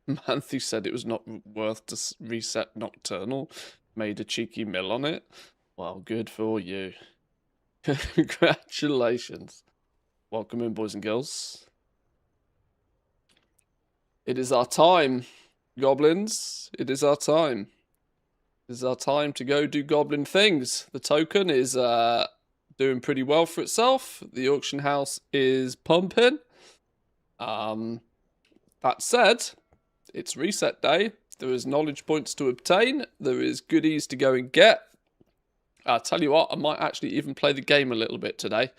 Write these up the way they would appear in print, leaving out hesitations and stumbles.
Manthe said it was not worth to reset Nocturnal. Made a cheeky mill on it. Well, good for you. Congratulations. Welcome in, boys and girls. It is our time, goblins. It is our time. It is our time to go do goblin things. The token is doing pretty well for itself. The auction house is pumping. That said, it's reset day. There is knowledge points to obtain. There is goodies to go and get. I'll tell you what, I might actually even play the game a little bit today. I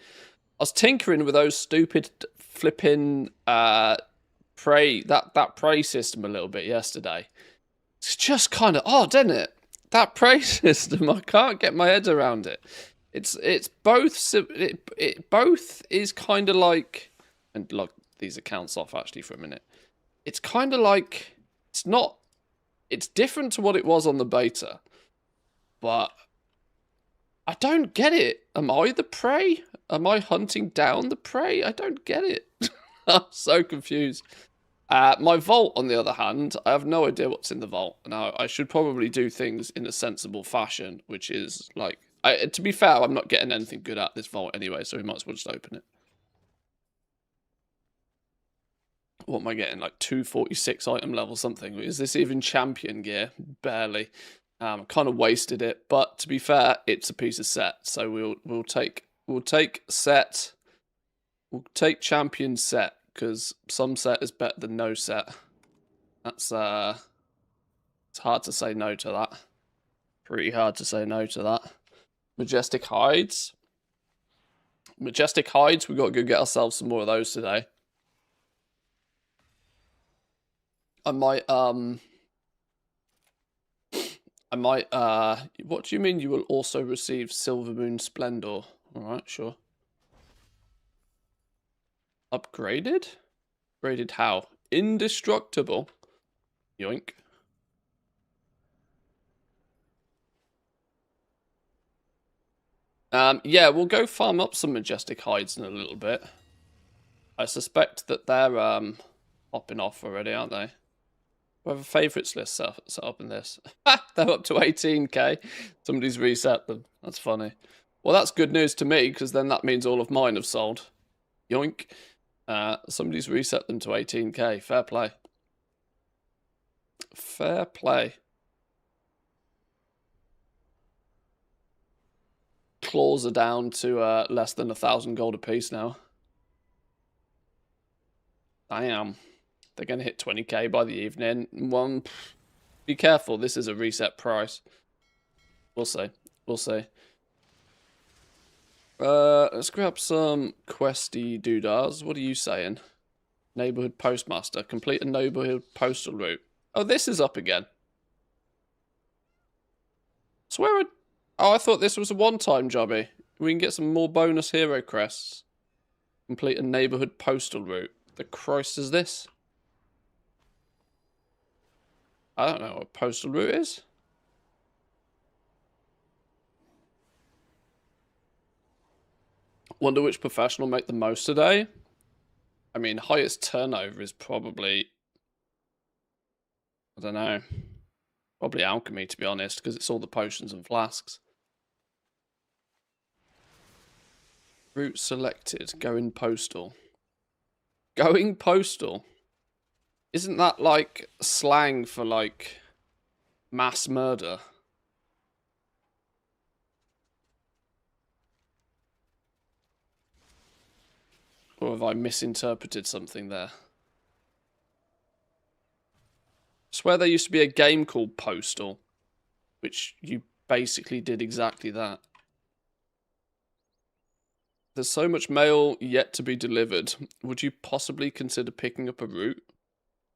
was tinkering with those stupid flipping prey system a little bit yesterday. It's just kind of odd, isn't it? That prey system, I can't get my head around it. It's both it both is kind of like, and log these accounts off actually for a minute. It's kind of like, it's different to what it was on the beta, but I don't get it. Am I the prey? Am I hunting down the prey? I don't get it. I'm so confused. My vault, on the other hand, I have no idea what's in the vault. Now, I should probably do things in a sensible fashion, which is like, to be fair, I'm not getting anything good at this vault anyway, so we might as well just open it. What am I getting? Like 246 item level something. Is this even champion gear? Barely. Kind of wasted it, but to be fair, it's a piece of set, so we'll take set. We'll take champion set, because some set is better than no set. That's it's hard to say no to that. Pretty hard to say no to that. Majestic hides. Majestic hides, we've got to go get ourselves some more of those today. I might what do you mean you will also receive Silver Moon Splendor? Alright, sure. Upgraded? Upgraded how? Indestructible. Yoink. Yeah, we'll go farm up some Majestic hides in a little bit. I suspect that they're hopping off already, aren't they? We have a favourites list set up in this. They're up to 18k. Somebody's reset them. That's funny. Well, that's good news to me, because then that means all of mine have sold. Yoink. Somebody's reset them to 18k. Fair play. Fair play. Claws are down to less than 1,000 gold apiece now. Damn. They're going to hit 20k by the evening. Be careful, this is a reset price. We'll see. We'll see. Let's grab some questy doodahs. What are you saying? Neighborhood postmaster. Complete a neighborhood postal route. Oh, this is up again. Swear it. Oh, I thought this was a one-time jobby. We can get some more bonus hero crests. Complete a neighborhood postal route. The Christ is this? I don't know what postal route is. Wonder which professional make the most today. I mean, highest turnover is probably, I don't know, probably alchemy, to be honest, because it's all the potions and flasks. Route selected. Going postal. Going postal? Isn't that like slang for like mass murder? Or have I misinterpreted something there? I swear there used to be a game called Postal, which you basically did exactly that. There's so much mail yet to be delivered. Would you possibly consider picking up a route?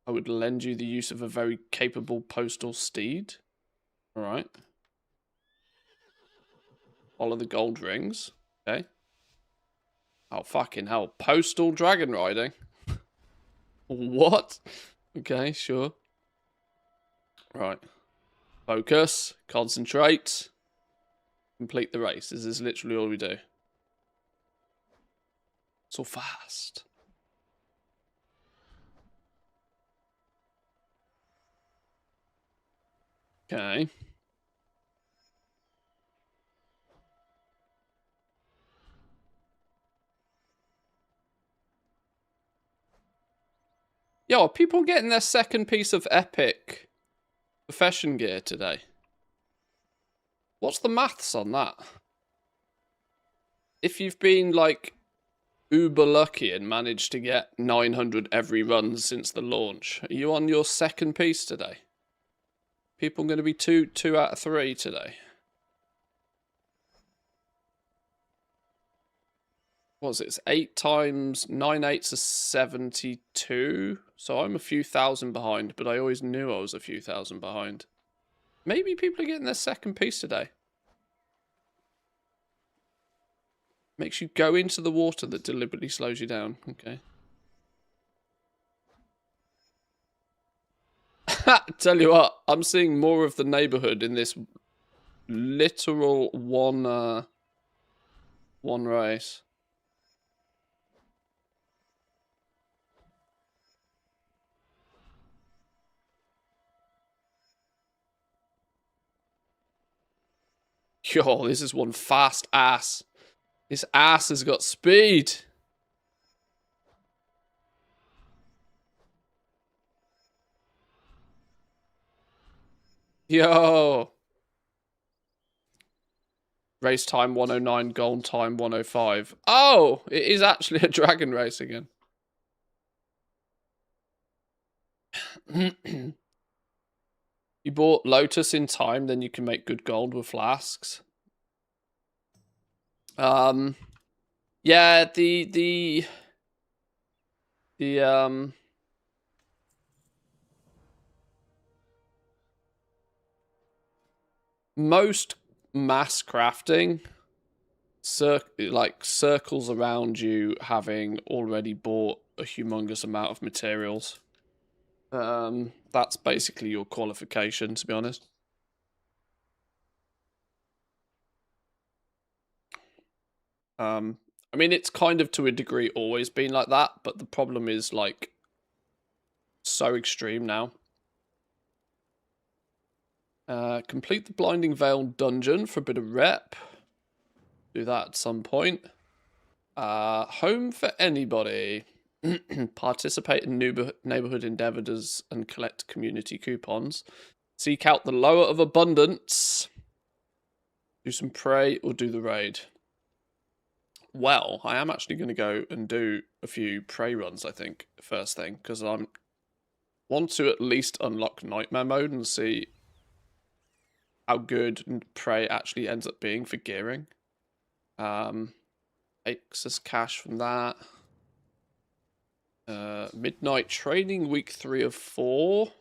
I would lend you the use of a very capable postal steed. Alright. Follow the gold rings. Okay. Oh, fucking hell. Postal dragon riding? What? Okay, sure. Right. Focus. Concentrate. Complete the race. This is literally all we do. So fast. Okay. Yo, are people getting their second piece of epic profession gear today? What's the maths on that? If you've been, like, uber lucky and managed to get 900 every run since the launch, are you on your second piece today? People going to be two out of 3 today. What was it? It's 8 times 9 8s are 72. So I'm a few thousand behind, but I always knew I was a few thousand behind. Maybe people are getting their second piece today. Makes you go into the water that deliberately slows you down. Okay. Tell you what, I'm seeing more of the neighborhood in this literal one race. Yo, this is one fast ass. This ass has got speed. Yo. Race time 109, goal time 105. Oh, it is actually a dragon race again. You bought Lotus in time, then you can make good gold with flasks. Yeah, the most mass crafting circles around you having already bought a humongous amount of materials. That's basically your qualification, to be honest. I mean, it's kind of to a degree always been like that, but the problem is like so extreme now. Complete the Blinding Veil dungeon for a bit of rep. Do that at some point. Home for anybody. Participate in neighborhood endeavors and collect community coupons. Seek out the lower of abundance. Do some prey or do the raid. Well, I am actually going to go and do a few prey runs, I think, first thing, because I want to at least unlock Nightmare mode and see how good prey actually ends up being for gearing. Excess cash from that. Midnight training, week 3 of 4.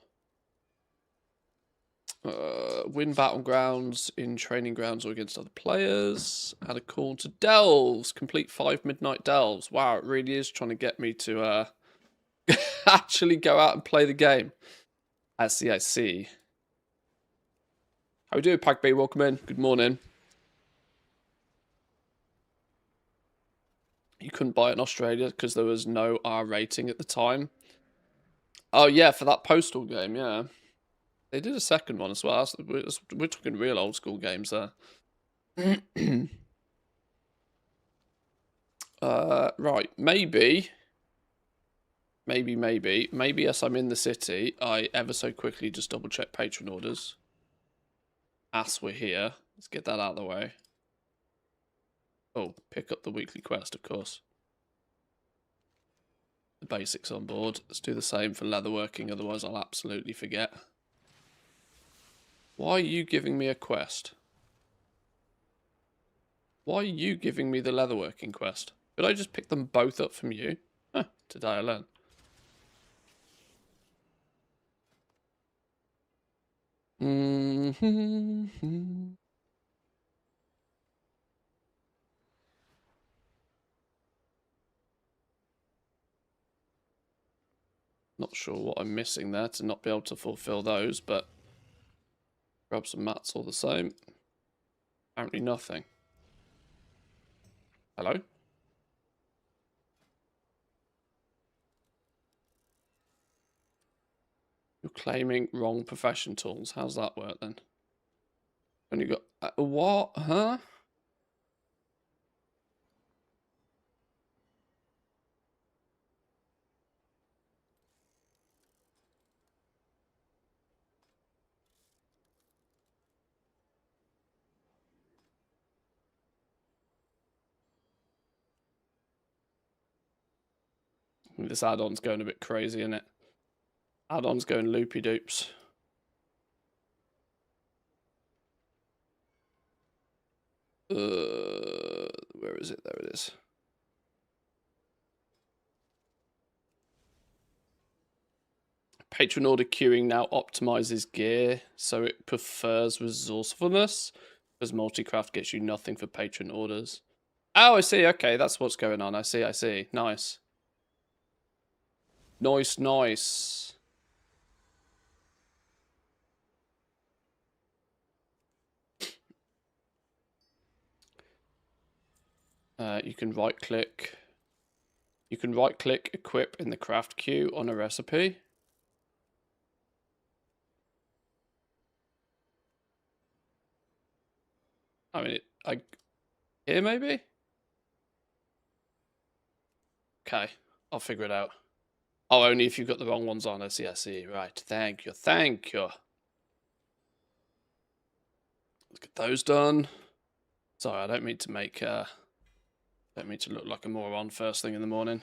Win battlegrounds in training grounds or against other players. Add a call to delves. Complete 5 midnight delves. Wow, it really is trying to get me to actually go out and play the game. I see. How we doing, Pack B? Welcome in. Good morning. You couldn't buy it in Australia because there was no R rating at the time. Oh yeah, for that Postal game, yeah. They did a second one as well. We're talking real old school games there. Right, maybe as I'm in the city, I ever so quickly just double check patron orders. As we're here, let's get that out of the way. Oh, pick up the weekly quest, of course. The basics on board. Let's do the same for leatherworking, otherwise I'll absolutely forget. Why are you giving me a quest? Why are you giving me the leatherworking quest? Could I just pick them both up from you? Huh, today I learned. Not sure what I'm missing there to not be able to fulfill those, but grab some mats all the same. Apparently nothing. Hello? You're claiming wrong profession tools. How's that work then? Only got... what? Huh? This add-on's going a bit crazy, isn't it? Add-on's going loopy-doops. Where is it? There it is. Patron order queuing now optimizes gear, so it prefers resourcefulness, because multi-craft gets you nothing for patron orders. Oh, I see. Okay, that's what's going on. I see. Nice. Nice. You can right-click. You can right-click equip in the craft queue on a recipe. I mean, here maybe? Okay, I'll figure it out. Oh, only if you've got the wrong ones on. I see. Right, thank you. Let's get those done. Sorry, I don't mean to make, don't mean to look like a moron first thing in the morning.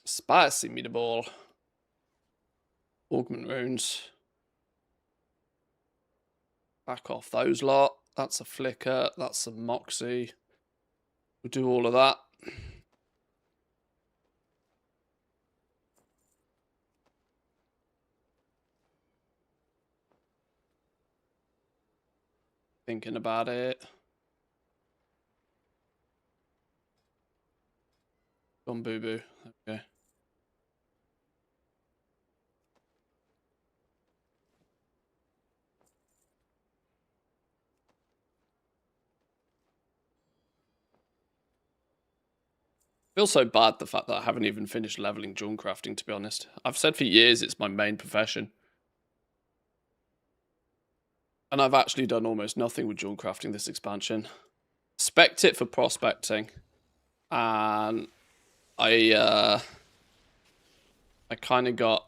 Spicy meatball. Augment runes. Back off those lot. That's a flicker. That's some moxie. We'll do all of that. Thinking about it. Gone boo boo. Okay. I feel so bad the fact that I haven't even finished leveling Jewelcrafting, to be honest. I've said for years it's my main profession. And I've actually done almost nothing with Jewelcrafting this expansion. Spec'd it for prospecting. And I kind of got...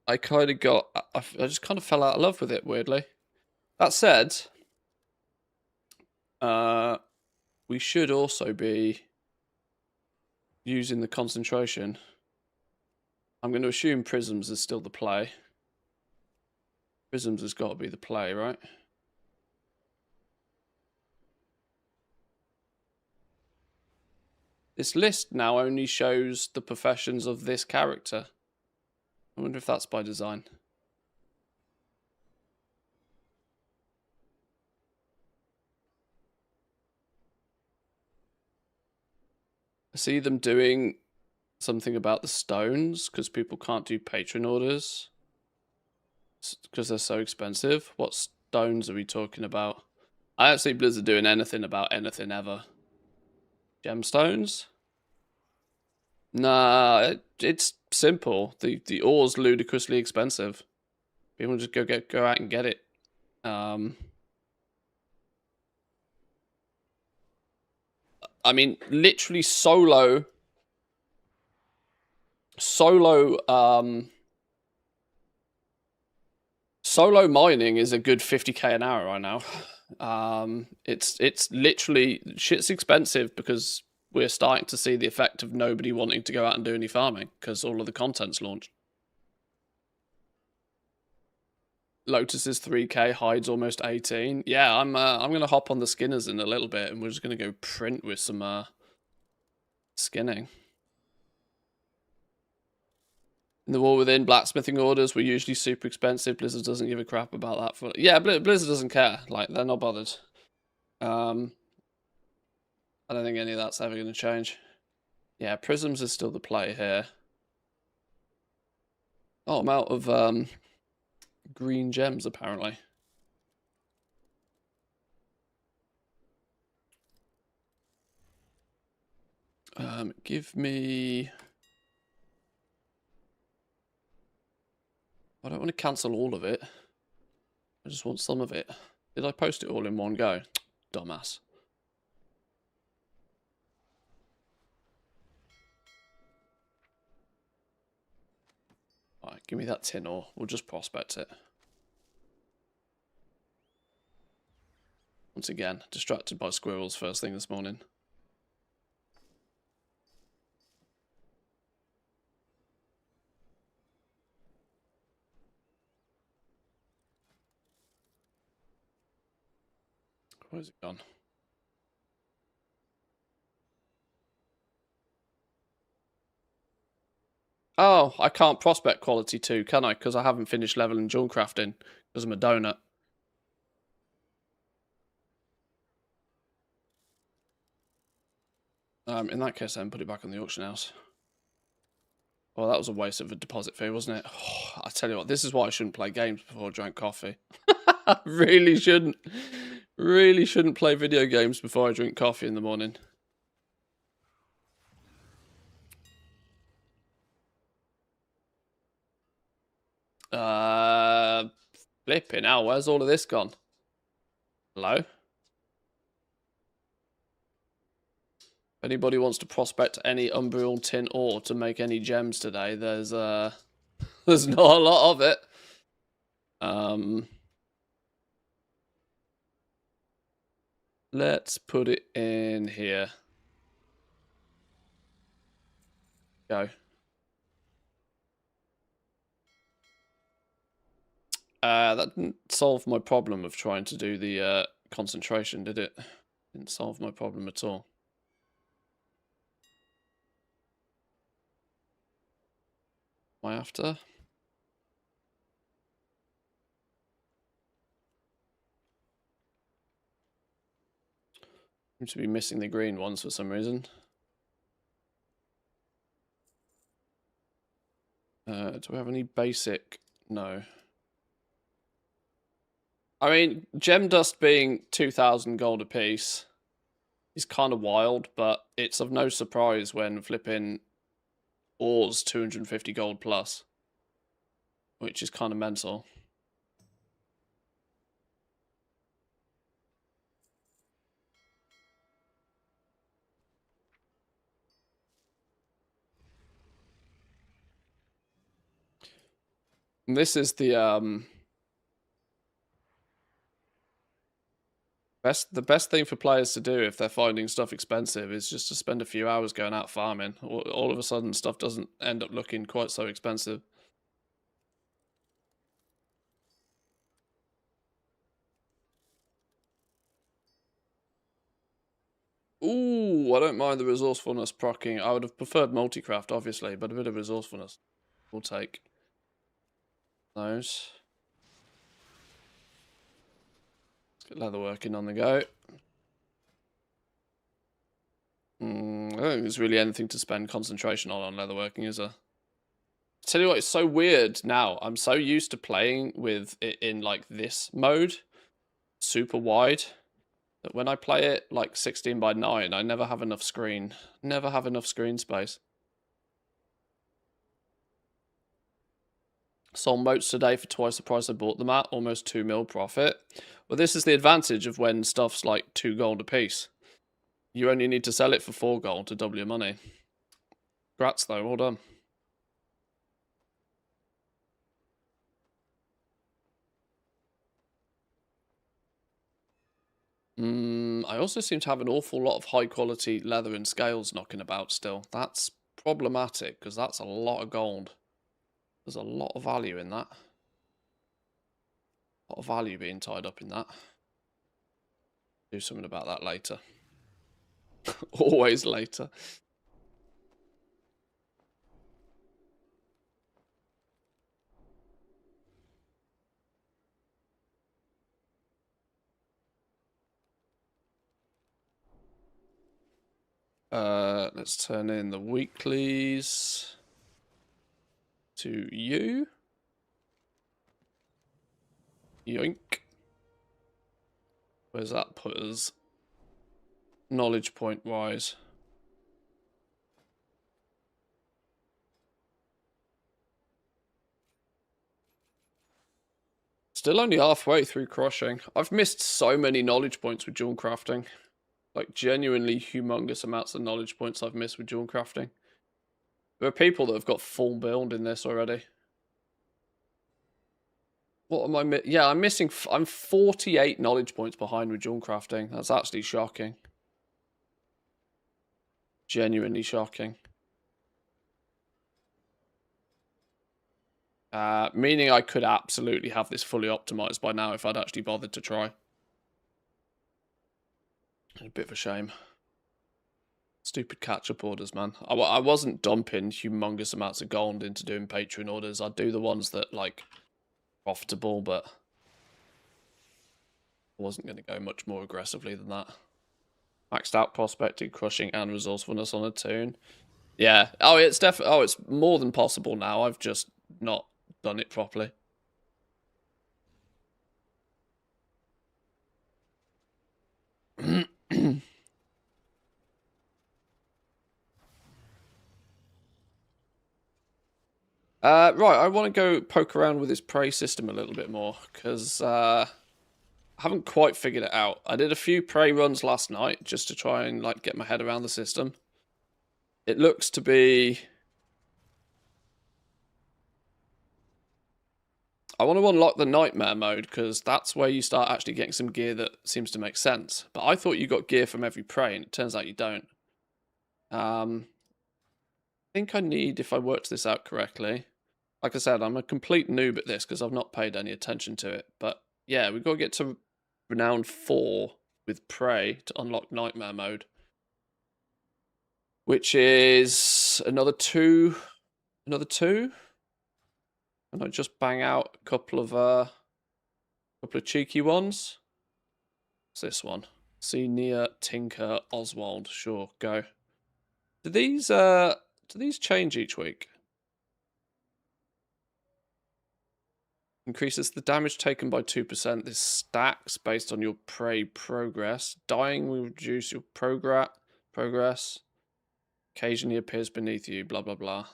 I just kind of fell out of love with it, weirdly. That said... we should also be using the concentration. I'm going to assume Prisms is still the play. Prisms has got to be the play, right? This list now only shows the professions of this character. I wonder if that's by design. I see them doing something about the stones because people can't do Patron orders because they're so expensive. What stones are we talking about? I don't see Blizzard doing anything about anything ever. Gemstones? Nah, it's simple. The ore's ludicrously expensive. People just go out and get it. I mean, literally solo mining is a good 50k an hour right now. It's literally shit's expensive because we're starting to see the effect of nobody wanting to go out and do any farming because all of the content's launched. Lotus is 3k, Hyde's almost 18. Yeah, I'm gonna hop on the skinners in a little bit, and we're just gonna go print with some skinning. In the war within, blacksmithing orders were usually super expensive. Blizzard doesn't give a crap about that. Yeah, Blizzard doesn't care. Like, they're not bothered. I don't think any of that's ever going to change. Yeah, prisms is still the play here. Oh, I'm out of green gems, apparently. Give me... I don't want to cancel all of it. I just want some of it. Did I post it all in one go? Dumbass. Alright, give me that tin ore. We'll just prospect it. Once again, distracted by squirrels first thing this morning. Where's it gone? Oh, I can't prospect quality 2, can I? Because I haven't finished leveling Jewelcrafting because I'm a donut. In that case, then put it back on the auction house. Well, that was a waste of a deposit fee, wasn't it? Oh, I tell you what, this is why I shouldn't play games before I drank coffee. Really shouldn't. Really shouldn't play video games before I drink coffee in the morning. Flipping hell, where's all of this gone? Hello? If anybody wants to prospect any Umbreon tin ore to make any gems today, there's not a lot of it. Let's put it in here. Go. That didn't solve my problem of trying to do the concentration, did it? Didn't solve my problem at all. Am I after? Seem to be missing the green ones for some reason. Do we have any basic? No. I mean, gem dust being 2,000 gold apiece is kind of wild, but it's of no surprise when flipping ores 250 gold plus, which is kind of mental. And this is the best thing for players to do if they're finding stuff expensive is just to spend a few hours going out farming. All of a sudden, stuff doesn't end up looking quite so expensive. Ooh, I don't mind the resourcefulness proccing. I would have preferred multi-craft, obviously, but a bit of resourcefulness we'll take those. Let's get leather working on the go. I don't think there's really anything to spend concentration on leatherworking, is there? Tell you what, it's so weird now. I'm so used to playing with it in like this mode, super wide, that when I play it like 16 by 9, I never have enough screen. Never have enough screen space. Sold moats today for twice the price I bought them at, almost 2 mil profit. Well, this is the advantage of when stuff's like 2 gold a piece. You only need to sell it for 4 gold to double your money. Congrats though, well done. I also seem to have an awful lot of high quality leather and scales knocking about still. That's problematic because that's a lot of gold. There's a lot of value in that. A lot of value being tied up in that. Do something about that later. Always later. Let's turn in the weeklies to you. Yoink. Where's that put us? Knowledge point wise. Still only halfway through crushing. I've missed so many knowledge points with Jewelcrafting. Like, genuinely humongous amounts of knowledge points I've missed with Jewelcrafting. There are people that have got full build in this already. What am I yeah, I'm missing... I'm 48 knowledge points behind with Jewelcrafting. That's actually shocking. Genuinely shocking. Meaning I could absolutely have this fully optimized by now if I'd actually bothered to try. A bit of a shame. Stupid catch-up orders, man. I wasn't dumping humongous amounts of gold into doing Patron orders. I'd do the ones that, like, profitable, but I wasn't going to go much more aggressively than that. Maxed out prospecting, crushing, and resourcefulness on a toon. Yeah. Oh, it's definitely... Oh, it's more than possible now. I've just not done it properly. Right, I want to go poke around with this prey system a little bit more, because I haven't quite figured it out. I did a few prey runs last night, just to try and like get my head around the system. It looks to be... I want to unlock the nightmare mode, because that's where you start actually getting some gear that seems to make sense. But I thought you got gear from every prey, and it turns out you don't. I think I need, if I worked this out correctly... Like I said, I'm a complete noob at this because I've not paid any attention to it. But yeah, we've got to get to Renown 4 with Prey to unlock Nightmare mode. Which is another 2. Another 2. And I just bang out a couple of cheeky ones. What's this one? Senior Tinker Oswald. Sure, go. Do these change each week? Increases the damage taken by 2%. This stacks based on your prey progress. Dying will reduce your progress. Occasionally appears beneath you. Blah, blah, blah.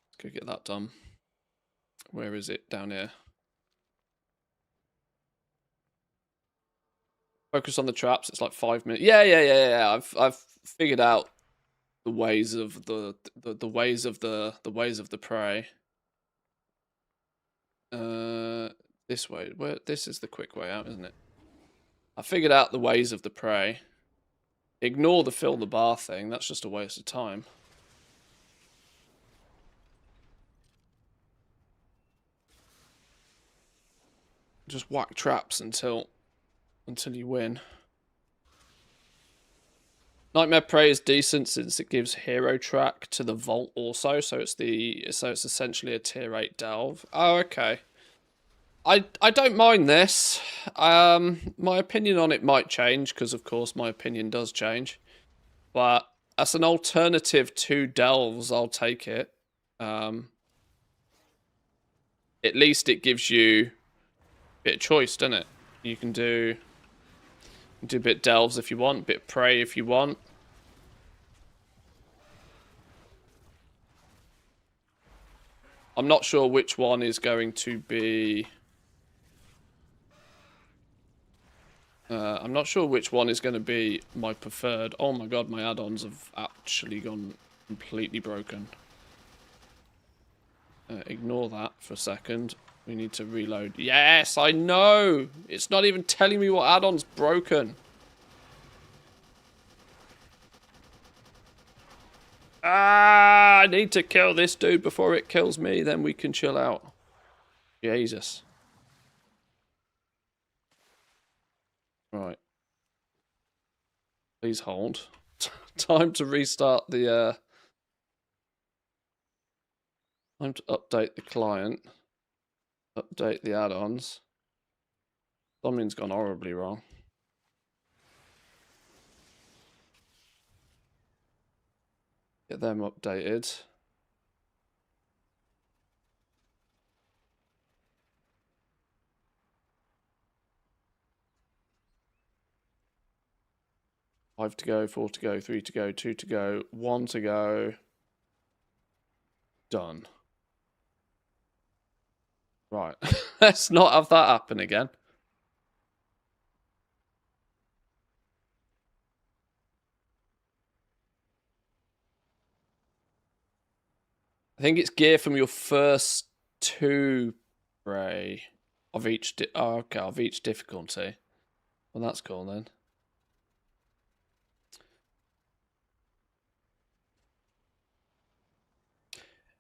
Let's go get that done. Where is it? Down here. Focus on the traps. It's like 5 minutes. Yeah. I've figured out the ways of the ways of the prey. This way. This is the quick way out, isn't it? I figured out the ways of the prey. Ignore the fill the bar thing. That's just a waste of time. Just whack traps until you win. Nightmare Prey is decent since it gives hero track to the vault also, so it's essentially a tier 8 delve. Oh, okay. I don't mind this. My opinion on it might change because, of course, my opinion does change. But as an alternative to delves, I'll take it. At least it gives you a bit of choice, doesn't it? You can do a bit delves if you want, a bit prey if you want. I'm not sure which one is going to be... I'm not sure which one is going to be my preferred. Oh my god, my add-ons have actually gone completely broken. Ignore that for a second. We need to reload. Yes, I know! It's not even telling me what add-on's broken. Ah, I need to kill this dude before it kills me. Then we can chill out. Jesus. Right. Please hold. Time to restart the... Time to update the client. Update the add-ons. Something's gone horribly wrong. Get them updated. Five to go, 4 to go, 3 to go, 2 to go, 1 to go. Done. Right. Let's not have that happen again. I think it's gear from your first 2 Ray of each of each difficulty. Well, that's cool then.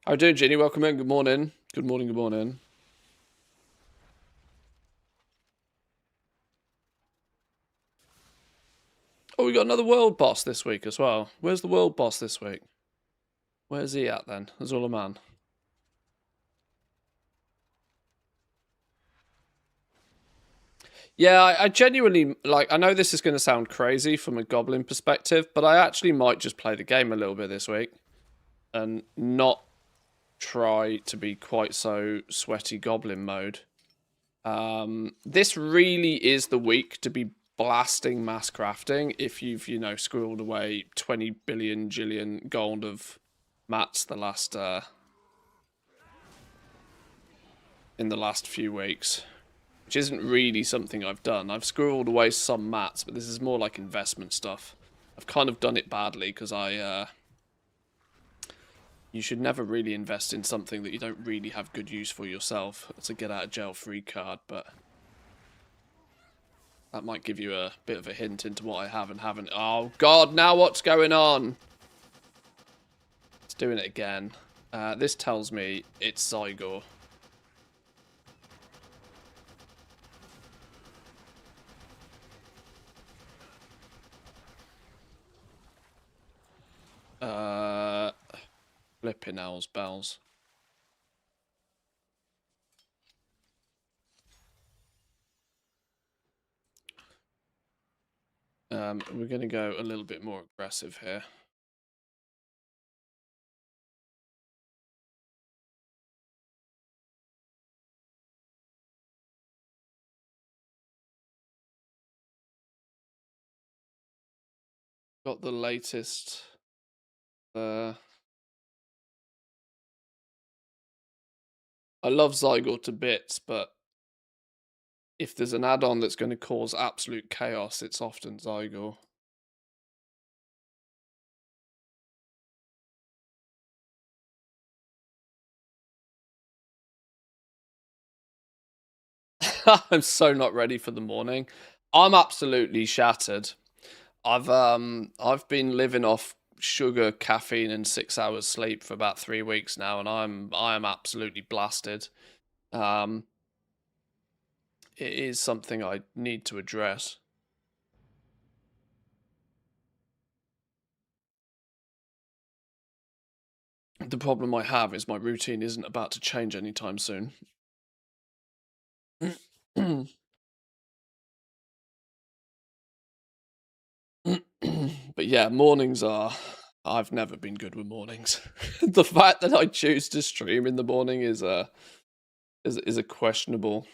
How are you doing, Ginny? Welcome in. Good morning. Good morning. Good morning. Oh, we got another world boss this week as well. Where's the world boss this week? Where's he at then? Azula Man. Yeah, I genuinely, like, I know this is going to sound crazy from a Goblin perspective, but I actually might just play the game a little bit this week and not try to be quite so sweaty Goblin mode. This really is the week to be blasting mass crafting if you've, you know, squirreled away 20 billion jillion gold of mats in the last few weeks. Which isn't really something I've done. I've squirreled away some mats, but this is more like investment stuff. I've kind of done it badly because you should never really invest in something that you don't really have good use for yourself. It's a get out of jail free card, but that might give you a bit of a hint into what I have and haven't. Oh god, now what's going on? It's doing it again. This tells me it's Zygor. Flipping owls bells. We're going to go a little bit more aggressive here. Got the latest. I love Zygor to bits, but if there's an add-on that's going to cause absolute chaos, it's often Zygor. I'm so not ready for the morning. I'm absolutely shattered. I've been living off sugar, caffeine, and 6 hours sleep for about 3 weeks now, and I am absolutely blasted. It is something I need to address. The problem I have is my routine isn't about to change anytime soon. But yeah, mornings are. I've never been good with mornings. The fact that I choose to stream in the morning is a questionable.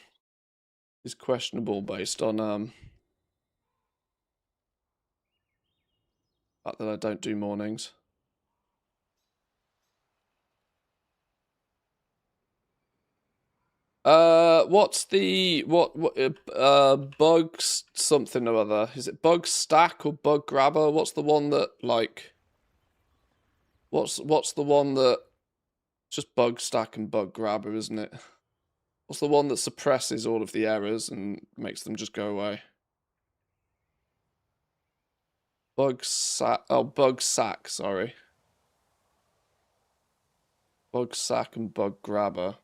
Is questionable based on fact that I don't do mornings. What's the what bugs something or other? Is it bug stack or bug grabber? What's the one that like? What's the one that? Just bug stack and bug grabber, isn't it? What's the one that suppresses all of the errors and makes them just go away? Bug sack. Oh, bug sack. Sorry. Bug sack and bug grabber.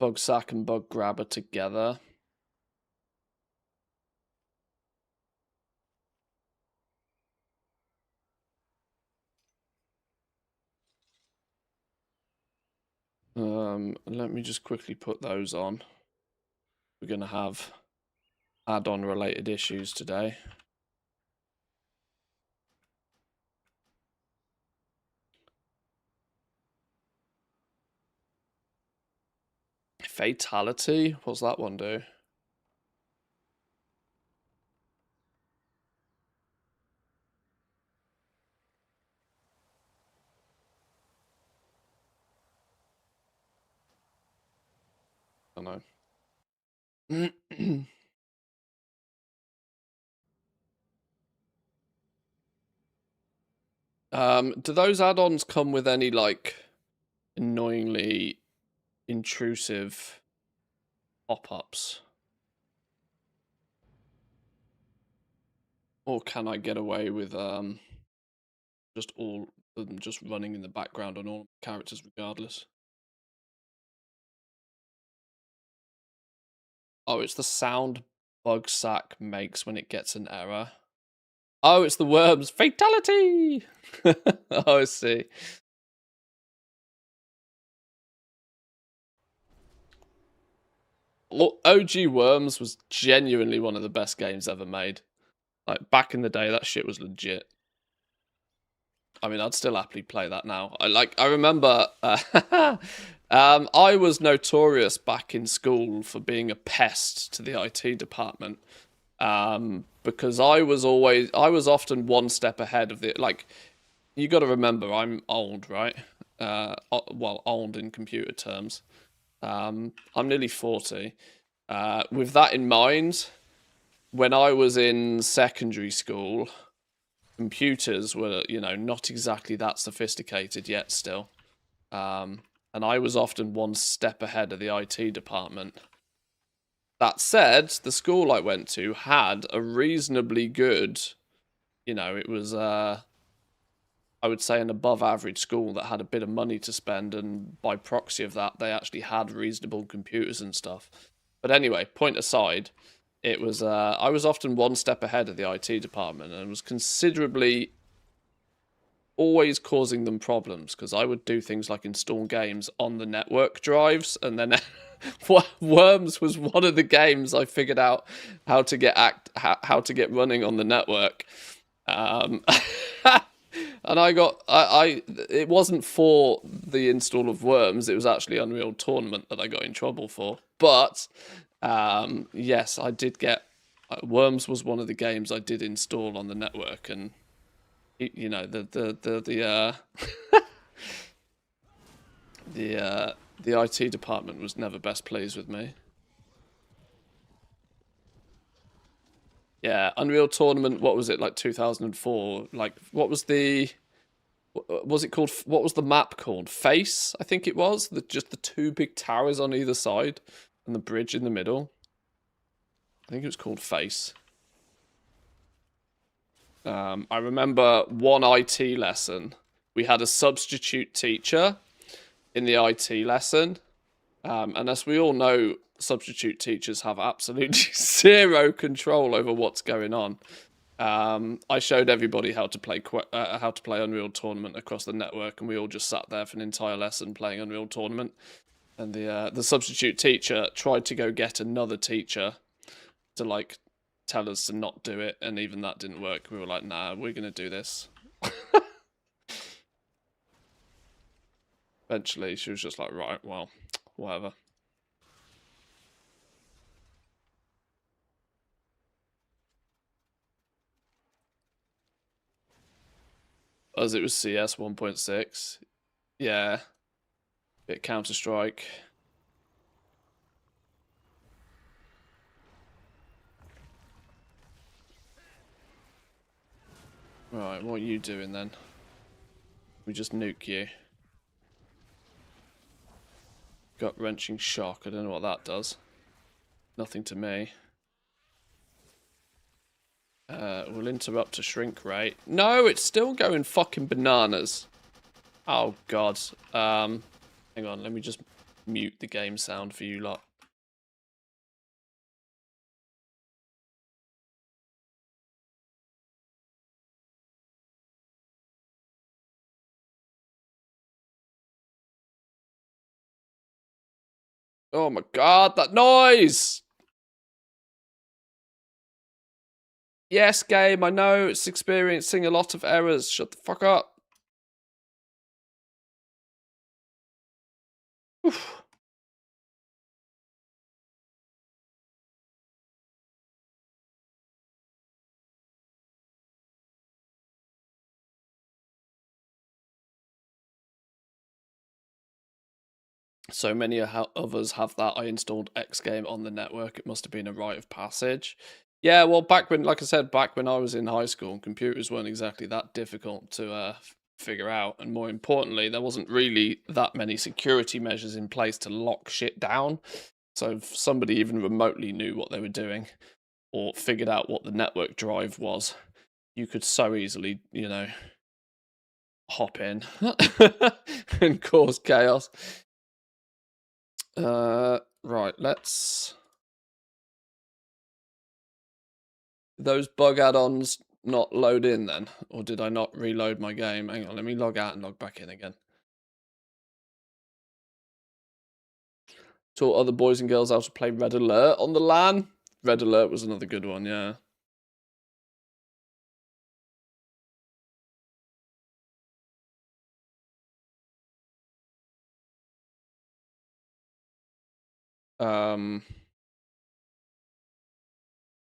Bug sack and bug grabber together. Let me just quickly put those on. We're gonna have add-on related issues today. Fatality? What's that one do? I don't know. Do those add-ons come with any like annoyingly intrusive pop-ups? Or can I get away with just all of them just running in the background on all characters regardless? Oh, it's the sound bug sack makes when it gets an error. Oh, it's the worms. Fatality! Oh, I see. OG Worms was genuinely one of the best games ever made. Like, back in the day, that shit was legit. I mean, I'd still happily play that now. I remember I was notorious back in school for being a pest to the IT department. Because I was often one step ahead of the, like, you got to remember, I'm old, right? Well, old in computer terms. I'm nearly 40. With that in mind, when I was in secondary school, computers were, not exactly that sophisticated yet still. And I was often one step ahead of the IT department. That said, the school I went to had a reasonably good, it was, I would say, an above average school that had a bit of money to spend, and by proxy of that, they actually had reasonable computers and stuff. But anyway, point aside, it was, I was often one step ahead of the IT department and was considerably always causing them problems because I would do things like install games on the network drives, and then Worms was one of the games I figured out how to get how to get running on the network. And it wasn't for the install of Worms, it was actually Unreal Tournament that I got in trouble for. But yes, I did get Worms was one of the games I did install on the network, and the the IT department was never best pleased with me. Yeah, Unreal Tournament. What was it, like 2004? Like, what was the? Was it called? What was the map called? Face, I think it was. Just the two big towers on either side and the bridge in the middle. I think it was called Face. I remember one IT lesson. We had a substitute teacher in the IT lesson. And as we all know, substitute teachers have absolutely zero control over what's going on. I showed everybody how to play Unreal Tournament across the network, and we all just sat there for an entire lesson playing Unreal Tournament. And the substitute teacher tried to go get another teacher to like tell us to not do it, and even that didn't work. We were like, nah, we're gonna do this. Eventually, she was just like, right, well, whatever. As it was CS 1.6. Yeah. Bit Counter-Strike. Right, what are you doing then? We just nuke you. Gut-wrenching shock. I don't know what that does. Nothing to me. We'll interrupt a shrink rate. No, it's still going fucking bananas. Oh, God. Hang on, let me just mute the game sound for you lot. Oh my God, that noise! Yes, game, I know it's experiencing a lot of errors. Shut the fuck up. Oof. So many of us have that. I installed Xgame on the network. It must have been a rite of passage. Yeah, well, back when, like I said, back when I was in high school, computers weren't exactly that difficult to figure out. And more importantly, there wasn't really that many security measures in place to lock shit down. So if somebody even remotely knew what they were doing or figured out what the network drive was, you could so easily, you know, hop in and cause chaos. Right, let's... Those bug add-ons not load in then? Or did I not reload my game? Hang on, let me log out and log back in again. Taught other boys and girls how to play Red Alert on the LAN. Red Alert was another good one, yeah.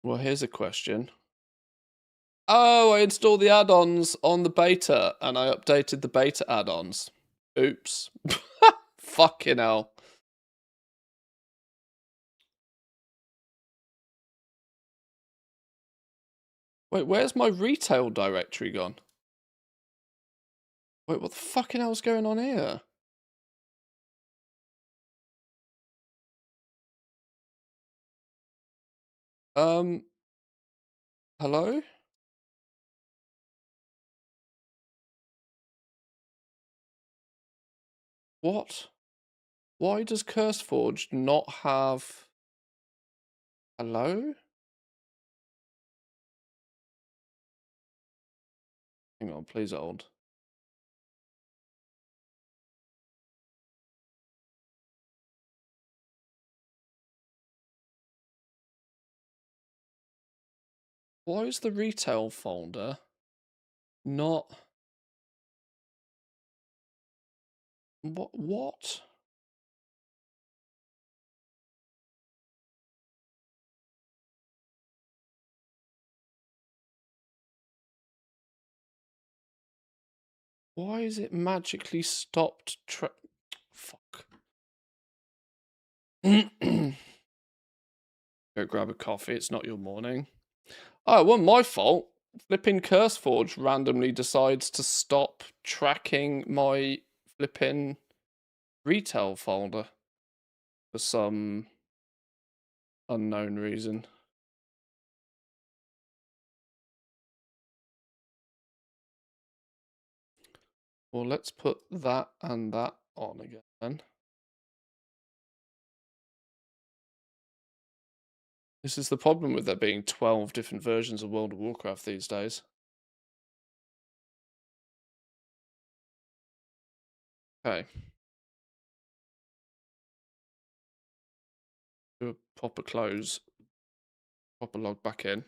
Well, here's a question. Oh, I installed the add-ons on the beta, and I updated the beta add-ons. Oops. Fucking hell. Wait, where's my retail directory gone? Wait, what the fucking hell's going on here? Hello? What? Why does CurseForge not have... Hello? Hang on, please hold. Why is the retail folder not... What? Why is it magically stopped Fuck. Go grab a coffee, it's not your morning. Oh, it wasn't my fault. Flipping CurseForge randomly decides to stop tracking my flipping retail folder for some unknown reason. Well, let's put that and that on again. This is the problem with there being 12 different versions of World of Warcraft these days. Okay. Do a proper close. Proper log back in.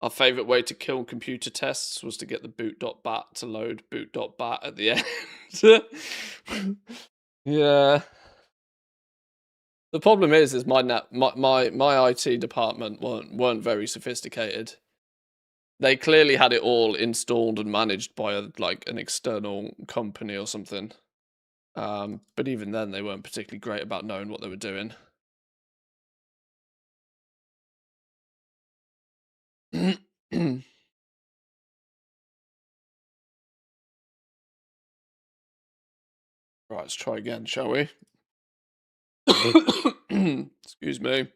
Our favourite way to kill computer tests was to get the boot.bat to load boot.bat at the end. Yeah. The problem is my IT department weren't very sophisticated. They clearly had it all installed and managed by an external company or something. But even then, they weren't particularly great about knowing what they were doing. Right, let's try again, shall we? Excuse me.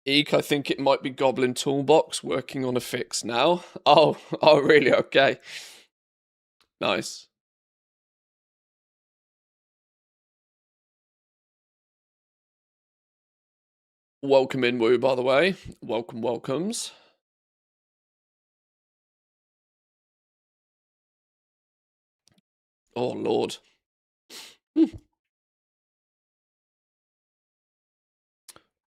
Eek, I think it might be Goblin Toolbox working on a fix now. Oh, really? Okay. Nice. Welcome in, Woo, by the way. Welcomes. Oh, Lord.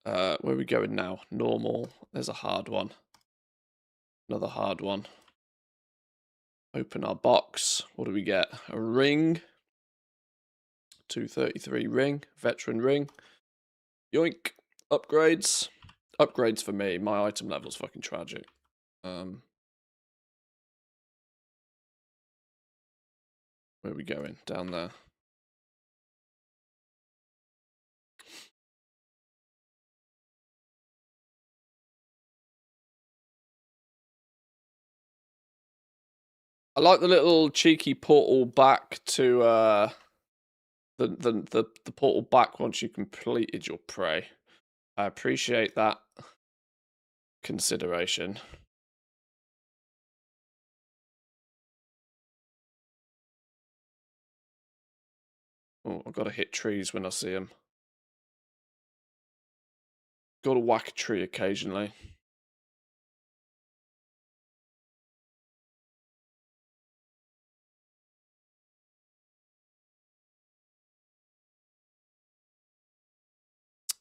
Where are we going now? Normal. There's a hard one. Another hard one. Open our box. What do we get? A ring. 233 ring. Veteran ring. Yoink. Upgrades. Upgrades for me. My item level's fucking tragic. Where are we going? Down there. I like the little cheeky portal back to the portal back once you completed your prey. I appreciate that consideration. Oh, I've got to hit trees when I see them. Got to whack a tree occasionally.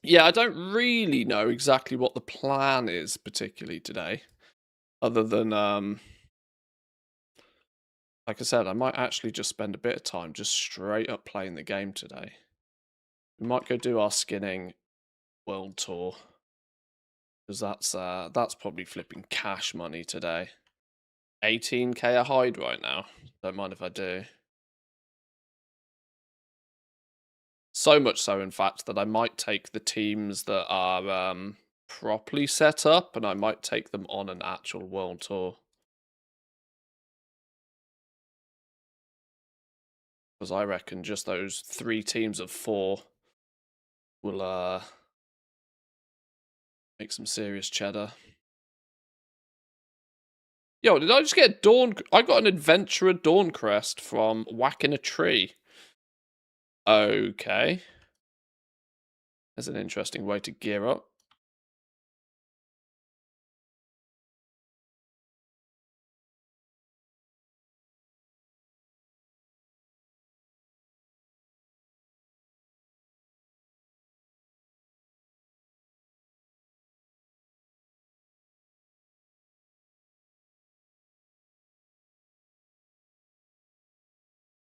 Yeah, I don't really know exactly what the plan is particularly today, other than like I said, I might actually just spend a bit of time just straight up playing the game today. We might go do our skinning world tour, because that's probably flipping cash money today. 18k a hide right now. Don't mind if I do. So much so, in fact, that I might take the teams that are properly set up, and I might take them on an actual world tour. Because I reckon just those 3 teams of 4 will make some serious cheddar. Yo, did I just get a dawn? I got an adventurer dawn crest from whacking a tree. Okay. That's an interesting way to gear up.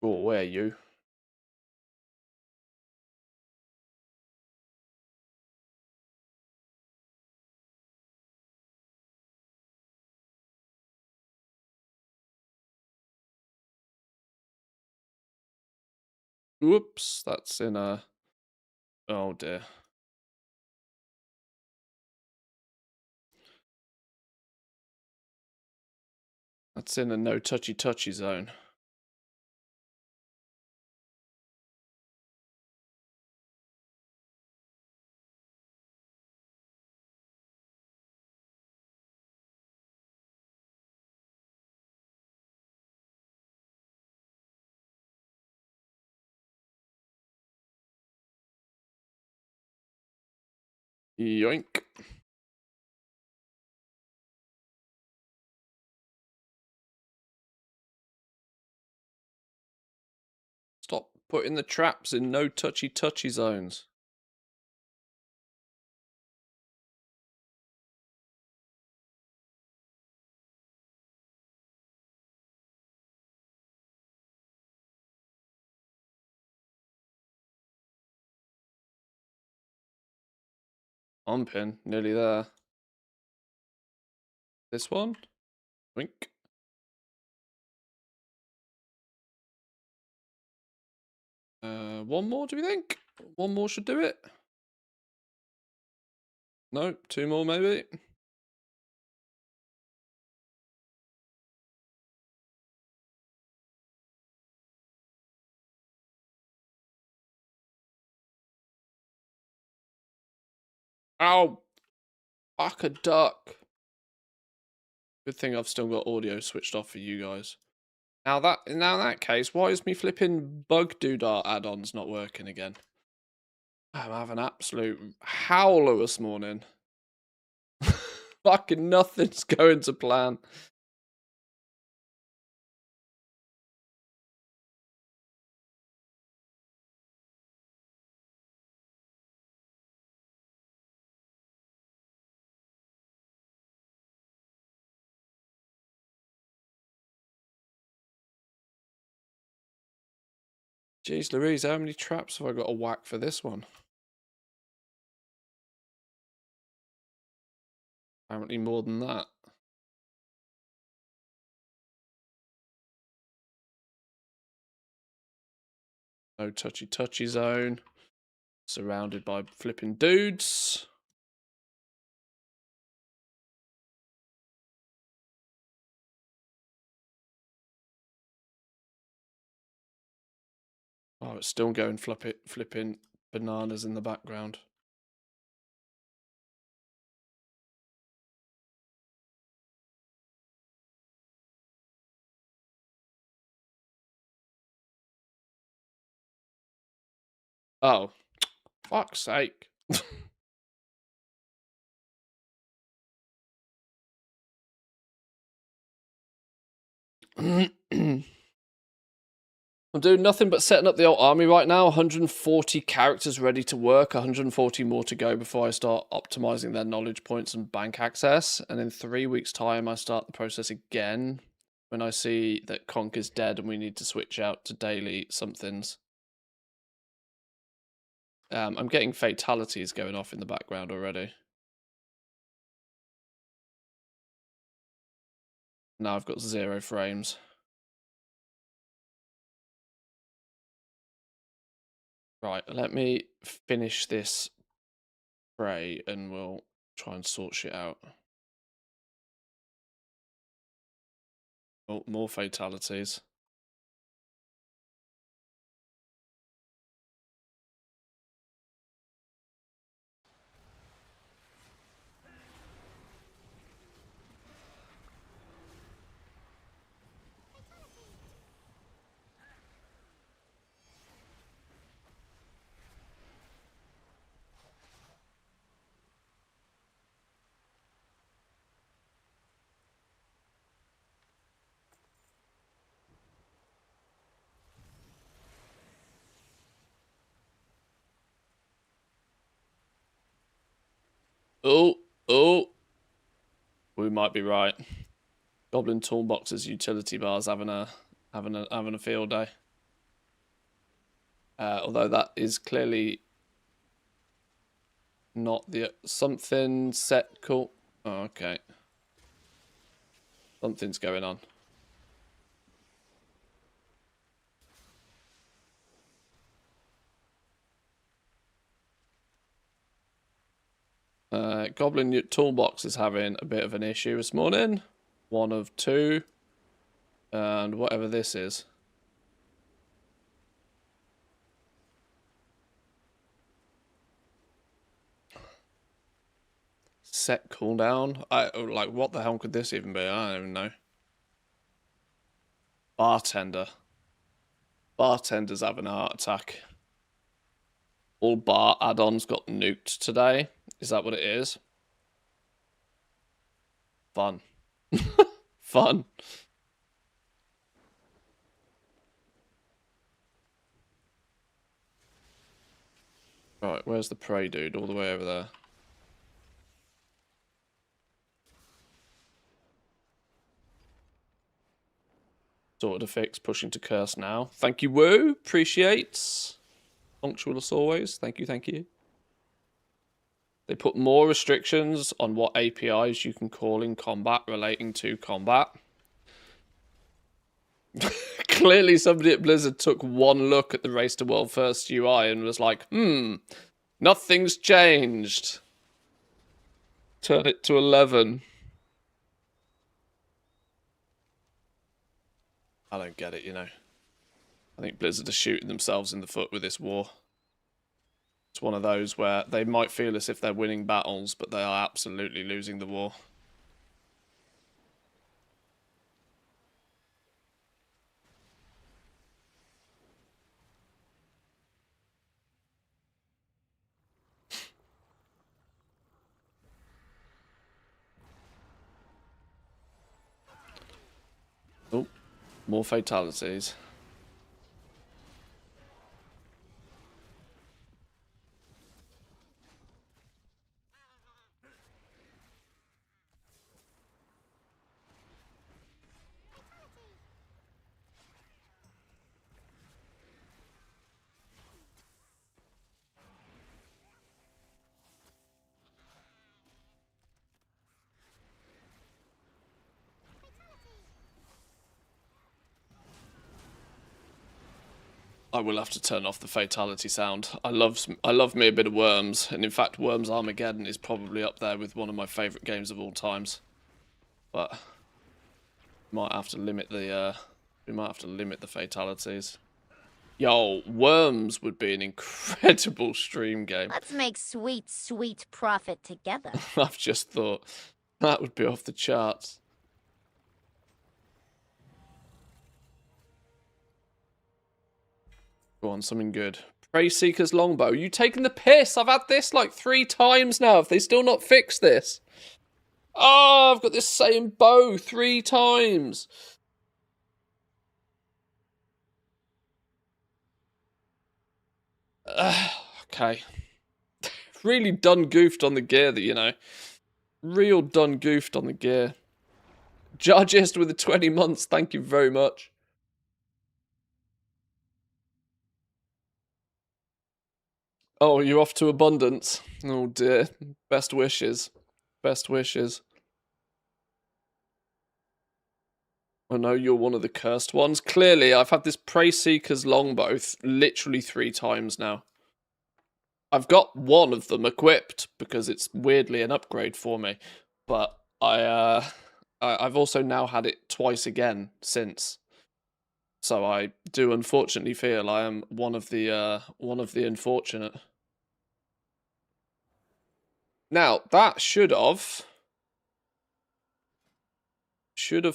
Oh, where are you? Whoops, that's in a... Oh dear. That's in a no touchy zone. Yoink. Stop putting the traps in no touchy zones. On pin, nearly there. This one? Wink. One more, do we think? One more should do it? No, two more maybe? Ow! Fuck a duck. Good thing I've still got audio switched off for you guys. Now in that case, why is me flipping bug doodah add-ons not working again? I'm having an absolute howler this morning. Fucking nothing's going to plan. Jeez Louise, how many traps have I got to whack for this one? Apparently more than that. No touchy zone. Surrounded by flipping dudes. Oh, it's still going flipping bananas in the background. Oh, fuck's sake. I'm doing nothing but setting up the old army right now. 140 characters ready to work, 140 more to go before I start optimizing their knowledge points and bank access. And in 3 weeks' time, I start the process again when I see that Conk is dead and we need to switch out to daily somethings. I'm getting fatalities going off in the background already. Now I've got 0 frames. Right, let me finish this fray and we'll try and sort shit out. Oh, more fatalities. Oh, we might be right. Goblin toolboxes, utility bars having a field day. Although that is clearly not the something set cool. Oh, okay, something's going on. Goblin toolbox is having a bit of an issue this morning. 1 of 2. And whatever this is. Set cooldown. Like, what the hell could this even be? I don't even know. Bartender. Bartender's having a heart attack. All bar add-ons got nuked today. Is that what it is? Fun. Fun. Right, where's the prey dude? All the way over there. Sorted a fix, pushing to curse now. Thank you, Woo. Appreciates. Punctual as always. Thank you, thank you. They put more restrictions on what APIs you can call in combat relating to combat. Clearly somebody at Blizzard took one look at the Race to World First UI and was like, nothing's changed. Turn it to 11. I don't get it, you know. I think Blizzard are shooting themselves in the foot with this war. It's one of those where they might feel as if they're winning battles, but they are absolutely losing the war. Oh, more fatalities. I will have to turn off the fatality sound. I love me a bit of Worms, and in fact, Worms Armageddon is probably up there with one of my favourite games of all times. But we might have to limit the fatalities. Yo, Worms would be an incredible stream game. Let's make sweet, sweet profit together. I've just thought that would be off the charts. Go on, something good. Prey Seeker's Longbow. You taking the piss? I've had this like 3 times now. Have they still not fixed this? Oh, I've got this same bow 3 times. Okay. Really done goofed on the gear, you know. Real done goofed on the gear. Jargist with the 20 months. Thank you very much. Oh, you're off to Abundance. Oh dear. Best wishes. Best wishes. I know you're one of the cursed ones. Clearly, I've had this Prey Seeker's longbow literally 3 times now. I've got one of them equipped because it's weirdly an upgrade for me, but I've also now had it twice again since. So I do unfortunately feel I am one of the unfortunate. Now that should have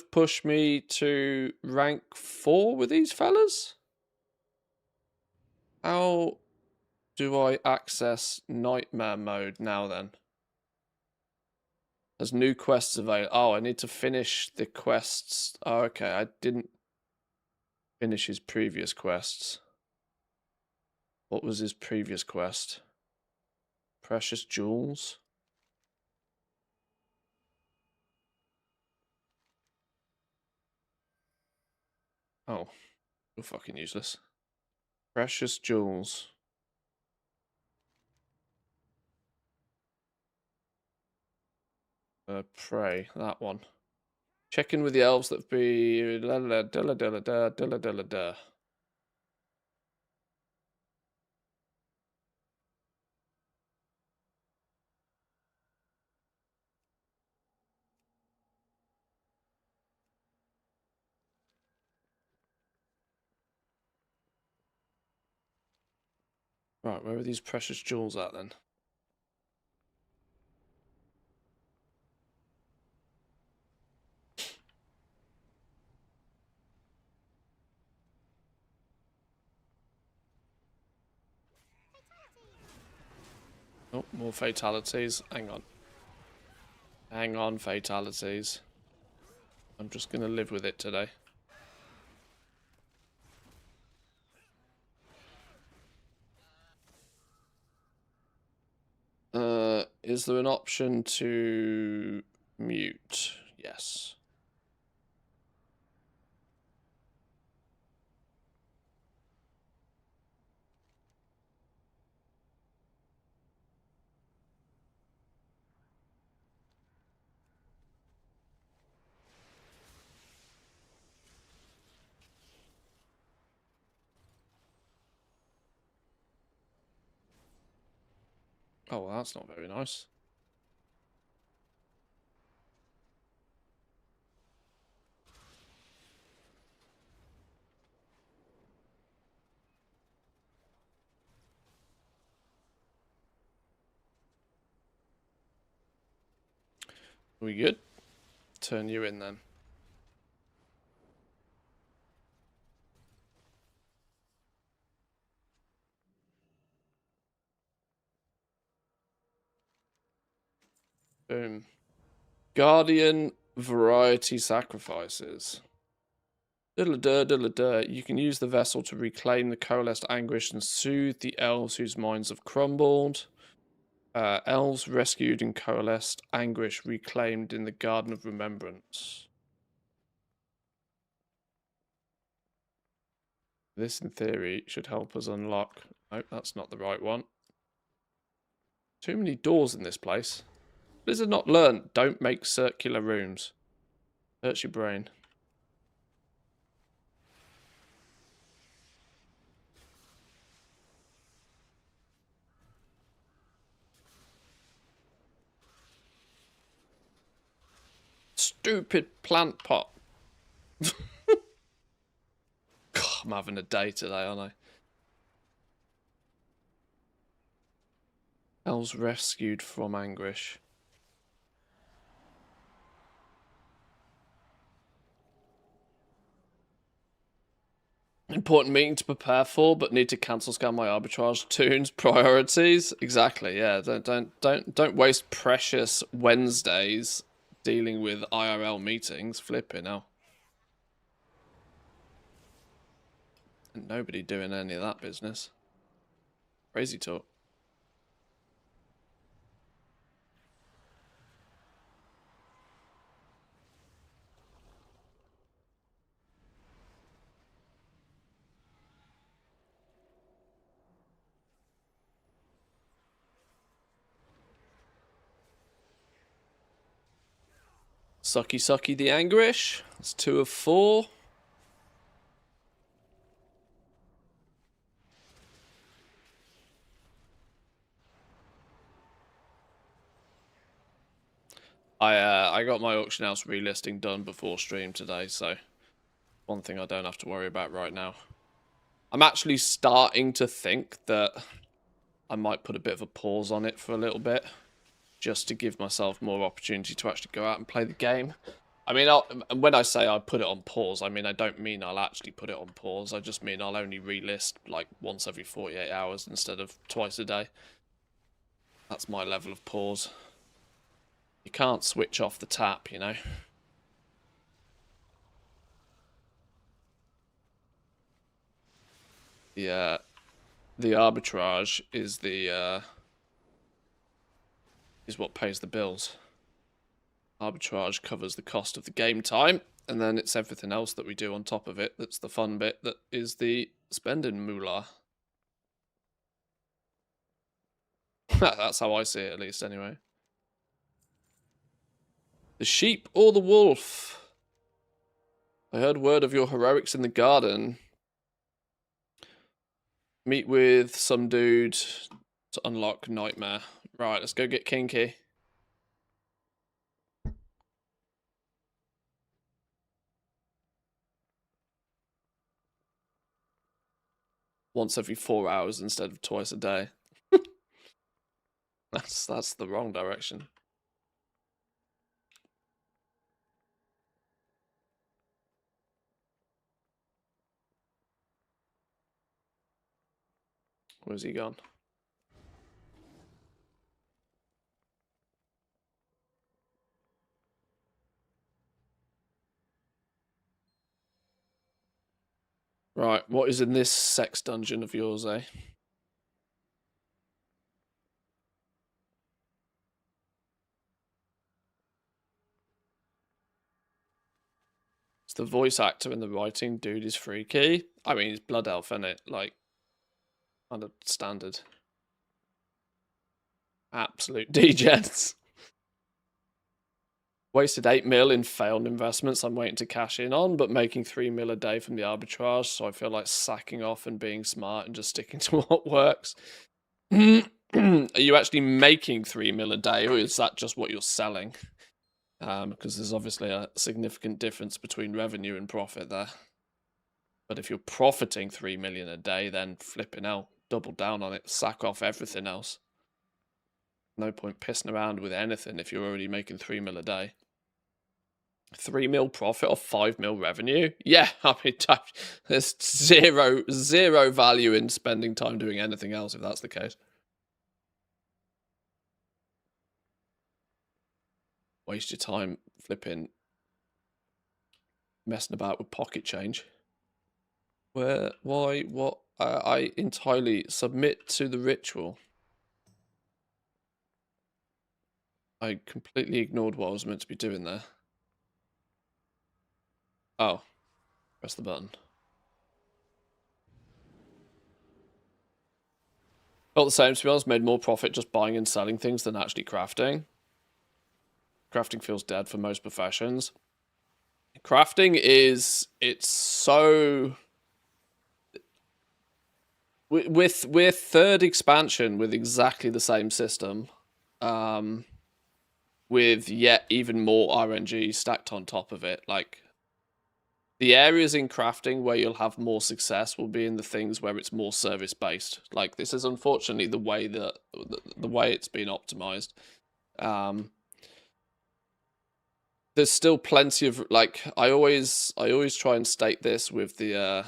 pushed me to rank 4 with these fellas. How do I access nightmare mode now then? There's new quests available. Oh, I need to finish the quests. Oh, okay, I didn't finish his previous quests. What was his previous quest? Precious jewels? Oh, you're fucking useless. Precious jewels. Prey, that one. Check in with the elves that be. Right, where are these precious jewels at then? Oh, more fatalities. Hang on. Hang on, fatalities. I'm just going to live with it today. Is there an option to mute? Yes. Oh, well, that's not very nice. Are we good? Turn you in then. Boom. Guardian variety sacrifices. Diddle-a-dur, diddle-a-dur. You can use the vessel to reclaim the coalesced anguish and soothe the elves whose minds have crumbled. Elves rescued in coalesced anguish reclaimed in the Garden of Remembrance. This, in theory, should help us unlock... Nope, that's not the right one. Too many doors in this place. Blizzard not learned. Don't make circular rooms. Hurts your brain. Stupid plant pot. God, I'm having a day today, aren't I? Elves rescued from anguish. Important meeting to prepare for, but need to cancel scan my arbitrage tunes priorities. Exactly, yeah. Don't waste precious Wednesdays dealing with IRL meetings. Flipping hell. And nobody doing any of that business. Crazy talk. Sucky Sucky the Anguish. That's 2 of 4. I got my auction house relisting done before stream today, so one thing I don't have to worry about right now. I'm actually starting to think that I might put a bit of a pause on it for a little bit, just to give myself more opportunity to actually go out and play the game. I mean, when I say I put it on pause, I mean I don't mean I'll actually put it on pause. I just mean I'll only relist like once every 48 hours instead of twice a day. That's my level of pause. You can't switch off the tap, you know. The arbitrage is is what pays the bills. Arbitrage covers the cost of the game time, and then it's everything else that we do on top of it that's the fun bit, that is the spending moolah. That's how I see it, at least, anyway. The sheep or the wolf? I heard word of your heroics in the garden. Meet with some dude to unlock Nightmare. Right, let's go get kinky. Once every 4 hours instead of twice a day. That's the wrong direction. Where's he gone? Right, what is in this sex dungeon of yours, eh? It's the voice actor and the writing. Dude is freaky. I mean, he's Blood Elf, isn't it? Like, kind of standard. Absolute degens. Wasted 8 mil in failed investments I'm waiting to cash in on, but making 3 mil a day from the arbitrage, so I feel like sacking off and being smart and just sticking to what works. Are you actually making 3 mil a day, or is that just what you're selling? Because there's obviously a significant difference between revenue and profit there. But if you're profiting 3 million a day, then flipping out, double down on it, sack off everything else. No point pissing around with anything if you're already making 3 mil a day. 3 mil profit or 5 mil revenue? Yeah, I mean, there's zero value in spending time doing anything else if that's the case. Waste your time flipping messing about with pocket change. Where, why, what? I entirely submit to the ritual. I completely ignored what I was meant to be doing there. Oh, press the button. Felt the same, to be honest. Made more profit just buying and selling things than actually crafting. Crafting feels dead for most professions. Crafting is, it's so... We're third expansion with exactly the same system. With yet even more RNG stacked on top of it. Like, the areas in crafting where you'll have more success will be in the things where it's more service based. Like, this is unfortunately the way that the way it's been optimized. There's still plenty of, like, I always try and state this with the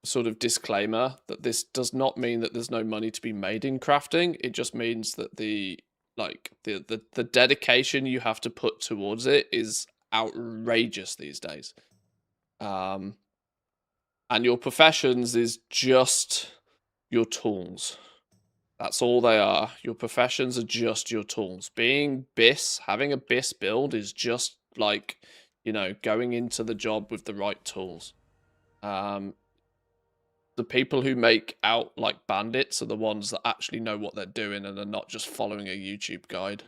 sort of disclaimer that this does not mean that there's no money to be made in crafting. It just means that the dedication you have to put towards it is outrageous these days. And your professions is just your tools. That's all they are. Your professions are just your tools. Being BIS, having a BIS build is just like, you know, going into the job with the right tools. The people who make out like bandits are the ones that actually know what they're doing and are not just following a YouTube guide.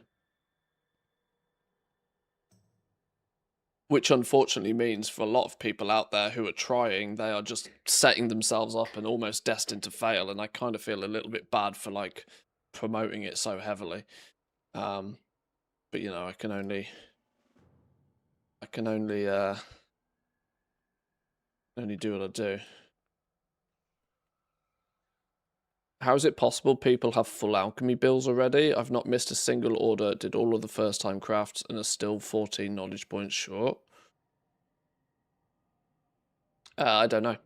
Which unfortunately means for a lot of people out there who are trying, they are just setting themselves up and almost destined to fail. And I kind of feel a little bit bad for like promoting it so heavily. But you know, I can only do what I do. How is it possible people have full alchemy bills already? I've not missed a single order, did all of the first time crafts, and are still 14 knowledge points short. I don't know.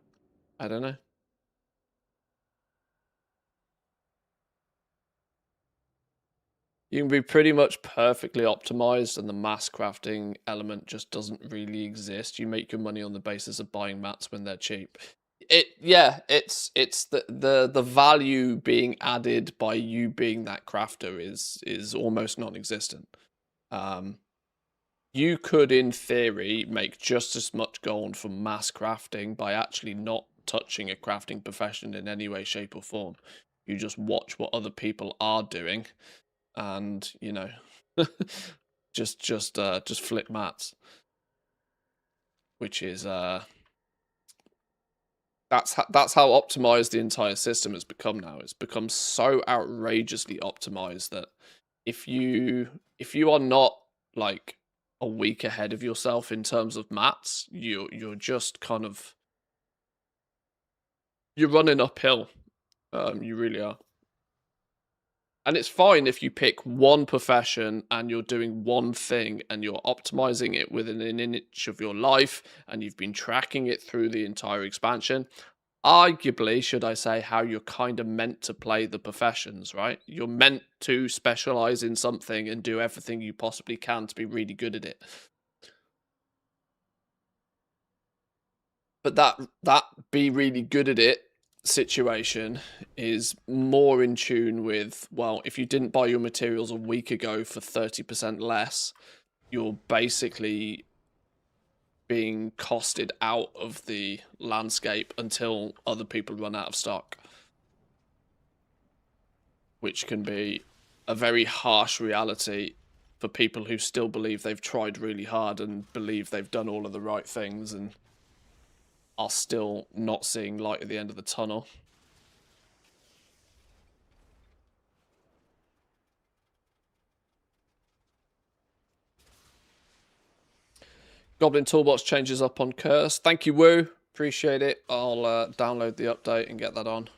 I don't know. You can be pretty much perfectly optimized and the mass crafting element just doesn't really exist. You make your money on the basis of buying mats when they're cheap. It's the value being added by you being that crafter is almost non-existent. You could in theory make just as much gold from mass crafting by actually not touching a crafting profession in any way, shape or form. You just watch what other people are doing and, you know, just flip mats, which is that's how optimized the entire system has become now. It's become so outrageously optimized that if you are not like a week ahead of yourself in terms of mats, you're just kind of you're running uphill. You really are. And it's fine if you pick one profession and you're doing one thing and you're optimizing it within an inch of your life and you've been tracking it through the entire expansion. arguably, should I say, how you're kind of meant to play the professions, right? You're meant to specialize in something and do everything you possibly can to be really good at it. But that be really good at it situation is more in tune with, well, if you didn't buy your materials a week ago for 30% less, you're basically being costed out of the landscape until other people run out of stock, which can be a very harsh reality for people who still believe they've tried really hard and believe they've done all of the right things and are still not seeing light at the end of the tunnel. Goblin Toolbox changes up on Curse. Thank you, Woo. Appreciate it. I'll download the update and get that on.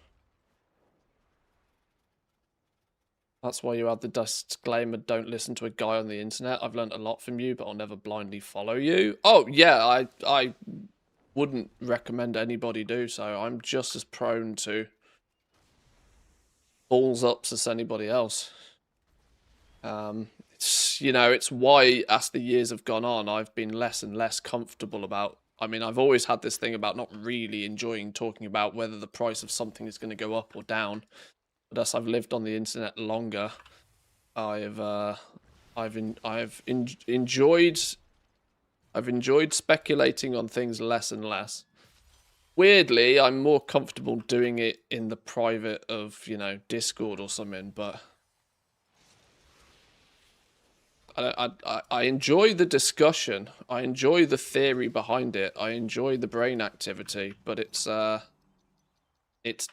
That's why you had the disclaimer, don't listen to a guy on the internet. I've learned a lot from you, but I'll never blindly follow you. Oh, yeah, I wouldn't recommend anybody do so. I'm just as prone to balls ups as anybody else. It's, you know, it's why as the years have gone on, I've been less and less comfortable about. I mean, I've always had this thing about not really enjoying talking about whether the price of something is going to go up or down. But as I've lived on the internet longer, I've enjoyed speculating on things less and less. Weirdly, I'm more comfortable doing it in the private of, you know, Discord or something, but I enjoy the discussion. I enjoy the theory behind it. I enjoy the brain activity, but it's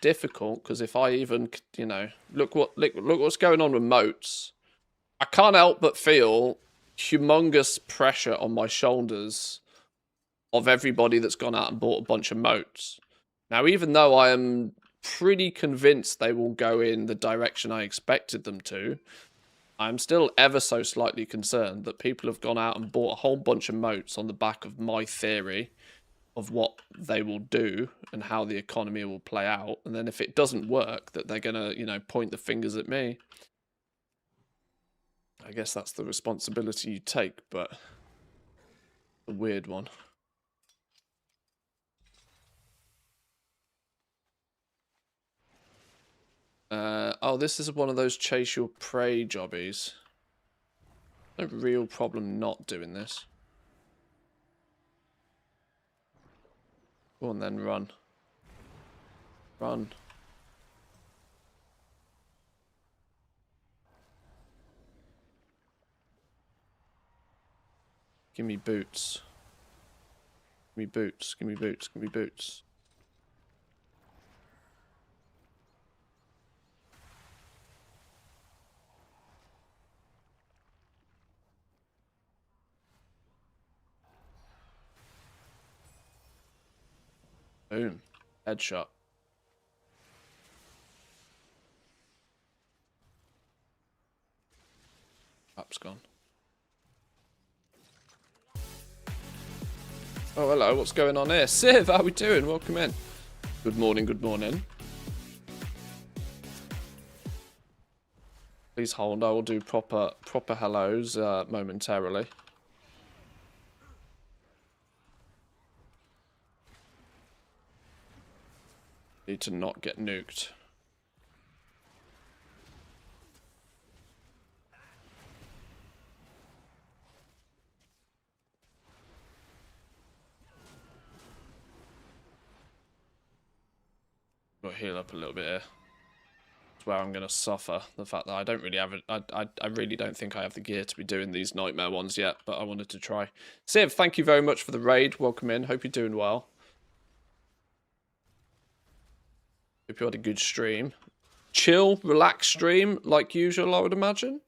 difficult because if I even, you know, look what's going on with moats. I can't help but feel humongous pressure on my shoulders of everybody that's gone out and bought a bunch of moats. Now, even though I am pretty convinced they will go in the direction I expected them to, I'm still ever so slightly concerned that people have gone out and bought a whole bunch of moats on the back of my theory of what they will do and how the economy will play out. And then if it doesn't work, that they're going to, you know, point the fingers at me. I guess that's the responsibility you take, but a weird one. Oh, this is one of those chase your prey jobbies. No real problem not doing this. Go on then, run. Run. Give me boots. Give me boots, give me boots, give me boots. Boom. Headshot. App's gone. Oh, hello, what's going on here? Civ, how we doing? Welcome in. Good morning, good morning. Please hold, I will do proper hellos momentarily. Need to not get nuked. Got to heal up a little bit here. It's where I'm going to suffer the fact that I don't really have it. I really don't think I have the gear to be doing these nightmare ones yet, but I wanted to try. Civ, thank you very much for the raid. Welcome in. Hope you're doing well. Hope you had a good stream. Chill, relaxed stream, like usual, I would imagine.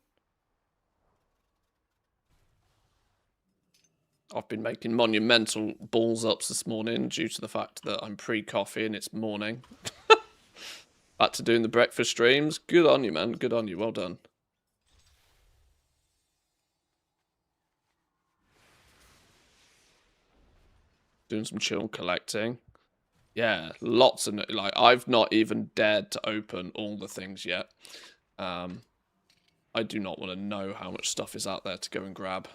I've been making monumental balls ups this morning due to the fact that I'm pre-coffee and it's morning. Back to doing the breakfast streams. Good on you, man. Good on you. Well done. Doing some chill collecting. Yeah, lots of, like, I've not even dared to open all the things yet. I do not want to know how much stuff is out there to go and grab.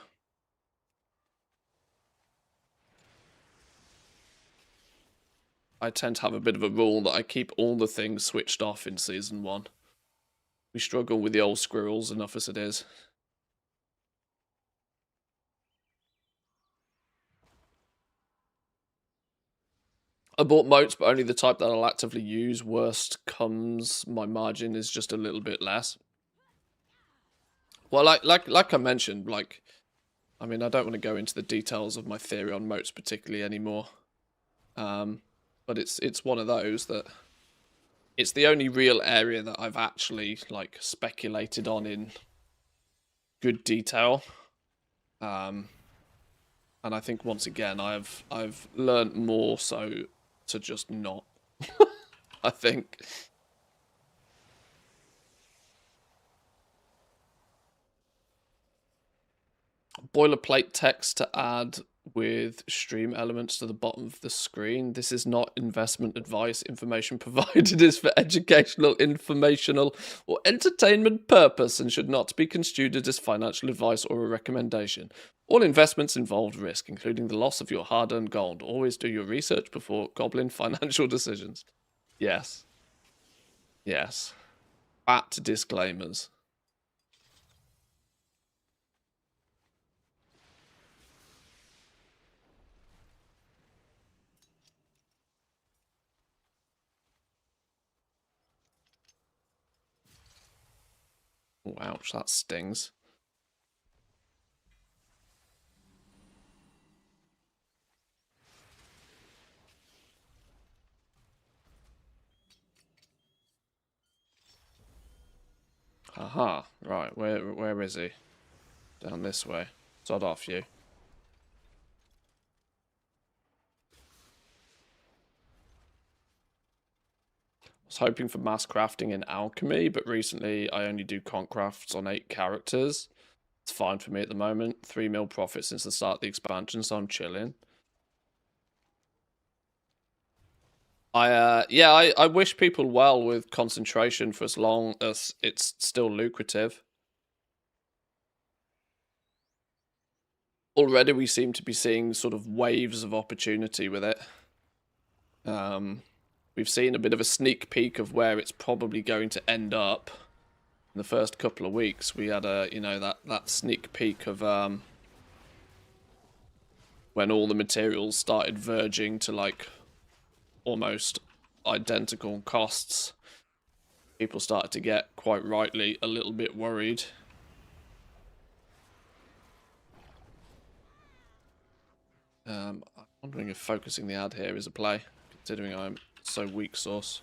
I tend to have a bit of a rule that I keep all the things switched off in Season 1. We struggle with the old squirrels enough as it is. I bought moats, but only the type that I'll actively use. Worst comes, my margin is just a little bit less. Well, like I mentioned, like, I mean, I don't want to go into the details of my theory on moats particularly anymore. But it's one of those that it's the only real area that I've actually like speculated on in good detail. And I think once again I've learned more so to just not. I think. Boilerplate text to add with stream elements to the bottom of the screen. This is not investment advice. Information provided is for educational, informational, or entertainment purpose and should not be construed as financial advice or a recommendation. All investments involve risk, including the loss of your hard-earned gold. Always do your research before goblin financial decisions. Yes. Yes. Back to disclaimers. Ouch, that stings. Aha, right, where is he? Down this way. Sod off, you. I was hoping for mass crafting in alchemy, but recently I only do conch crafts on 8 characters. It's fine for me at the moment. 3 mil profit since the start of the expansion, so I'm chilling. I wish people well with concentration for as long as it's still lucrative. Already we seem to be seeing sort of waves of opportunity with it. We've seen a bit of a sneak peek of where it's probably going to end up. In the first couple of weeks, we had a, you know, that sneak peek of when all the materials started verging to like almost identical costs. People started to get, quite rightly, a little bit worried. I'm wondering if focusing the ad here is a play, considering I'm so weak sauce.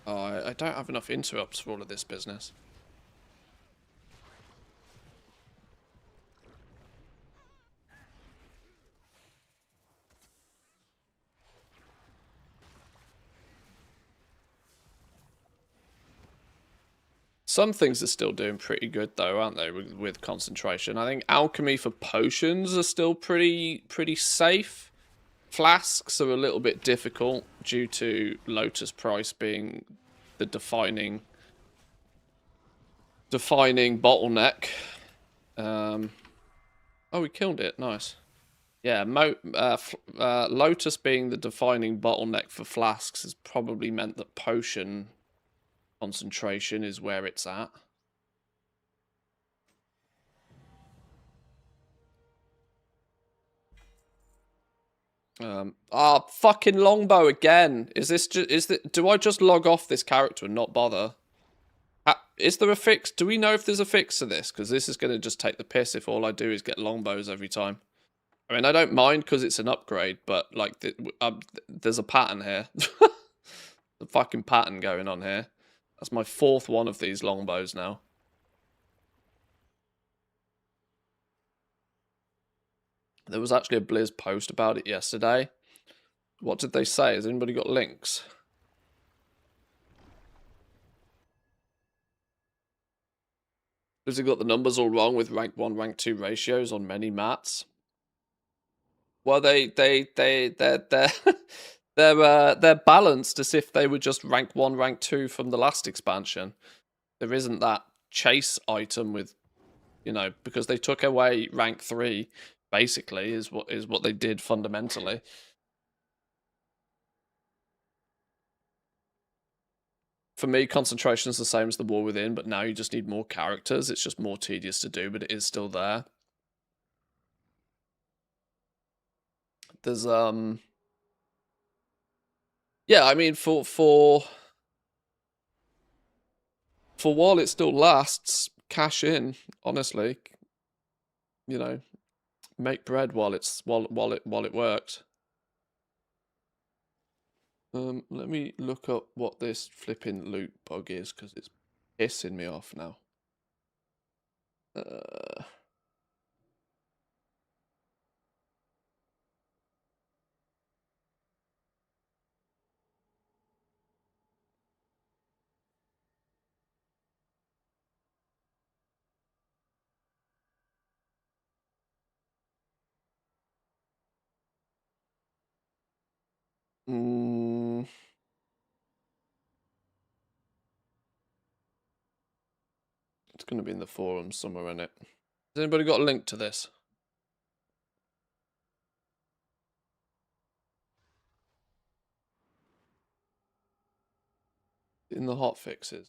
Oh, I don't have enough interrupts for all of this business. Some things are still doing pretty good though, aren't they, with concentration? I think alchemy for potions are still pretty safe. Flasks are a little bit difficult due to Lotus price being the defining bottleneck. Oh, we killed it. Nice. Yeah, Lotus being the defining bottleneck for flasks has probably meant that potion concentration is where it's at. Fucking longbow again. Is this just, do I just log off this character and not bother? Is there a fix? Do we know if there's a fix to this? Because this is going to just take the piss if all I do is get longbows every time. I mean, I don't mind because it's an upgrade, but like, there's a pattern here. The fucking pattern going on here. That's my 4th one of these longbows now. There was actually a Blizz post about it yesterday. What did they say? Has anybody got links? Because they got the numbers all wrong with rank 1, rank 2 ratios on many mats. Well, they're they're balanced as if they were just rank 1, rank 2 from the last expansion. There isn't that chase item with, you know, because they took away rank 3, basically, is what they did fundamentally. For me, concentration is the same as the War Within, but now you just need more characters. It's just more tedious to do, but it is still there. There's yeah, I mean for while it still lasts, cash in, honestly. You know, make bread while it works. Let me look up what this flipping loot bug is, because it's pissing me off now. It's going to be in the forums somewhere, in it. Has anybody got a link to this? In the hotfixes.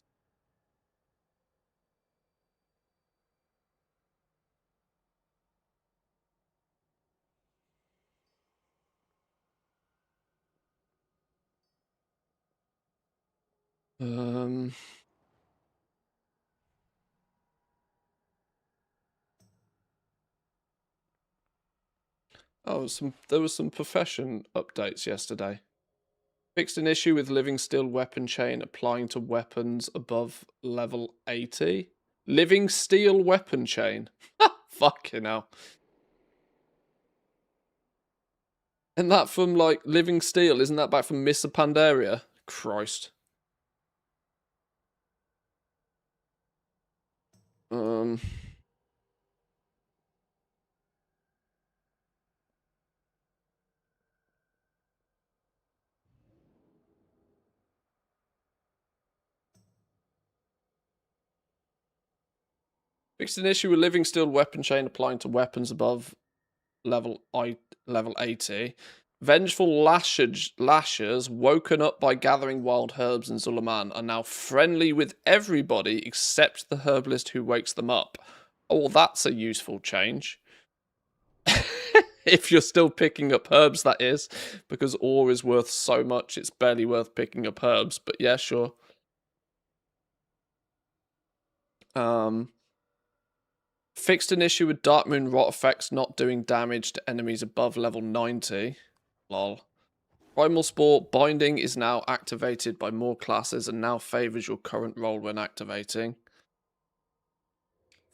Oh, there was some profession updates yesterday. Fixed an issue with living steel weapon chain applying to weapons above level 80. Living steel weapon chain. Fucking hell. Isn't that from, like, Living Steel? Isn't that back from Mr. Pandaria? Christ. Fixed an issue with living steel weapon chain applying to weapons above level 80. Vengeful lashers woken up by gathering wild herbs in Zulaman are now friendly with everybody except the herbalist who wakes them up. Oh, well, that's a useful change. If you're still picking up herbs, that is, because ore is worth so much, it's barely worth picking up herbs. But yeah, sure. Fixed an issue with Dark Moon rot effects not doing damage to enemies above level 90. Lol. Primal Spore binding is now activated by more classes and now favors your current role when activating.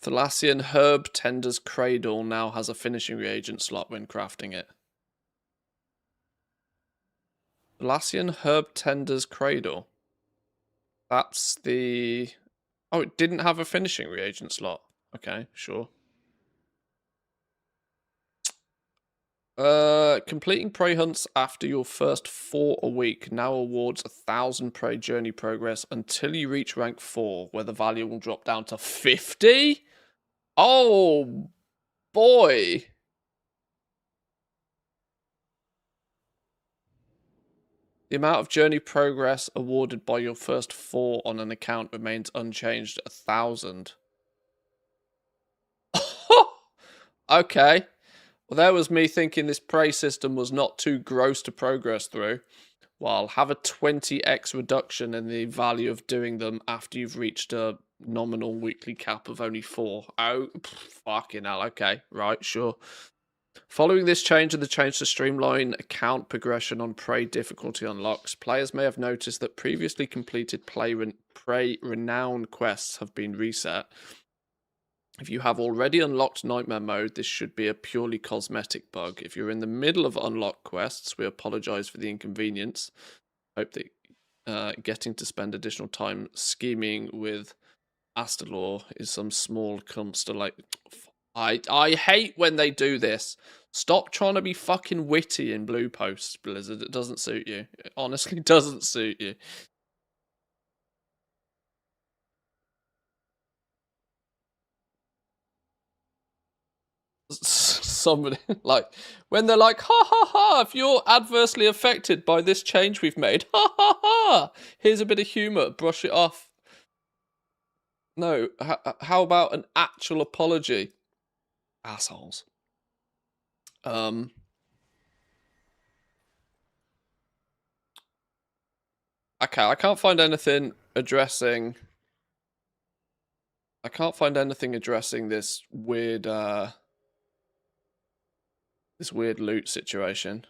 Thalassian Herb Tender's Cradle now has a finishing reagent slot when crafting it. Thalassian Herb Tender's Cradle. That's the... Oh, it didn't have a finishing reagent slot. Okay, sure. Completing prey hunts after your first 4 a week now awards 1,000 prey journey progress until you reach rank 4, where the value will drop down to 50? Oh, boy. The amount of journey progress awarded by your first 4 on an account remains unchanged at 1,000. Okay. Well, there was me thinking this prey system was not too gross to progress through. Well, have a 20x reduction in the value of doing them after you've reached a nominal weekly cap of only 4. Oh, fucking hell. Okay, right, sure. Following this change and the change to streamline account progression on prey difficulty unlocks, players may have noticed that previously completed prey renown quests have been reset. If you have already unlocked Nightmare Mode, this should be a purely cosmetic bug. If you're in the middle of unlocked quests, we apologise for the inconvenience. Hope that getting to spend additional time scheming with Astalor is some small constellation. I hate when they do this. Stop trying to be fucking witty in Blue Post, Blizzard. It doesn't suit you. It honestly doesn't suit you. Somebody like when they're like, ha ha ha, if you're adversely affected by this change we've made, ha ha ha, here's a bit of humor, brush it off. No, how about an actual apology? Assholes. Okay, I can't find anything addressing. I can't find anything addressing this weird loot situation.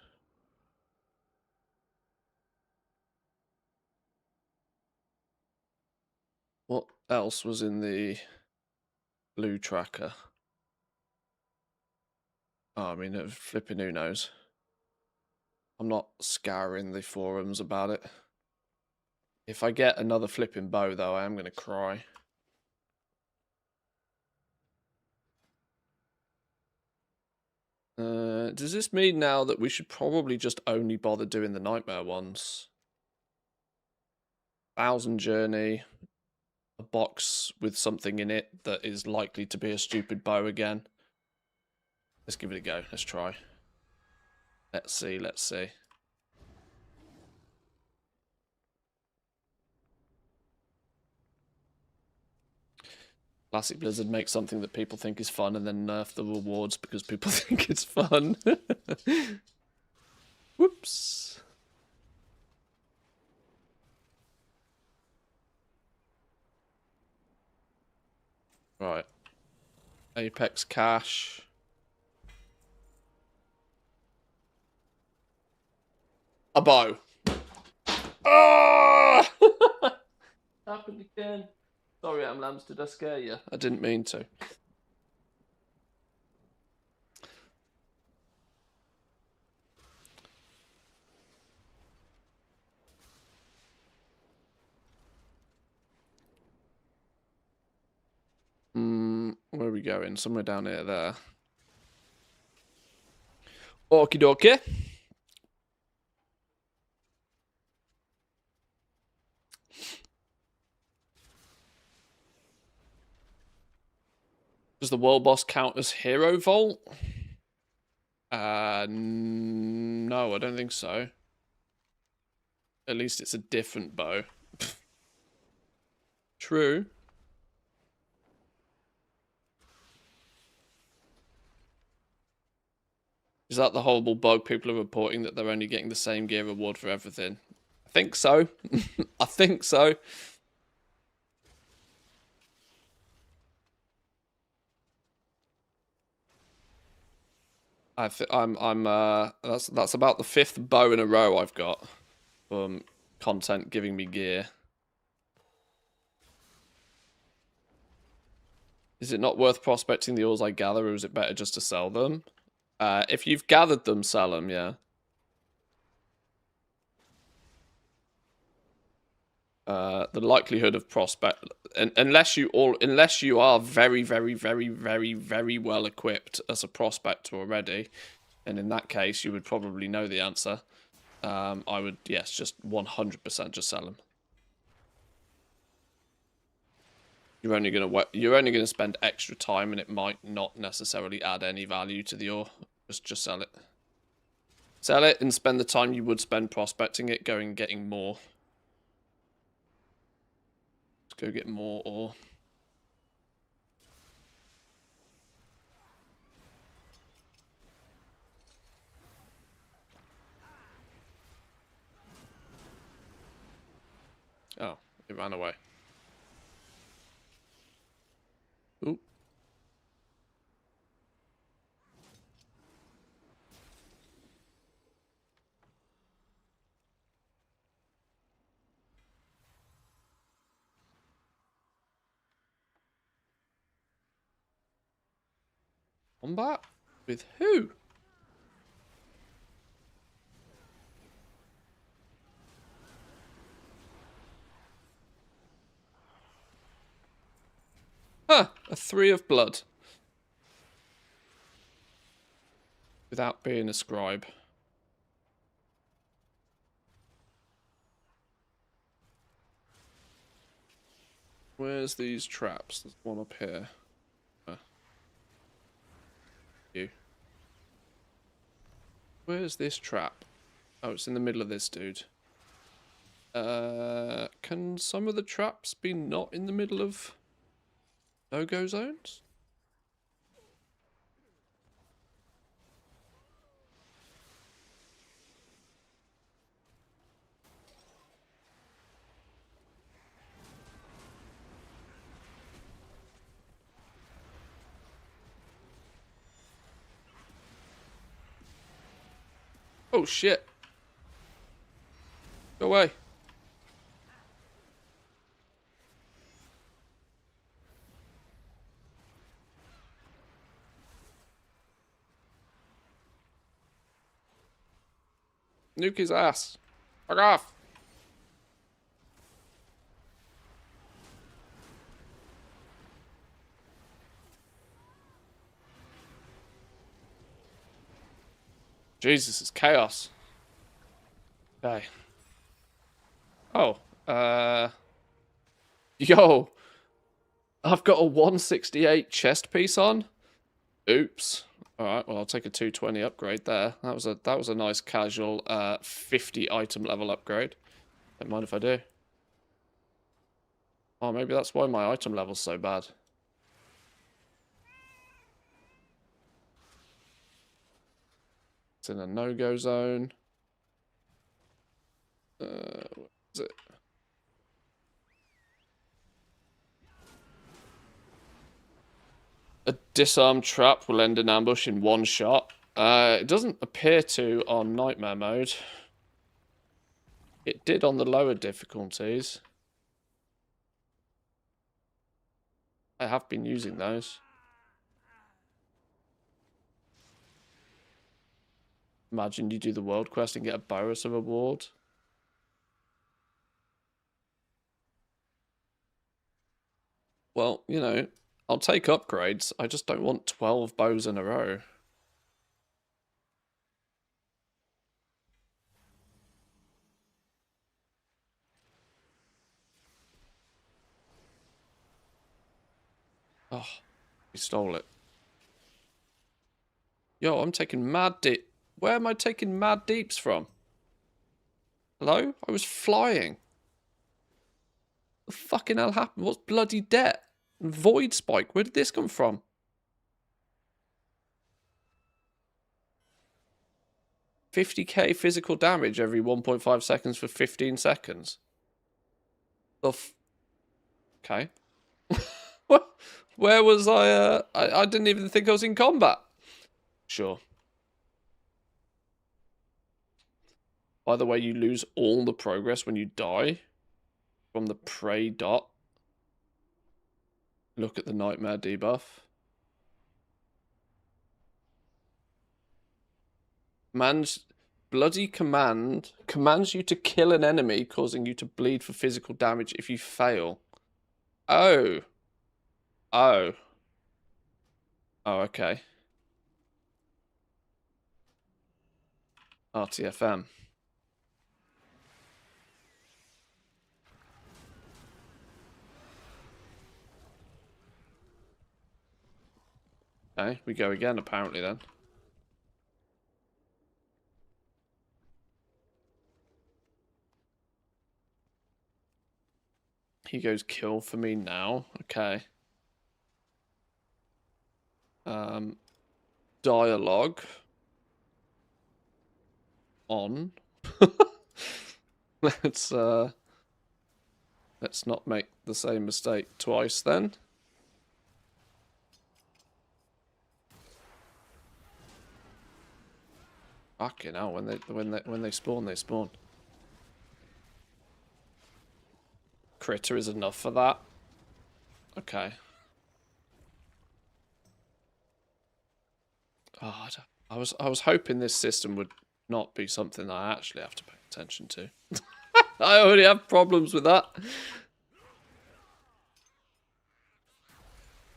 What else was in the blue tracker? Oh, I mean, flipping who knows. I'm not scouring the forums about it. If I get another flipping bow, though, I am going to cry. Does this mean now that we should probably just only bother doing the nightmare ones? 1,000 journey, a box with something in it that is likely to be a stupid bow again. Let's give it a go. Let's try. Let's see, let's see. Classic Blizzard makes something that people think is fun and then nerf the rewards because people think it's fun. Whoops. Right. Apex cash. A bow. Ah! Happened again. Sorry, I'm lambs. Did I scare you? I didn't mean to. Where are we going? Somewhere down here there. Okie dokie. Does the world boss count as Hero Vault? No, I don't think so. At least it's a different bow. True. Is that the horrible bug people are reporting that they're only getting the same gear reward for everything? I think so. I think so. That's about the 5th bow in a row I've got from content giving me gear. Is it not worth prospecting the ores I gather, or is it better just to sell them? If you've gathered them, sell them, yeah. The likelihood of unless you are very, very, very, very, very well equipped as a prospector already, and in that case, you would probably know the answer. I would, yes, just 100% just sell them. You're only gonna spend extra time, and it might not necessarily add any value to the ore. Just sell it. Sell it and spend the time you would spend prospecting it, going and getting more. Let's go get more ore. Oh, it ran away. Ooh. Combat? With who? A 3 of blood. Without being a scribe. Where's these traps? There's one up here. You. Where's this trap? Oh, it's in the middle of this dude. Can some of the traps be not in the middle of no-go zones? Oh shit. Go away. Nuke his ass. Fuck off. Jesus, it's chaos. Okay. Oh, yo, I've got a 168 chest piece on. Oops. All right, well, I'll take a 220 upgrade there. That was a nice casual 50 item level upgrade. Don't mind if I do. Oh, maybe that's why my item level's so bad. It's in a no-go zone. What is it? A disarm trap will end an ambush in one shot. It doesn't appear to on nightmare mode. It did on the lower difficulties. I have been using those. Imagine you do the world quest and get a bonus of reward. Well, you know, I'll take upgrades. I just don't want 12 bows in a row. Oh, he stole it. Yo, I'm taking mad deep. Where am I taking mad deeps from? Hello? I was flying. What the fucking hell happened? What's bloody debt? Void spike. Where did this come from? $50k physical damage every 1.5 seconds for 15 seconds. Okay. Where was I? I didn't even think I was in combat. Sure. By the way, you lose all the progress when you die from the prey dot. Look at the nightmare debuff. Bloody command commands you to kill an enemy, causing you to bleed for physical damage if you fail. Oh. Oh. Oh, okay. RTFM. Okay, we go again apparently then. He goes kill for me now. Okay. Dialogue. On. Let's not make the same mistake twice then. Fucking hell, when they spawn, they spawn. Critter is enough for that. Okay. Oh, I was hoping this system would not be something that I actually have to pay attention to. I already have problems with that.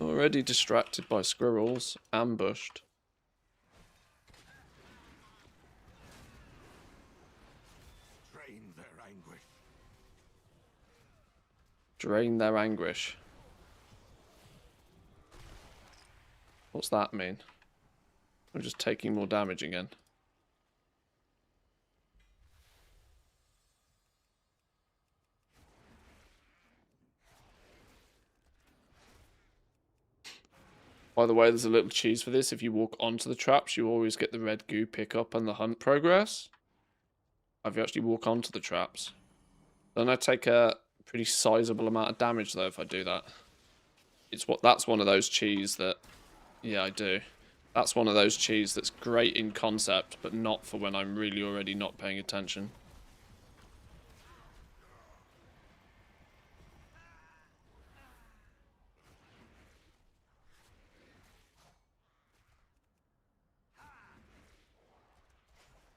Already distracted by squirrels. Ambushed. Drain their anguish. Drain their anguish. What's that mean? I'm just taking more damage again. By the way, there's a little cheese for this. If you walk onto the traps, you always get the red goo pickup and the hunt progress. If you actually walk onto the traps. Then I take a pretty sizable amount of damage though if I do that. That's one of those cheese that, yeah, I do. That's one of those cheese that's great in concept, but not for when I'm really already not paying attention.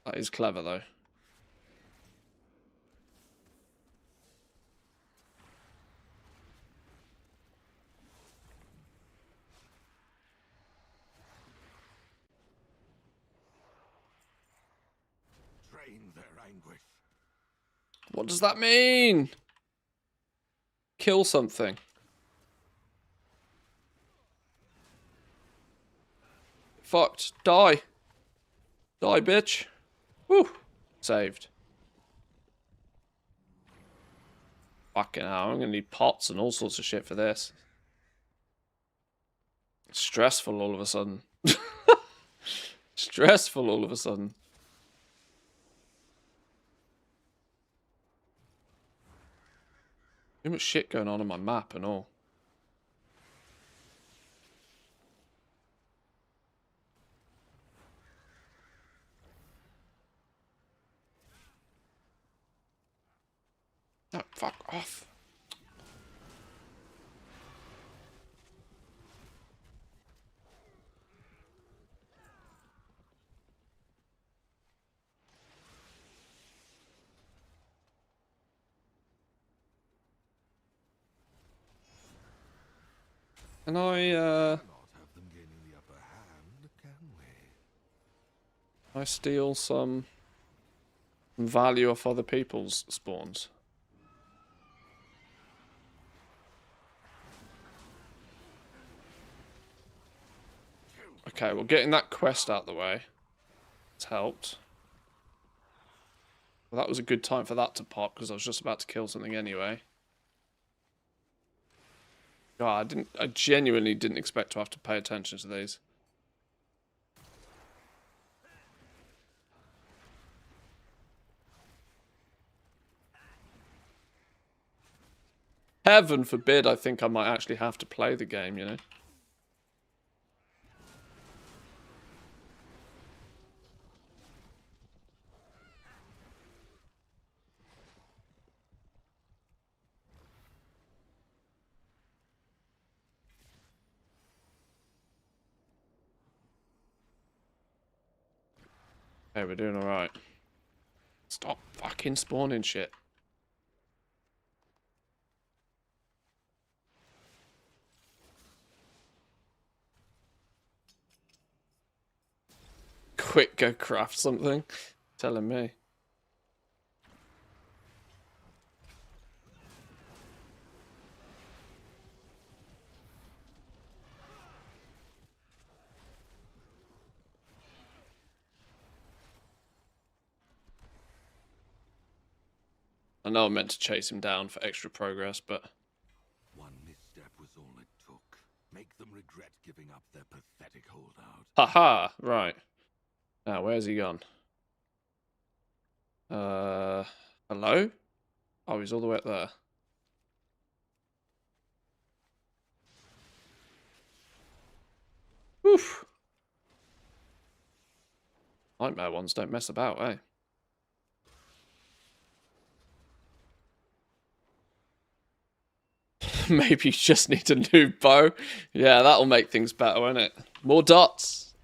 That is clever though. Drain their anguish. What does that mean? Kill something. Fucked. Die. Die, bitch. Woo. Saved. Fucking hell, I'm gonna need pots and all sorts of shit for this. Stressful all of a sudden. Stressful all of a sudden. Too much shit going on my map and all. Oh, fuck off. Can I, Not have them gaining the upper hand, can we? I steal some value off other people's spawns? Okay, well, getting that quest out of the way has helped. Well, that was a good time for that to pop, because I was just about to kill something anyway. God, I genuinely didn't expect to have to pay attention to these. Heaven forbid I think I might actually have to play the game, you know? Hey, we're doing alright. Stop fucking spawning shit. Quick, go craft something. Telling me. I know I meant to chase him down for extra progress, but... One misstep was all it took. Make them regret giving up their pathetic holdout. Haha, right. Now, where's he gone? Hello? Oh, he's all the way up there. Oof. Nightmare ones don't mess about, eh? Maybe you just need a new bow. Yeah, that'll make things better, won't it? More dots.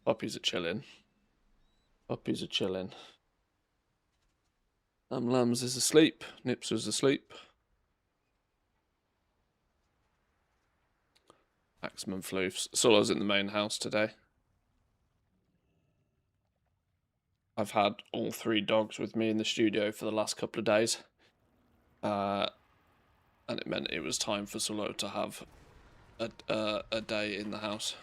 Puppies are chilling. Puppies are chilling. Lambs is asleep. Nips is asleep. Maximum floofs. Solo's in the main house today. I've had all 3 dogs with me in the studio for the last couple of days. And it meant it was time for Solo to have a day in the house.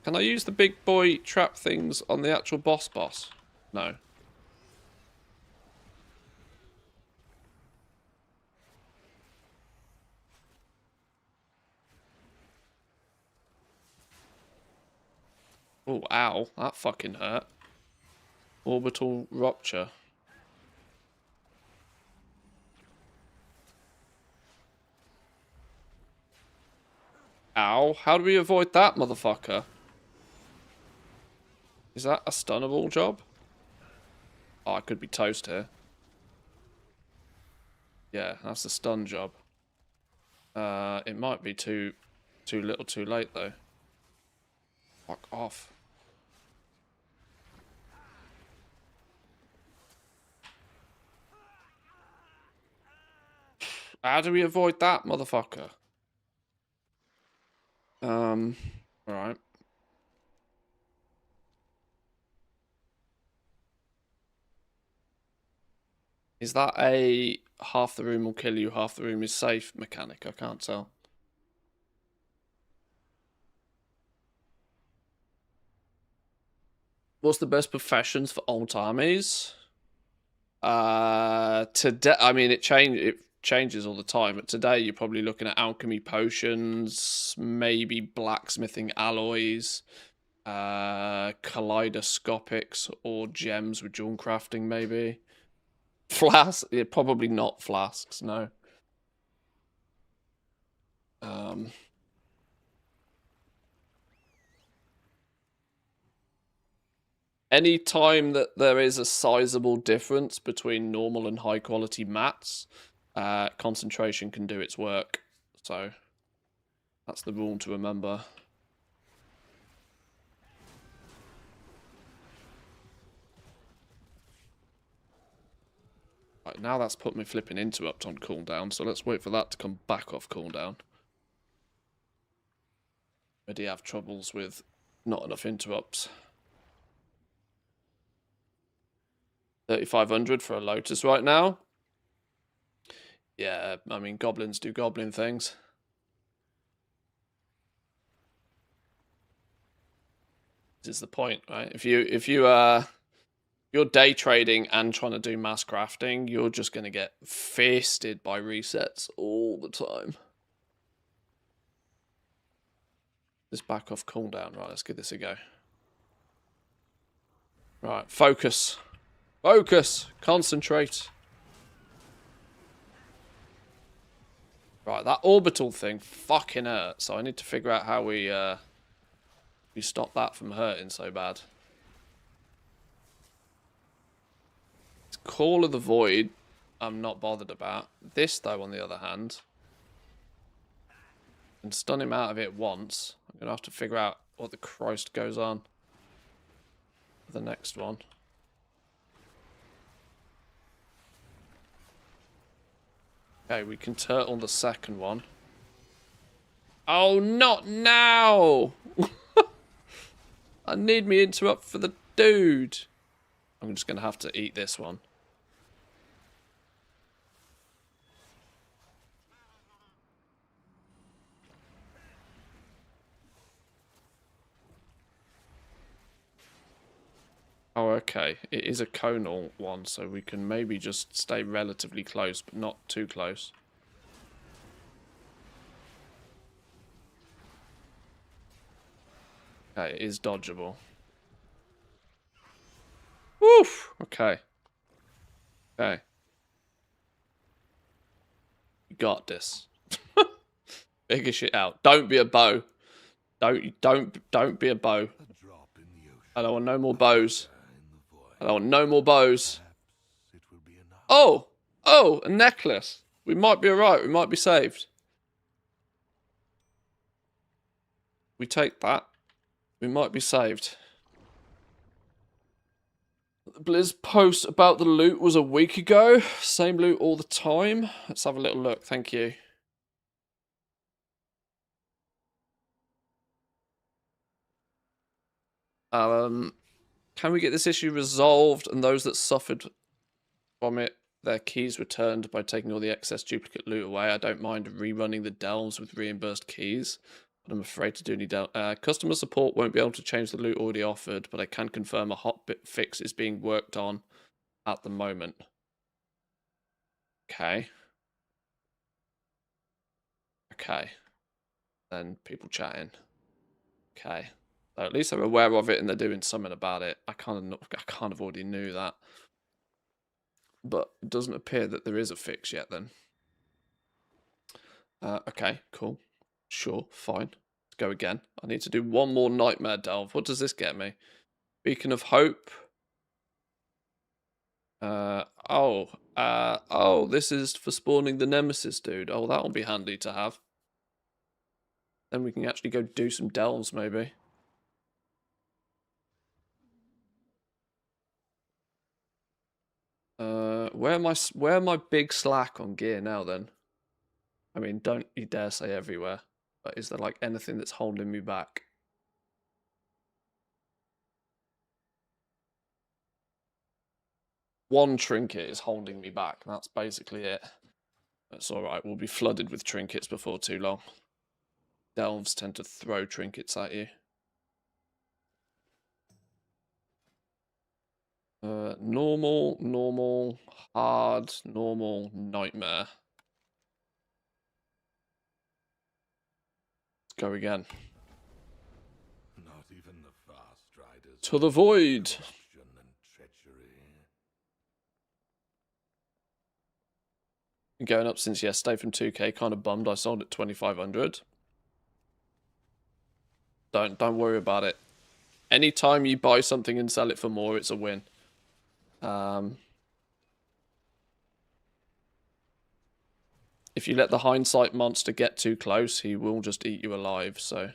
Can I use the big boy trap things on the actual boss? No. Oh, ow. That fucking hurt. Orbital rupture. Ow. How do we avoid that, motherfucker? Is that a stunnable job? Oh, I could be toast here. Yeah, that's a stun job. It might be too little too late, though. Fuck off. How do we avoid that, motherfucker? Alright. Is that a half the room will kill you, half the room is safe mechanic? I can't tell. What's the best professions for alt armies? Today, I mean, it changes all the time, but today you're probably looking at alchemy potions, maybe blacksmithing alloys, kaleidoscopics or gems with jewelcrafting, maybe. Flasks? Yeah, probably not flasks, no. Any time that there is a sizable difference between normal and high quality mats, concentration can do its work. So that's the rule to remember. Right, now that's put me flipping interrupt on cooldown, so let's wait for that to come back off cooldown. Already have troubles with not enough interrupts. 3,500 for a Lotus right now. Yeah, I mean, goblins do goblin things. This is the point, right? If you're day trading and trying to do mass crafting, you're just going to get feasted by resets all the time. This back off cooldown. Right, let's give this a go. Right, focus. Focus. Concentrate. Right, that orbital thing fucking hurts, so I need to figure out how we stop that from hurting so bad. Call of the Void, I'm not bothered about. This, though, on the other hand, and stun him out of it once. I'm going to have to figure out what the Christ goes on. The next one. Okay, we can turtle the second one. Oh, not now! I need me interrupt for the dude. I'm just going to have to eat this one. Oh, okay. It is a conal one, so we can maybe just stay relatively close, but not too close. Okay, it is dodgeable. Woof! Okay. Okay. You got this. Figure shit out. Don't be a bow. Don't be a bow. I don't want no more bows. I don't want no more bows. Oh! Oh! A necklace. We might be alright. We might be saved. We take that. We might be saved. The Blizz post about the loot was a week ago. Same loot all the time. Let's have a little look. Thank you. Can we get this issue resolved and those that suffered from it, their keys returned by taking all the excess duplicate loot away? I don't mind rerunning the delves with reimbursed keys, but I'm afraid to do any customer support won't be able to change the loot already offered, but I can confirm a hot bit fix is being worked on at the moment. Okay. Okay. Then people chatting. Okay. So at least they're aware of it and they're doing something about it. I kind of already knew that. But it doesn't appear that there is a fix yet then. Okay, cool. Sure, fine. Let's go again. I need to do one more nightmare delve. What does this get me? Beacon of Hope. Oh, this is for spawning the Nemesis dude. Oh, that'll be handy to have. Then we can actually go do some delves, maybe. Where am I big slack on gear now then? I mean, don't you dare say everywhere. But is there like anything that's holding me back? One trinket is holding me back. That's basically it. That's alright. We'll be flooded with trinkets before too long. Delves tend to throw trinkets at you. Normal, hard, normal, nightmare. Let's go again. Not even the fast riders. To the void. Been going up since yesterday from 2k. Kind of bummed I sold at 2,500. Don't worry about it. Anytime you buy something and sell it for more, it's a win. If you let the hindsight monster get too close, he will just eat you alive, so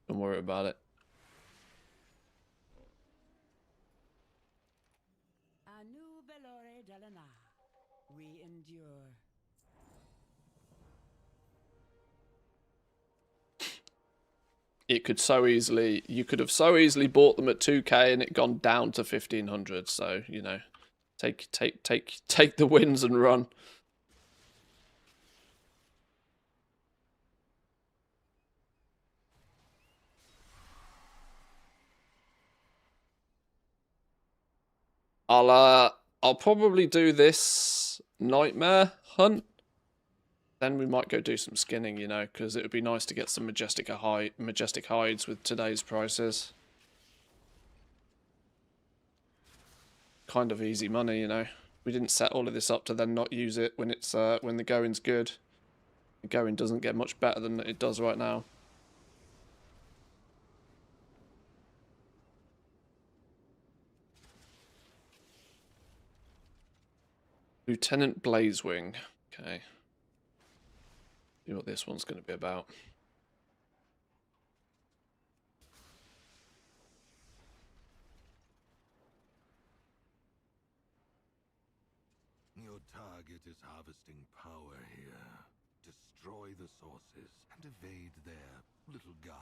don't worry about it. We endure. It could so easily, you could have so easily bought them at 2k and it gone down to 1,500. So, you know, take the wins and run. I'll probably do this nightmare hunt. Then we might go do some skinning, you know, because it would be nice to get some majestic hides with today's prices. Kind of easy money, you know. We didn't set all of this up to then not use it when it's when the going's good. The going doesn't get much better than it does right now. Lieutenant Blazewing. Okay. See what this one's going to be about. Your target is harvesting power here. Destroy the sources and evade their little guards.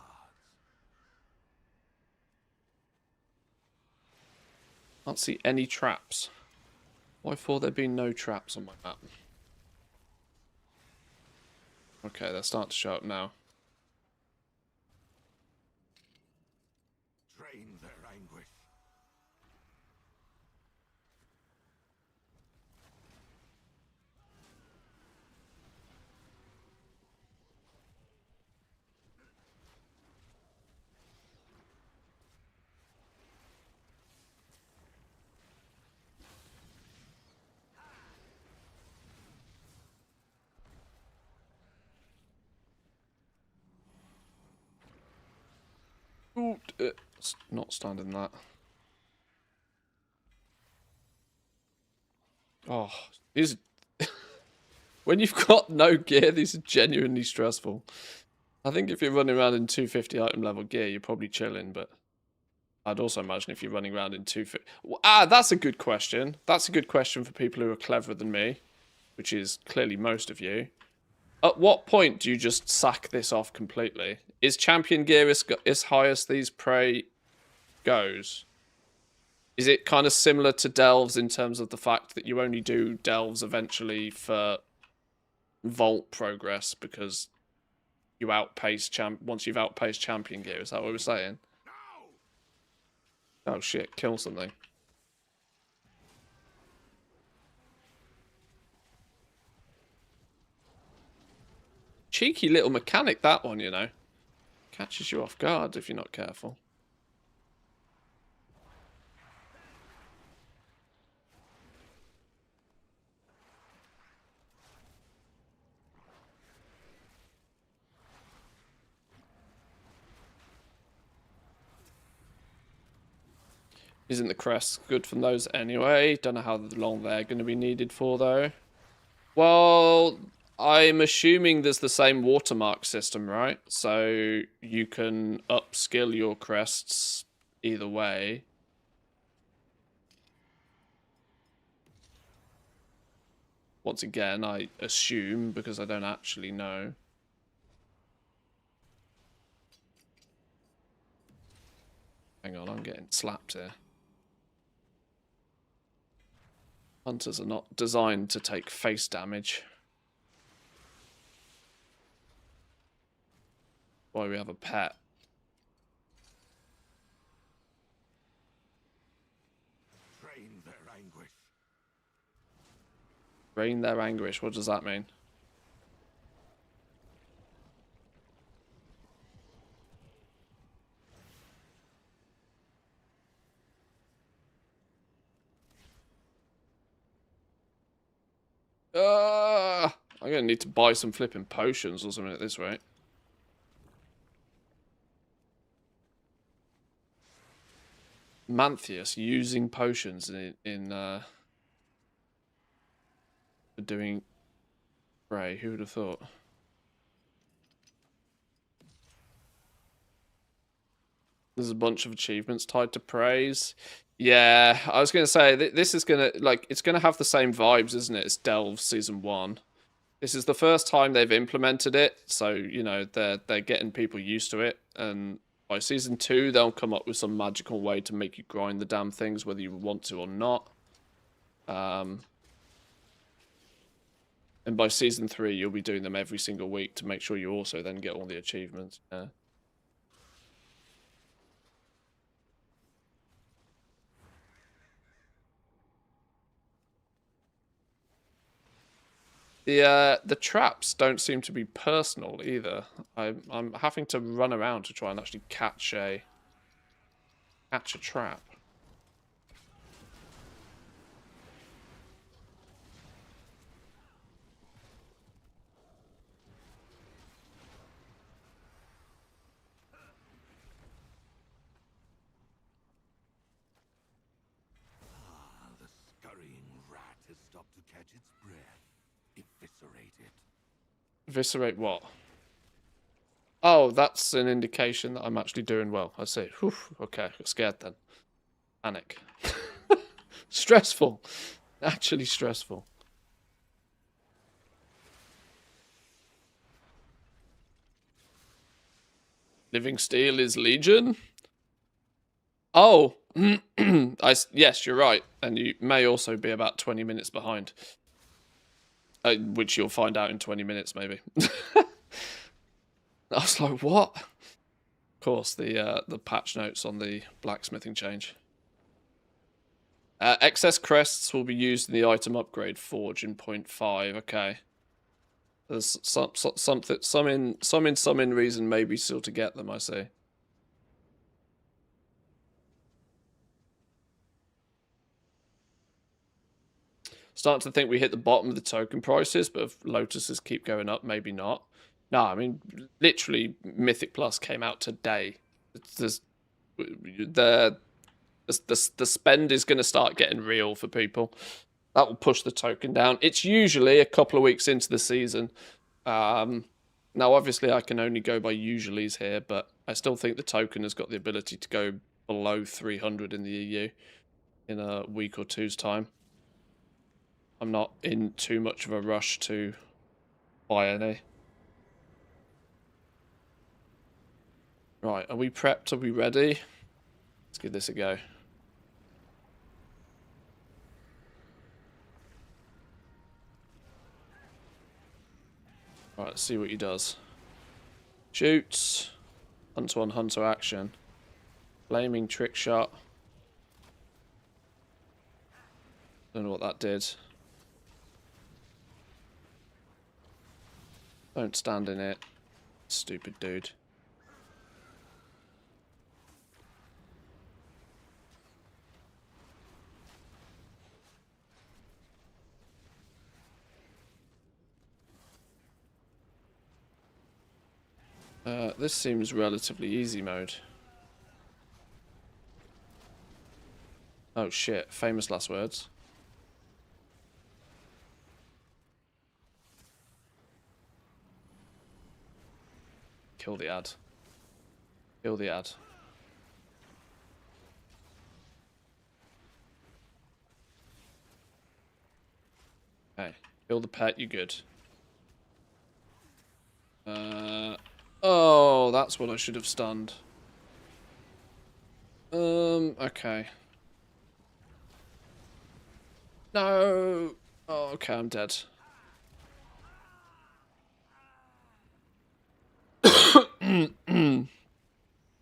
Can't see any traps. Why for there be no traps on my map? Okay, they're starting to show up now. Drain their anguish. Ooh, not standing that. Oh, these. When you've got no gear, these are genuinely stressful. I think if you're running around in 250 item level gear, you're probably chilling, but I'd also imagine if you're running around in 250... that's a good question. That's a good question for people who are cleverer than me, which is clearly most of you. At what point do you just sack this off completely? Is champion gear as high as these prey goes? Is it kind of similar to delves in terms of the fact that you only do delves eventually for vault progress because you outpace once you've outpaced champion gear? Is that what we're saying? Oh shit, kill something. Cheeky little mechanic, that one, you know. Catches you off guard if you're not careful. Isn't the crest good from those anyway? Don't know how long they're going to be needed for, though. Well, I'm assuming there's the same watermark system, right? So you can upskill your crests either way. Once again, I assume because I don't actually know. Hang on, I'm getting slapped here. Hunters are not designed to take face damage. Why we have a pet. Drain their anguish. Drain their anguish, what does that mean? I'm gonna need to buy some flipping potions or something at this rate. Manthius using potions for doing prey. Who would have thought? There's a bunch of achievements tied to praise. Yeah, I was gonna say this is gonna it's gonna have the same vibes, isn't it? It's Delve Season 1. This is the first time they've implemented it, so you know they're getting people used to it, and by Season 2 they'll come up with some magical way to make you grind the damn things whether you want to or not. And by Season 3 you'll be doing them every single week to make sure you also then get all the achievements. Yeah. The traps don't seem to be personal either. I'm having to run around to try and actually catch a trap. The scurrying rat has stopped to catch its breath. Eviscerate it. Eviscerate what? Oh, that's an indication that I'm actually doing well. I see. Whew, okay, got scared then. Panic. Stressful. Actually stressful. Living Steel is Legion? Oh, yes, you're right. And you may also be about 20 minutes behind. Which you'll find out in 20 minutes, maybe. I was like, what? Of course, the patch notes on the blacksmithing change. Excess crests will be used in the item upgrade forge in 0.5. Okay. There's some in reason maybe still to get them, I see. Starting to think we hit the bottom of the token prices, but if Lotuses keep going up, maybe not. No, I mean, literally, Mythic Plus came out today. The spend is going to start getting real for people. That will push the token down. It's usually a couple of weeks into the season. Now, obviously, I can only go by usuallys here, but I still think the token has got the ability to go below 300 in the EU in a week or two's time. I'm not in too much of a rush to buy any. Right, are we prepped? Are we ready? Let's give this a go. Right, let's see what he does. Shoots. Hunter on hunter action. Flaming trick shot. Don't know what that did. Don't stand in it. Stupid dude. This seems relatively easy mode. Oh shit, famous last words. Kill the ad. Kill the ad. Okay, kill the pet, you good. Oh, that's what I should have stunned. Okay. No. Oh, okay, I'm dead.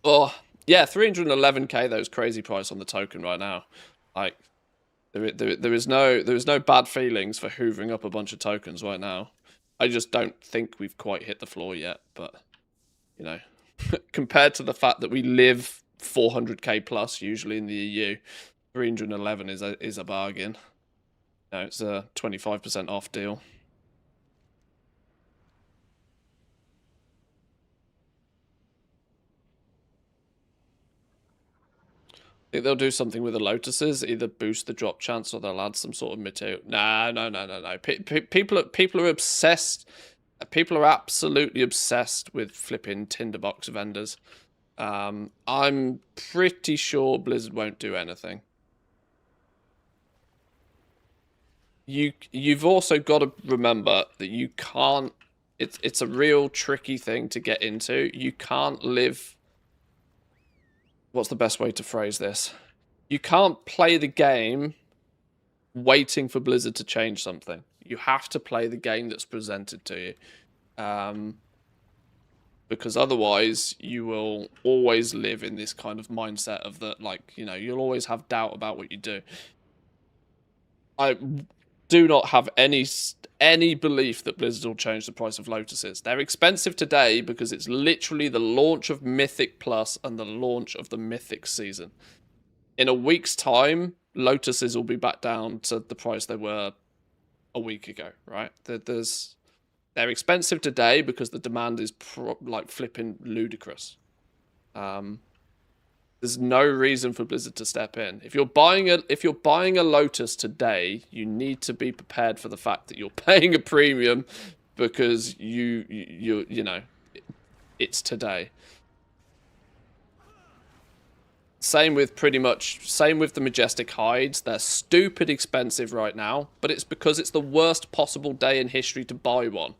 Oh, yeah, 311k. Those crazy price on the token right now. Like, there is no bad feelings for hoovering up a bunch of tokens right now. I just don't think we've quite hit the floor yet. But you know, compared to the fact that we live 400k plus usually in the EU, 311 is a bargain. No, it's a 25% off deal. I think they'll do something with the lotuses, either boost the drop chance or they'll add some sort of material. No. People are obsessed. People are absolutely obsessed with flipping tinderbox vendors. I'm pretty sure Blizzard won't do anything. You've also got to remember that you can't. It's a real tricky thing to get into. You can't live. What's the best way to phrase this? You can't play the game waiting for Blizzard to change something. You have to play the game that's presented to you. Because otherwise you will always live in this kind of mindset of that, like, you know, you'll always have doubt about what you do. I do not have any belief that Blizzard will change the price of lotuses. They're expensive today because it's literally the launch of Mythic Plus and the launch of the Mythic season. In a week's time, lotuses will be back down to the price they were a week ago, right? They're expensive today because the demand is like flipping ludicrous. There's no reason for Blizzard to step in. If you're buying a Lotus today, you need to be prepared for the fact that you're paying a premium because you know it's today. Same with the Majestic Hides. They're stupid expensive right now, but it's because it's the worst possible day in history to buy one.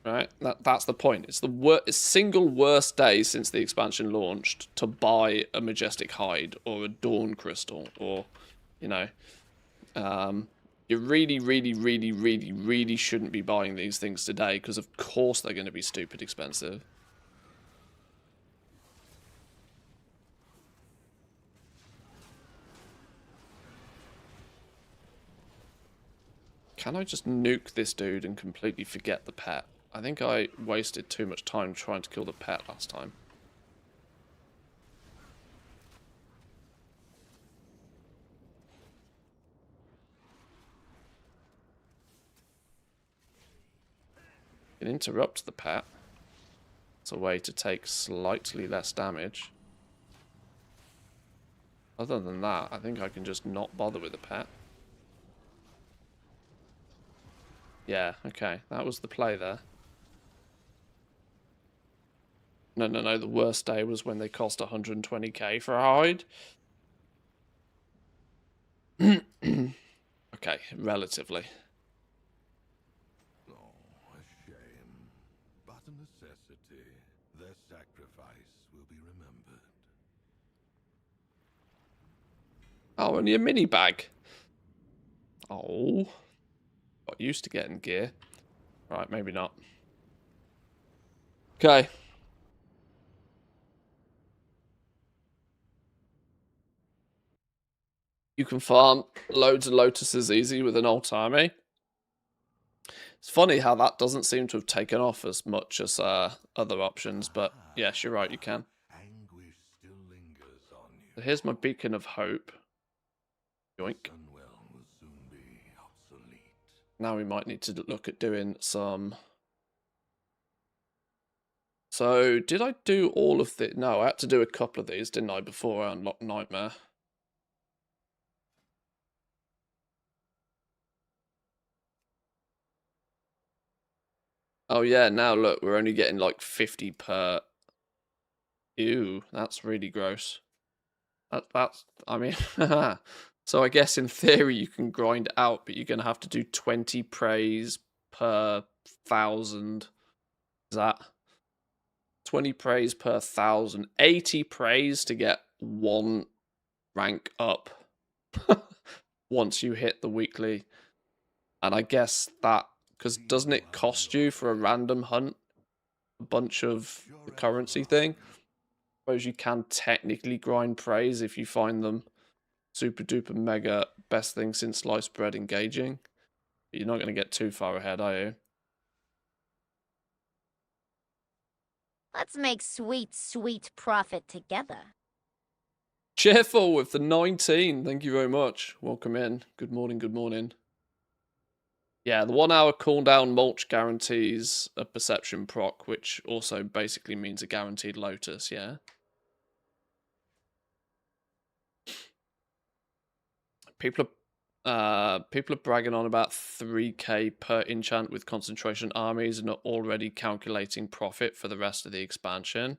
Right? That's the point. It's the single worst day since the expansion launched to buy a Majestic Hide or a Dawn Crystal or, you know, you really shouldn't be buying these things today because of course they're going to be stupid expensive. Can I just nuke this dude and completely forget the pet? I think I wasted too much time trying to kill the pet last time. You can interrupt the pet. It's a way to take slightly less damage. Other than that, I think I can just not bother with the pet. Yeah, okay. That was the play there. No. The worst day was when they cost 120k for a hide. Okay, relatively. Oh, a shame. But a necessity. Their sacrifice will be remembered. Oh, only a mini bag. Oh. Got used to getting gear. Right, maybe not. Okay. You can farm loads of lotuses easy with an alt army. It's funny how that doesn't seem to have taken off as much as other options, but yes, you're right, you can. Anguish still lingers on you. So here's my beacon of hope. Yoink. Sunwell will soon be obsolete. Now we might need to look at doing some... So, did I do all of the... No, I had to do a couple of these, didn't I, before I unlocked Nightmare? Oh yeah, now look, we're only getting like 50 per... Ew, that's really gross. That's, I mean... So I guess in theory you can grind out, but you're going to have to do 20 praise per 1,000. Is that 20 praise per 1,000? 80 praise to get one rank up once you hit the weekly. And I guess that, because doesn't it cost you for a random hunt a bunch of the currency thing? I suppose you can technically grind praise if you find them super duper mega best thing since sliced bread engaging. But you're not going to get too far ahead, are you? Let's make sweet, sweet profit together. Cheerful with the 19. Thank you very much. Welcome in. Good morning, good morning. Yeah, the 1 hour cooldown mulch guarantees a perception proc, which also basically means a guaranteed lotus, yeah. People are bragging on about 3k per enchant with concentration armies and are already calculating profit for the rest of the expansion.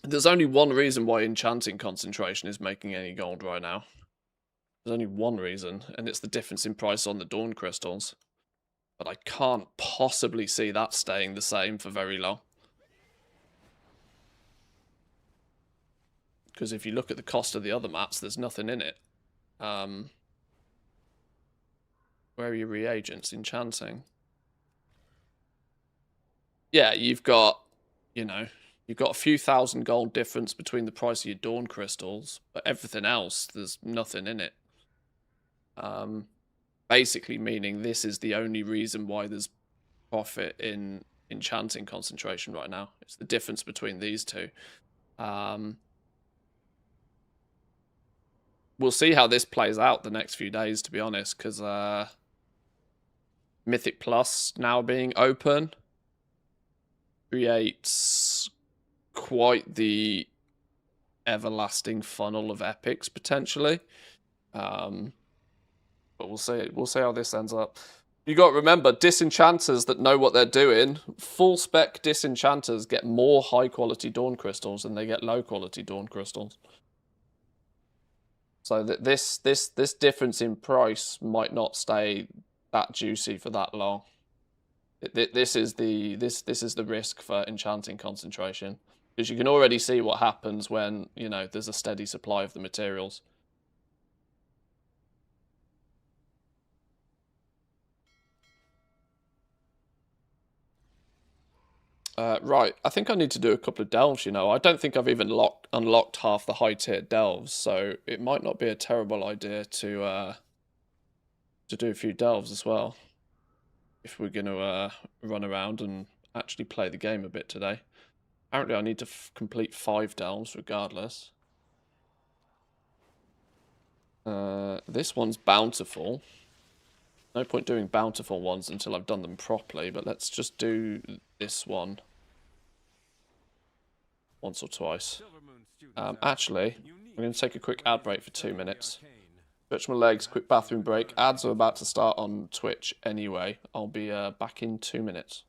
There's only one reason why enchanting concentration is making any gold right now. There's only one reason, and it's the difference in price on the Dawn crystals. But I can't possibly see that staying the same for very long. Because if you look at the cost of the other mats, there's nothing in it. Where are your reagents? Enchanting. Yeah, you've got, you know, you've got a few thousand gold difference between the price of your Dawn crystals, but everything else, there's nothing in it. Basically meaning this is the only reason why there's profit in enchanting concentration right now. It's the difference between these two. We'll see how this plays out the next few days, to be honest, because Mythic Plus now being open creates quite the everlasting funnel of epics, potentially. But we'll see. We'll see how this ends up. You got to remember, disenchanters that know what they're doing, full spec disenchanters get more high quality Dawn crystals than they get low quality Dawn crystals. So that this difference in price might not stay that juicy for that long. This is the risk for enchanting concentration, because you can already see what happens when, you know, there's a steady supply of the materials. Right, I think I need to do a couple of delves, you know. I don't think I've even unlocked half the high-tier delves, so it might not be a terrible idea to do a few delves as well, if we're going to run around and actually play the game a bit today. Apparently I need to complete 5 delves regardless. This one's bountiful. No point doing bountiful ones until I've done them properly, but let's just do this one once or twice. Actually, I'm going to take a quick ad break for 2 minutes. Stretch my legs, quick bathroom break. Ads are about to start on Twitch anyway. I'll be back in 2 minutes.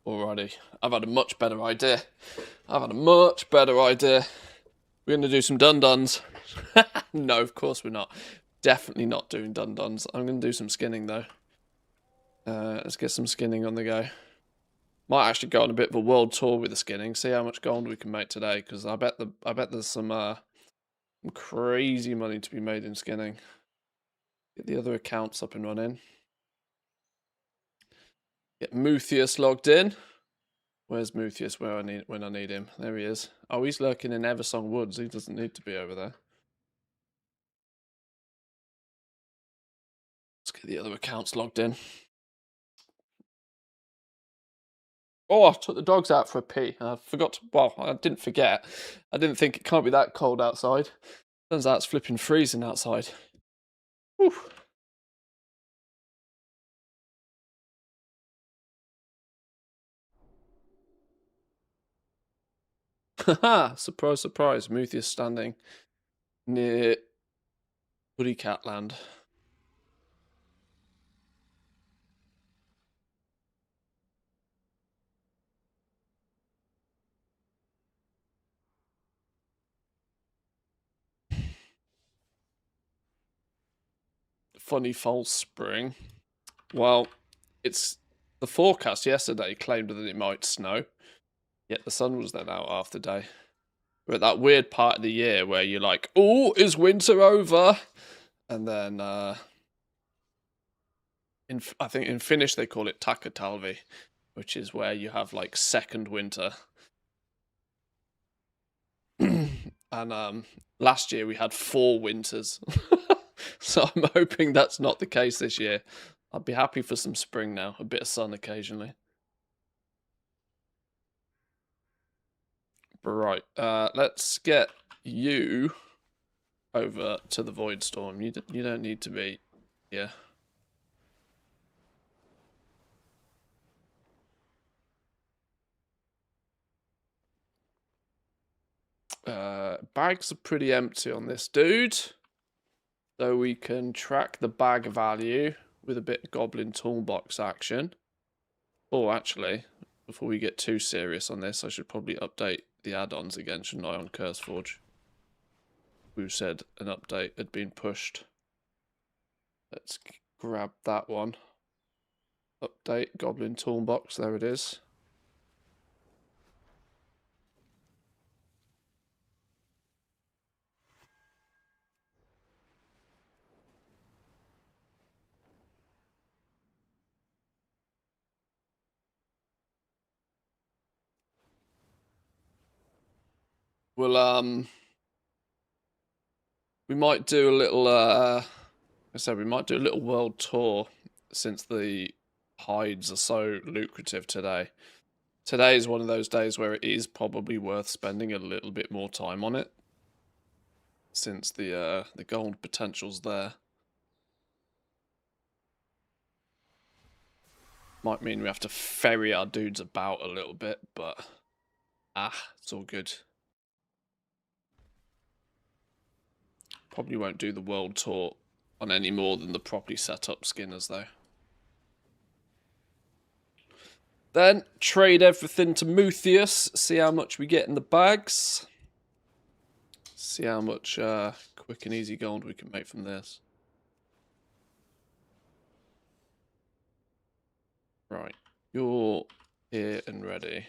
already. I've had a much better idea. We're going to do some dun-duns. No, of course we're not. Definitely not doing dun-duns. I'm going to do some skinning, though. Let's get some skinning on the go. Might actually go on a bit of a world tour with the skinning. See how much gold we can make today, because I bet there's some crazy money to be made in skinning. Get the other accounts up and running. Get Muthius logged in. Where's Muthius when I need him? There he is. Oh, he's lurking in Eversong Woods. He doesn't need to be over there. Let's get the other accounts logged in. Oh, I took the dogs out for a pee. I forgot to, well, I didn't forget. I didn't think it can't be that cold outside. Turns out it's flipping freezing outside. Whew. Haha, surprise, surprise. Muthius standing near Woody Catland. Funny false spring. Well, it's the forecast yesterday claimed that it might snow, yet the sun was then out half the day. We're at that weird part of the year where you're like, oh, is winter over? And then, I think in Finnish they call it takatalvi, which is where you have like second winter. And last year we had 4 winters. So I'm hoping that's not the case this year. I'd be happy for some spring now, a bit of sun occasionally. Right, let's get you over to the Void Storm. You don't need to be here. Bags are pretty empty on this dude. So we can track the bag value with a bit of Goblin Toolbox action. Oh, actually, before we get too serious on this, I should probably update the add-ons again, shouldn't I, on CurseForge? Who said an update had been pushed. Let's grab that one. Update Goblin Toolbox, there it is. Well, we might do a little, I said we might do a little world tour since the hides are so lucrative today. Today is one of those days where it is probably worth spending a little bit more time on it, since the gold potential's there. Might mean we have to ferry our dudes about a little bit, but it's all good. Probably won't do the world tour on any more than the properly set up skinners though. Then trade everything to Muthius, see how much we get in the bags. See how much quick and easy gold we can make from this. Right, you're here and ready.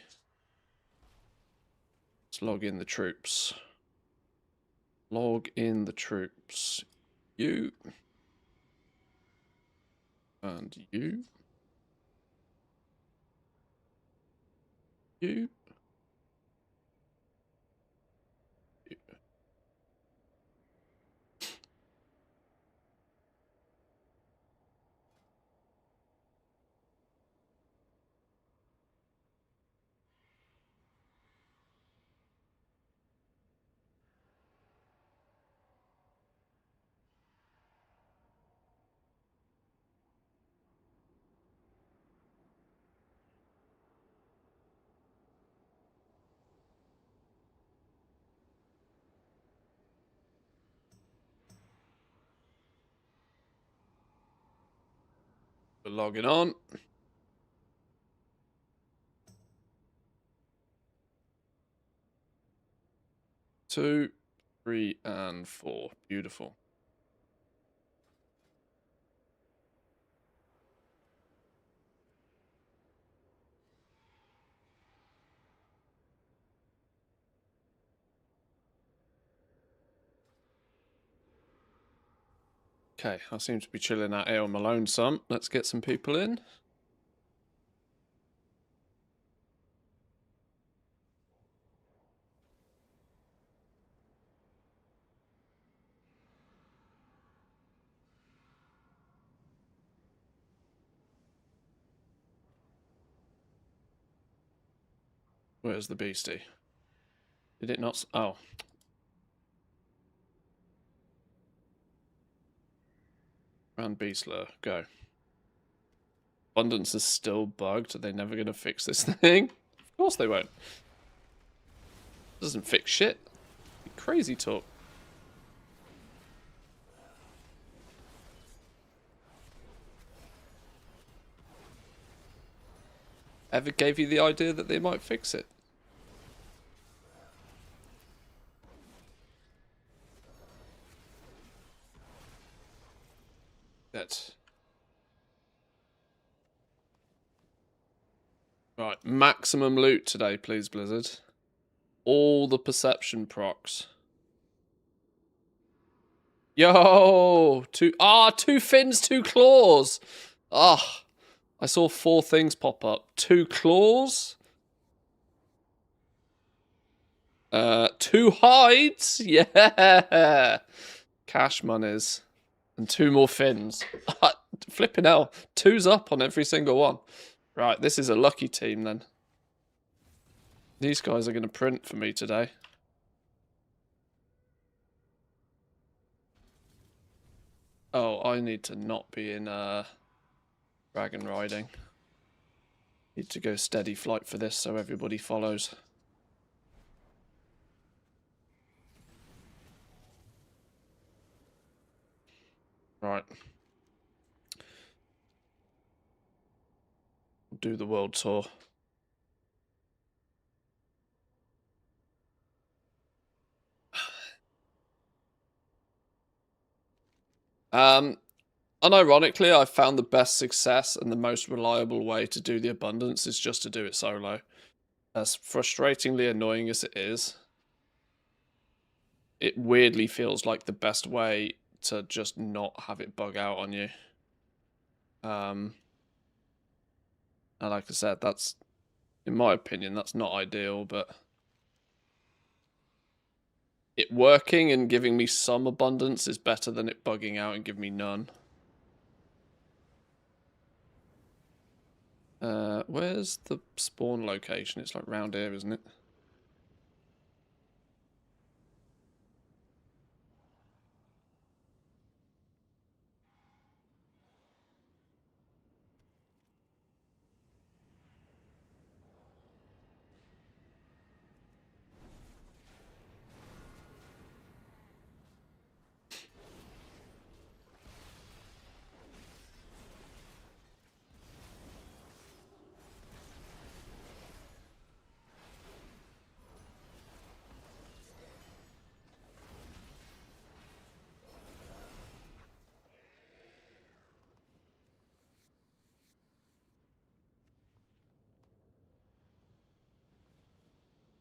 Let's log in the troops. Log in the troops. You. And you. You. We're logging on. 2, 3, and 4. Beautiful. Okay, I seem to be chilling out here on my lonesome. Let's get some people in. Where's the beastie? Did it not? Oh. Grand Beastler, go. Abundance is still bugged. Are they never going to fix this thing? Of course they won't. Doesn't fix shit. Crazy talk. Ever gave you the idea that they might fix it? That. Right, maximum loot today, please, Blizzard. All the perception procs. Yo! Two fins, 2 claws! Ah! I saw 4 things pop up. 2 claws? 2 hides? Yeah! Cash monies. And 2 more fins. Flipping hell. 2's up on every single one. Right, this is a lucky team then. These guys are going to print for me today. Oh, I need to not be in dragon riding. Need to go steady flight for this so everybody follows. Right. Do the world tour. Unironically, I found the best success and the most reliable way to do the abundance is just to do it solo. As frustratingly annoying as it is, it weirdly feels like the best way to just not have it bug out on you. And like I said, that's, in my opinion, that's not ideal, but it working and giving me some abundance is better than it bugging out and giving me none. Where's the spawn location? It's like round here, isn't it?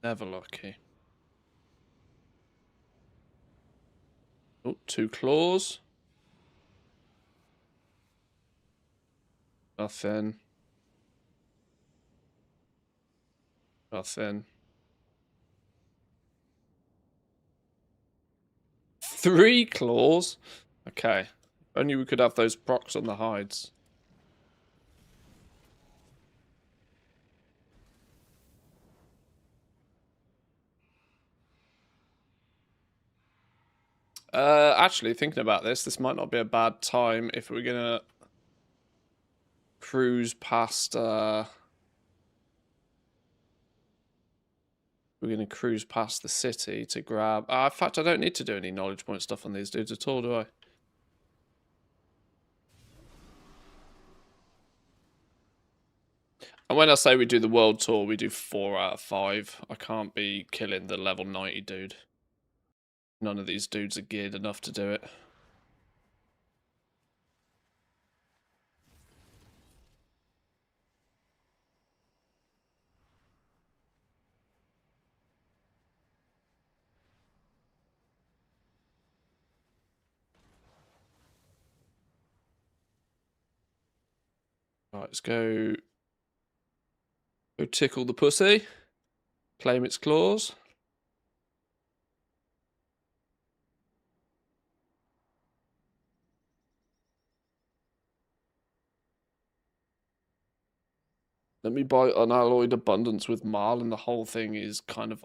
Never lucky. Oh, 2 claws. Nothing. Nothing. 3 claws? Okay. Only we could have those procs on the hides. Actually, thinking about this might not be a bad time if we're gonna cruise past, we're gonna cruise past the city to grab... in fact, I don't need to do any knowledge point stuff on these dudes at all, do I? And when I say we do the world tour, we do 4 out of 5. I can't be killing the level 90 dude. None of these dudes are geared enough to do it. Right, let's go tickle the pussy. Claim its claws. Let me buy unalloyed abundance with Marl, and the whole thing is kind of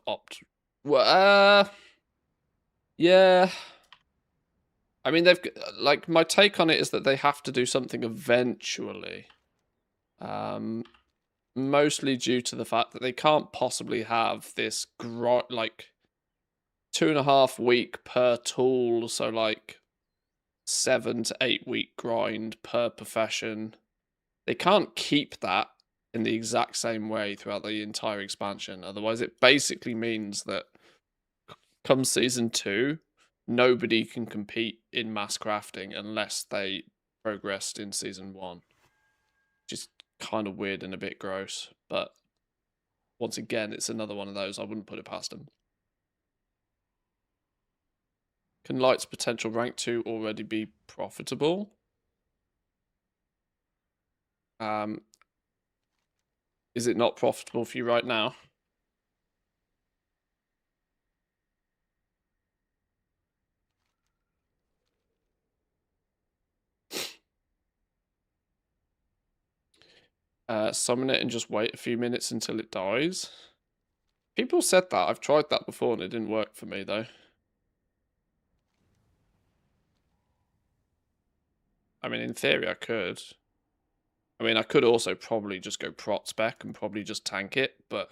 well, yeah. I mean, they've like, my take on it is that they have to do something eventually. Mostly due to the fact that they can't possibly have this like 2.5 week per tool, so like 7 to 8 week grind per profession. They can't keep that in the exact same way throughout the entire expansion. Otherwise, it basically means that come season 2, nobody can compete in mass crafting unless they progressed in season 1. Which is kind of weird and a bit gross. But once again, it's another one of those. I wouldn't put it past them. Can Light's potential rank 2 already be profitable? Is it not profitable for you right now? Summon it and just wait a few minutes until it dies. People said that. I've tried that before and it didn't work for me though. I mean, in theory, I could. I mean, I could also probably just go prot spec and probably just tank it, but...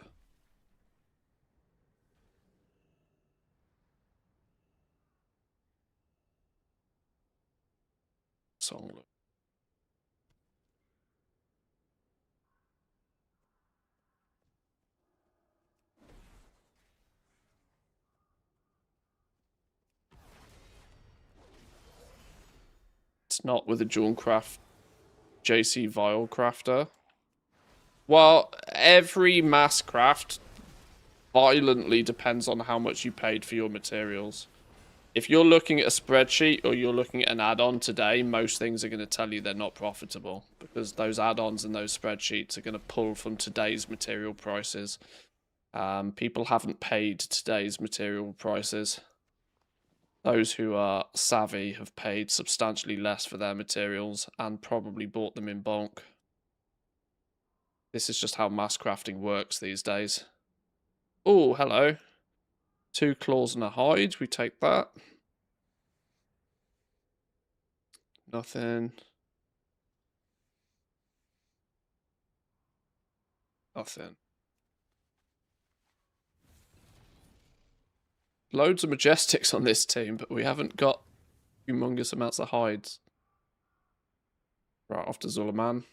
Song look. It's not with a Jewelcraft JC Vial Crafter. Well, every mass craft violently depends on how much you paid for your materials. If you're looking at a spreadsheet or you're looking at an add-on today, most things are going to tell you they're not profitable because those add-ons and those spreadsheets are going to pull from today's material prices. People haven't paid today's material prices. Those who are savvy have paid substantially less for their materials and probably bought them in bulk. This is just how mass crafting works these days. Oh, hello. 2 claws and a hide. We take that. Nothing. Nothing. Loads of Majestics on this team, but we haven't got humongous amounts of hides. Right, off to Zulaman.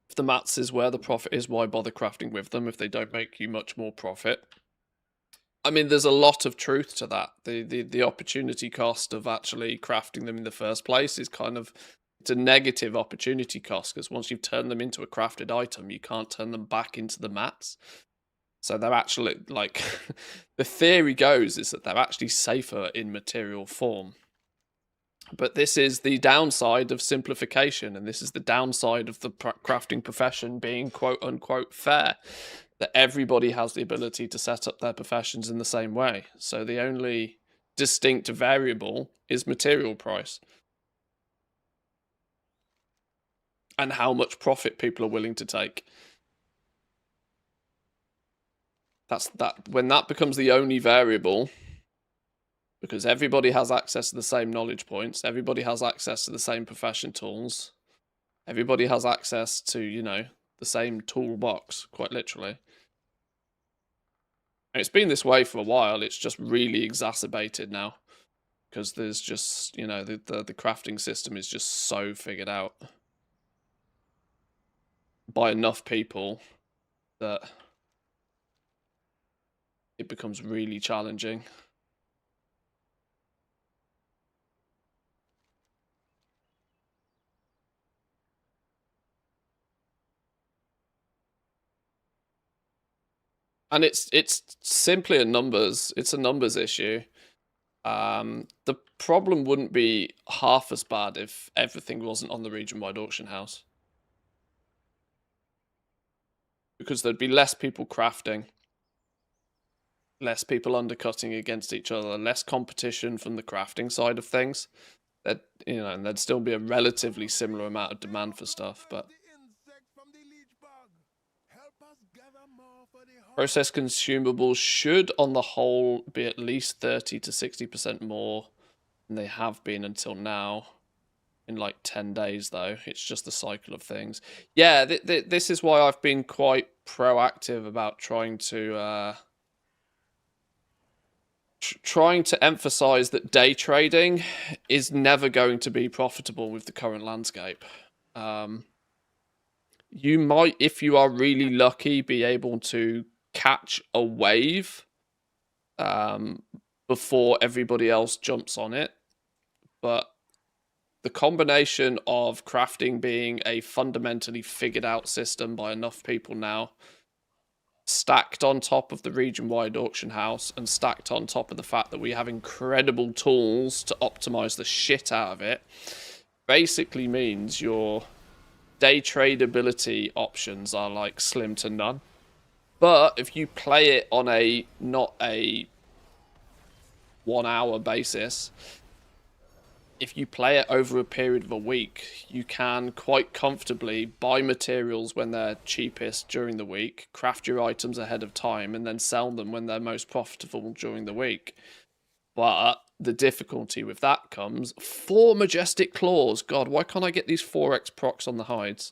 If the mats is where the profit is, why bother crafting with them if they don't make you much more profit? I mean, there's a lot of truth to that. The opportunity cost of actually crafting them in the first place is kind of... It's a negative opportunity cost because once you've turned them into a crafted item, you can't turn them back into the mats. So they're actually, like, the theory goes is that they're actually safer in material form. But this is the downside of simplification, and this is the downside of the crafting profession being quote-unquote fair, that everybody has the ability to set up their professions in the same way. So the only distinct variable is material price. And how much profit people are willing to take. When that becomes the only variable, because everybody has access to the same knowledge points, everybody has access to the same profession tools, everybody has access to, you know, the same toolbox, quite literally. And it's been this way for a while, it's just really exacerbated now. Because there's just, you know, the crafting system is just so figured out. by enough people that it becomes really challenging. And it's simply a numbers issue. The problem wouldn't be half as bad if everything wasn't on the region-wide auction house. Because there'd be less people crafting, less people undercutting against each other, less competition from the crafting side of things. That, you know, and there'd still be a relatively similar amount of demand for stuff, but processed consumables should, on the whole, be at least 30 to 60% more than they have been until now. In like 10 days, though. It's just the cycle of things. Yeah, this is why I've been quite proactive about trying to emphasize that day trading is never going to be profitable with the current landscape. You might, if you are really lucky, be able to catch a wave before everybody else jumps on it, but the combination of crafting being a fundamentally figured out system by enough people now, stacked on top of the region-wide auction house, and stacked on top of the fact that we have incredible tools to optimize the shit out of it, basically means your day tradability options are like slim to none. But if you play it on a not a 1 hour basis, if you play it over a period of a week, you can quite comfortably buy materials when they're cheapest during the week, craft your items ahead of time, and then sell them when they're most profitable during the week. But the difficulty with that comes 4 majestic claws. God, why can't I get these 4x procs on the hides?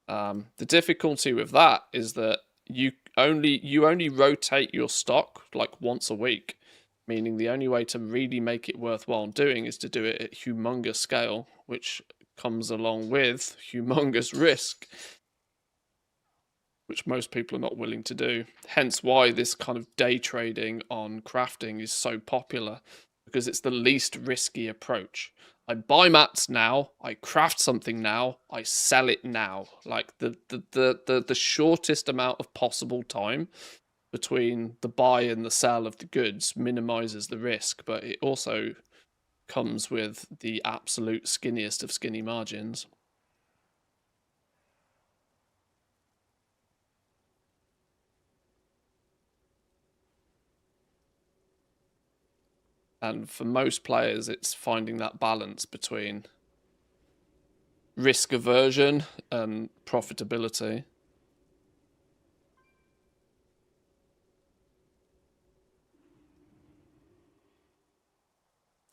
The difficulty with that is that you only rotate your stock like once a week. Meaning the only way to really make it worthwhile doing is to do it at humongous scale, which comes along with humongous risk, which most people are not willing to do. Hence why this kind of day trading on crafting is so popular, because it's the least risky approach. I buy mats now, I craft something now, I sell it now. Like the shortest amount of possible time between the buy and the sell of the goods minimizes the risk, but it also comes with the absolute skinniest of skinny margins. And for most players, it's finding that balance between risk aversion and profitability.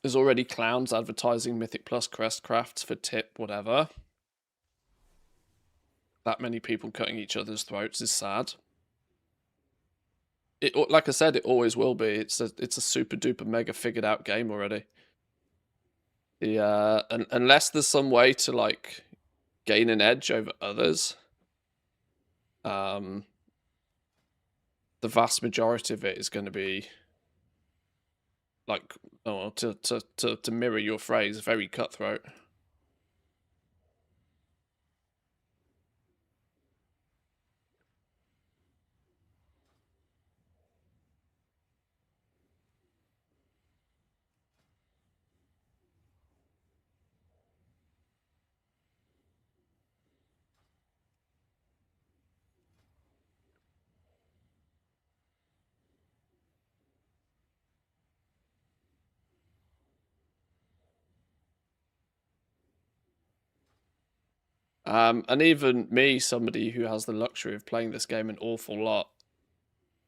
There's already clowns advertising Mythic Plus crest crafts for tip whatever. That many people cutting each other's throats is sad. It, like I said, it always will be. It's a super duper mega figured out game already. Unless there's some way to like gain an edge over others, the vast majority of it is going to be like, oh, to mirror your phrase, very cutthroat. And even me, somebody who has the luxury of playing this game an awful lot,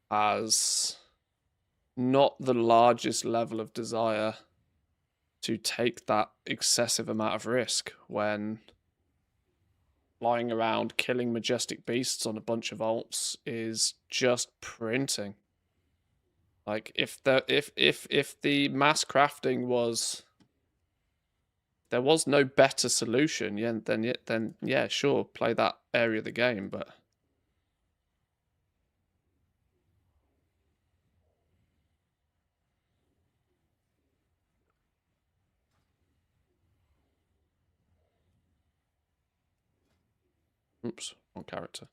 has not the largest level of desire to take that excessive amount of risk when flying around killing majestic beasts on a bunch of alts is just printing. Like if the mass crafting was there was no better solution. Yeah, then yeah, sure, play that area of the game, but. Oops, wrong character.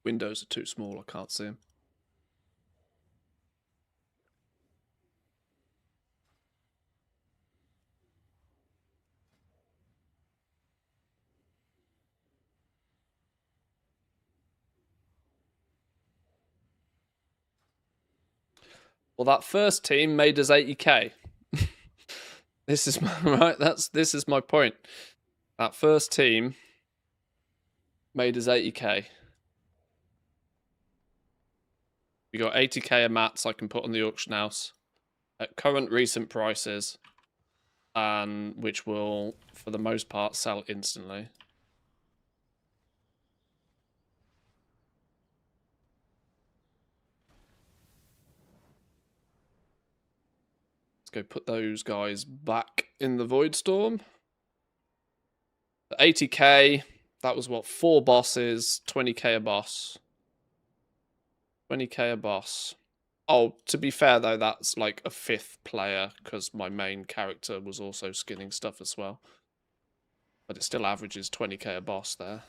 Windows are too small, I can't see them. Well, that first team made us 80k. This is my right. This is my point. That first team made us 80k. We got 80k of mats I can put on the auction house at current recent prices, and which will, for the most part, sell instantly. Let's go put those guys back in the Void Storm. 80k. That was what, 4 bosses, 20k a boss. 20k a boss. Oh, to be fair though, that's like a 5th player because my main character was also skinning stuff as well. But it still averages 20k a boss there.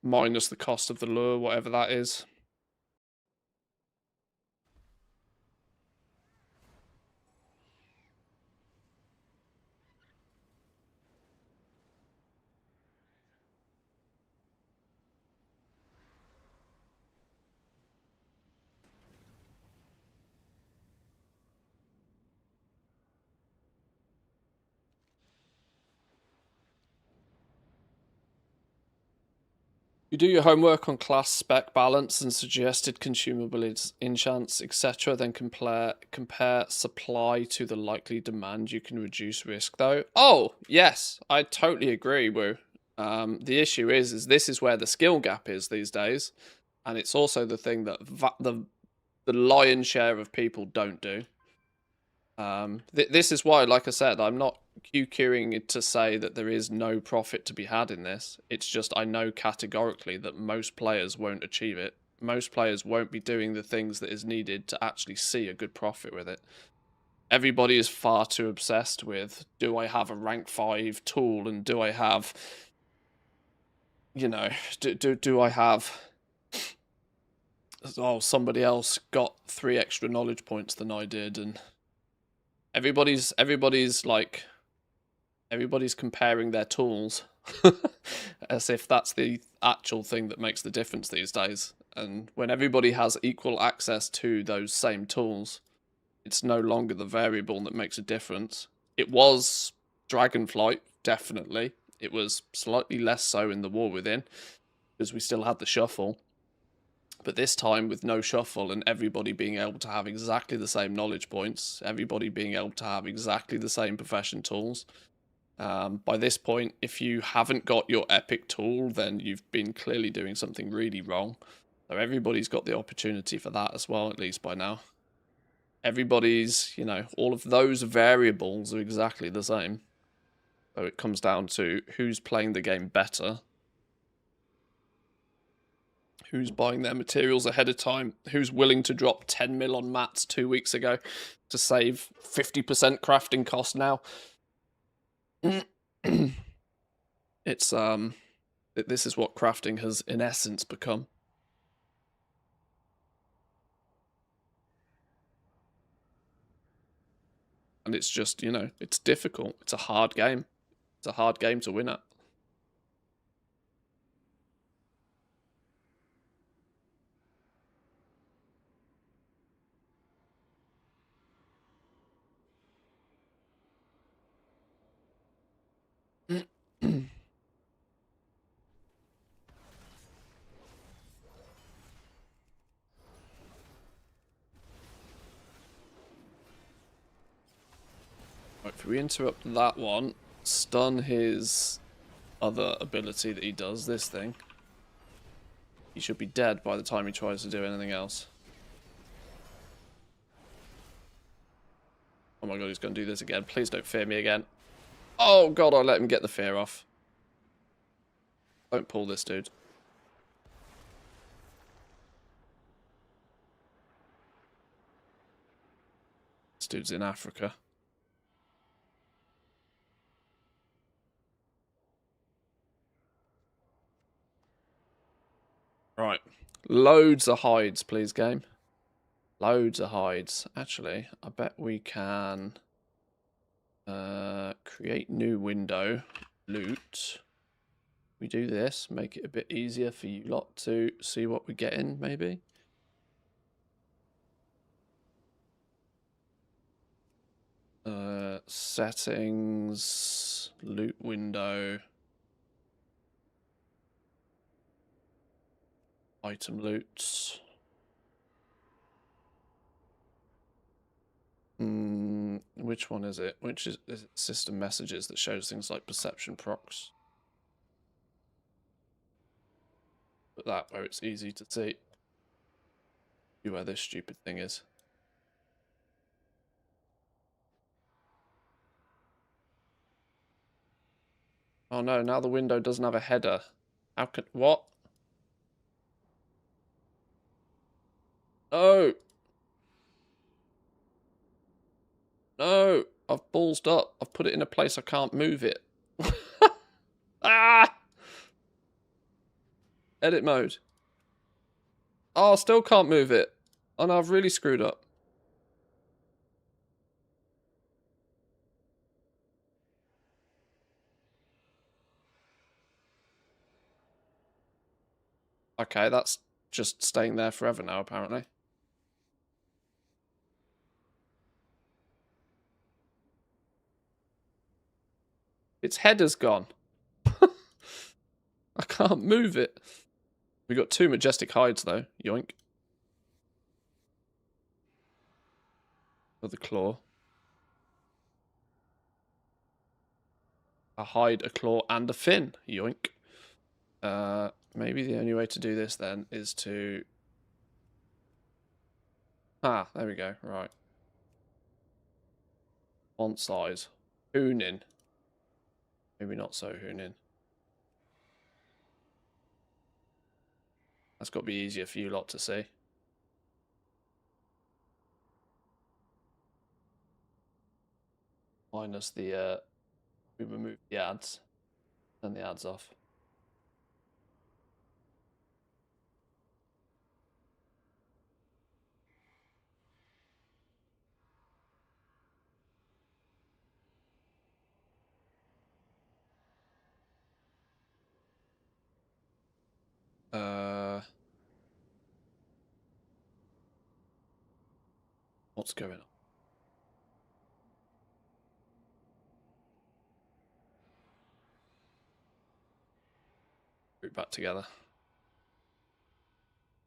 Minus the cost of the lure, whatever that is. You do your homework on class spec balance and suggested consumable enchants, etc. Then compare supply to the likely demand. You can reduce risk, though. Oh, yes, I totally agree, Woo. The issue is this is where the skill gap is these days, and it's also the thing that the lion's share of people don't do. This is why, like I said, I'm not QQing to say that there is no profit to be had in this. It's just I know categorically that most players won't achieve it. Most players won't be doing the things that is needed to actually see a good profit with it. Everybody is far too obsessed with, do I have a rank 5 tool, and do I have, you know, do I have, oh, somebody else got 3 extra knowledge points than I did, and everybody's comparing their tools as if that's the actual thing that makes the difference these days. And when everybody has equal access to those same tools, it's no longer the variable that makes a difference. It was Dragonflight, definitely. It was slightly less so in the War Within, because we still had the shuffle. But this time, with no shuffle and everybody being able to have exactly the same knowledge points, everybody being able to have exactly the same profession tools, by this point, if you haven't got your epic tool, then you've been clearly doing something really wrong. So everybody's got the opportunity for that as well, at least by now. Everybody's, you know, all of those variables are exactly the same. So it comes down to who's playing the game better, who's buying their materials ahead of time, who's willing to drop 10 mil on mats 2 weeks ago to save 50% crafting cost now. It's this is what crafting has in essence become. And it's just, you know, it's difficult. It's a hard game. It's a hard game to win at. Right, if we interrupt that one, stun his other ability that he does, this thing, he should be dead by the time he tries to do anything else. Oh my god, he's going to do this again. Please don't fear me again. Oh god, I let him get the fear off. Don't pull this dude. This dude's in Africa. Right. Loads of hides, please, game. Loads of hides. Actually, I bet we can create new window. Loot. We do this, make it a bit easier for you lot to see what we're getting, maybe. Settings, loot window, item loots. Which one is it? Which is it system messages that shows things like perception procs? Put that where it's easy to see where this stupid thing is. Oh no, now the window doesn't have a header. How can... What? No! No! I've ballsed up. I've put it in a place I can't move it. Ah! Edit mode. Oh, I still can't move it. Oh no, I've really screwed up. Okay, that's just staying there forever now, apparently. Its header's gone. I can't move it. We got 2 majestic hides, though. Yoink. For the claw. A hide, a claw, and a fin. Yoink. Maybe the only way to do this, then, is to... Ah, there we go. Right. Font size. Hoonin. Maybe not so hoonin. That's got to be easier for you lot to see. Minus the, we remove the ads. Turn the ads off. What's going on? Group back together.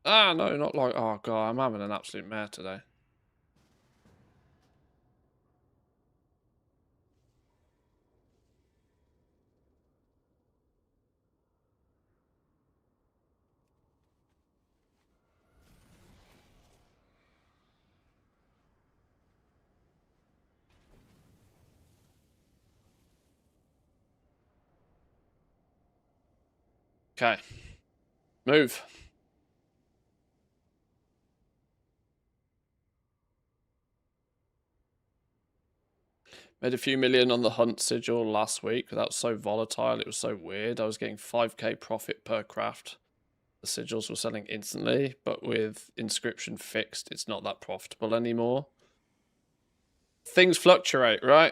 Ah, no, not like... Oh, God, I'm having an absolute mare today. Okay. Move. Made a few million on the hunt sigil last week. That was so volatile. It was so weird. I was getting 5k profit per craft. The sigils were selling instantly, but with inscription fixed, it's not that profitable anymore. Things fluctuate, right?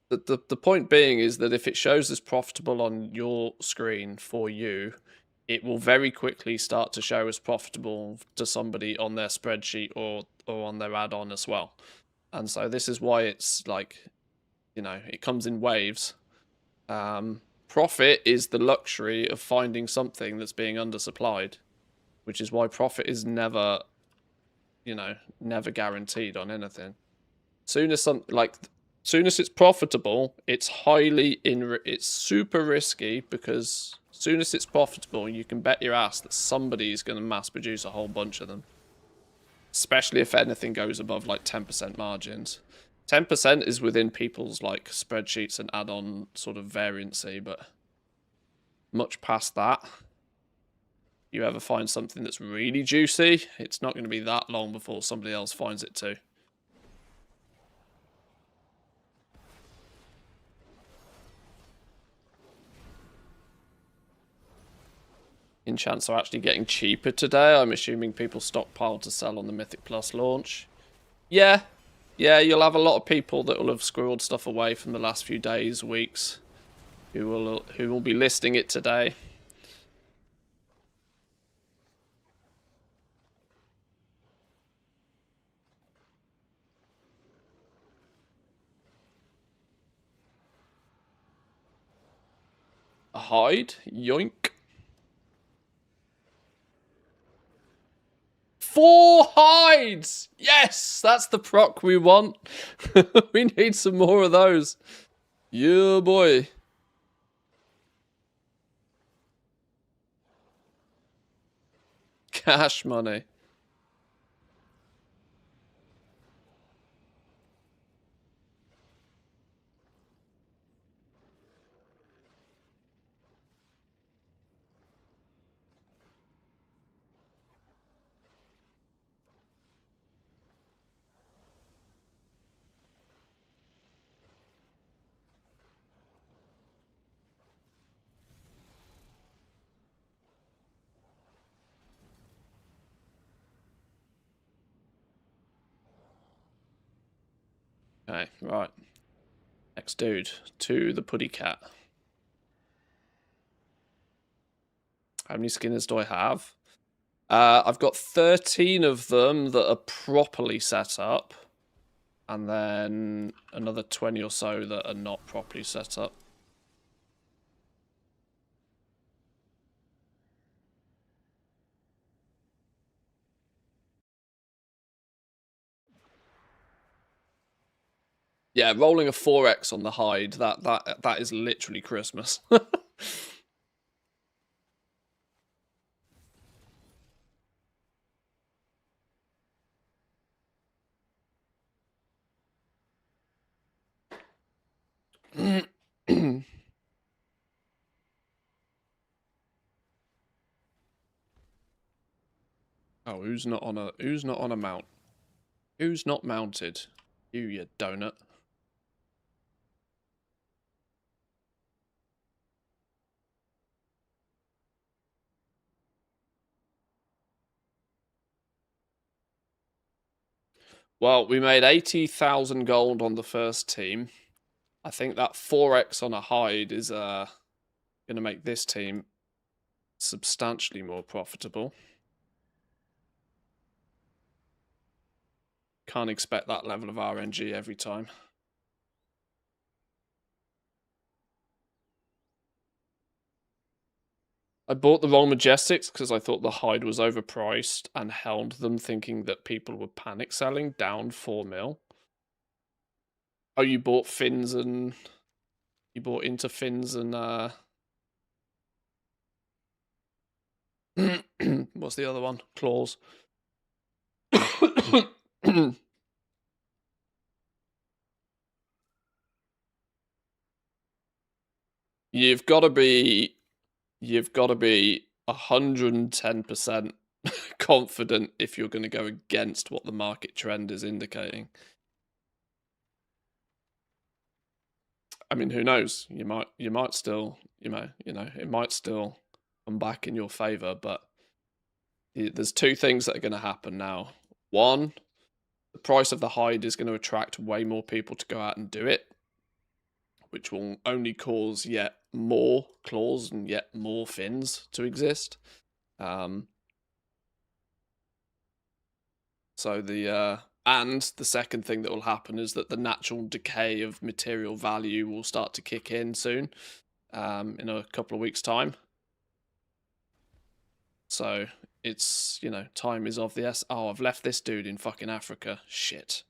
The point being is that if it shows as profitable on your screen for you, it will very quickly start to show as profitable to somebody on their spreadsheet or on their add-on as well. And so this is why it's like, you know, it comes in waves. Profit is the luxury of finding something that's being undersupplied, which is why profit is never, you know, never guaranteed on anything. Soon as soon as it's profitable, it's it's super risky, because as soon as it's profitable, you can bet your ass that somebody's going to mass produce a whole bunch of them. Especially if anything goes above like 10% margins. 10% is within people's like spreadsheets and add-on sort of variancy, but much past that, you ever find something that's really juicy, it's not going to be that long before somebody else finds it too. Enchants are actually getting cheaper today. I'm assuming people stockpile to sell on the Mythic Plus launch. Yeah, you'll have a lot of people that will have squirreled stuff away from the last few days, weeks, who will be listing it today. A hide, yoink. 4 hides! Yes, that's the proc we want. We need some more of those. Yeah, boy. Cash money. Okay, right. Next dude, to the Puddy Cat. How many skinners do I have? I've got 13 of them that are properly set up. And then another 20 or so that are not properly set up. Yeah, rolling a 4x on the hide, that is literally Christmas. Oh, who's not on a mount? Who's not mounted? You donut. Well, we made 80,000 gold on the first team. I think that 4x on a hide is going to make this team substantially more profitable. Can't expect that level of RNG every time. I bought the wrong Majestics because I thought the hide was overpriced and held them thinking that people were panic selling down 4 mil. Oh, you bought fins and... You bought into fins and... What's the other one? Claws. You've got to be 110% confident if you're going to go against what the market trend is indicating. I mean, who knows? You might still, it might still come back in your favor, but there's two things that are going to happen now. One, the price of the hide is going to attract way more people to go out and do it, which will only cause yet more claws and yet more fins to exist. So and the second thing that will happen is that the natural decay of material value will start to kick in soon, in a couple of weeks' time. So it's, time is of the essence. Oh, I've left this dude in fucking Africa. Shit.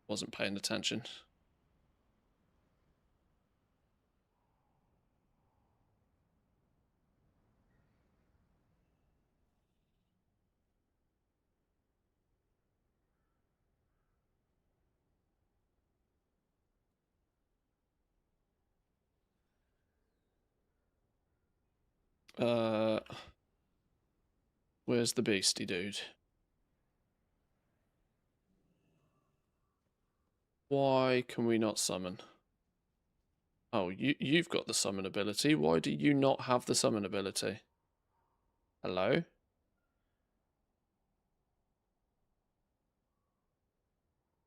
Wasn't paying attention. Where's the beastie dude? Why can we not summon? Oh, you've got the summon ability. Why do you not have the summon ability? Hello?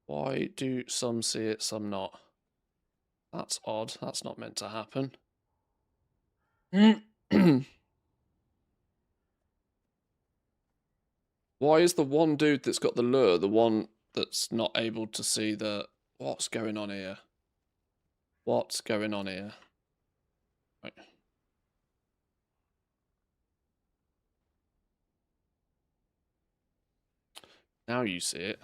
Why do some see it, some not? That's odd. That's not meant to happen. Why is the one dude that's got the lure the one that's not able to see the... What's going on here? What's going on here? Right. Now you see it.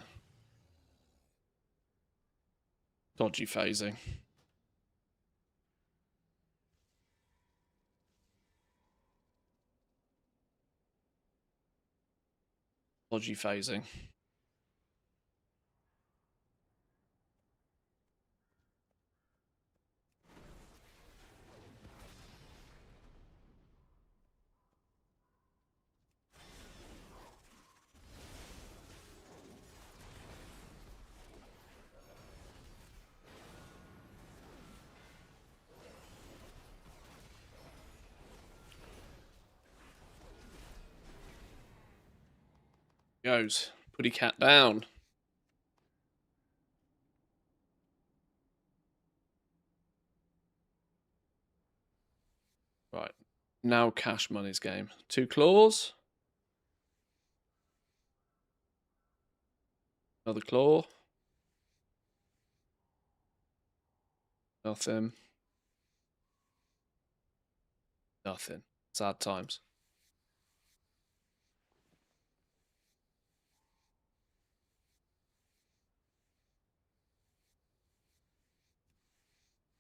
Dodgy phasing. Dodgy phasing. Goes. Putty cat down. Right. Now cash money's game. 2 claws. Another claw. Nothing. Nothing. Sad times.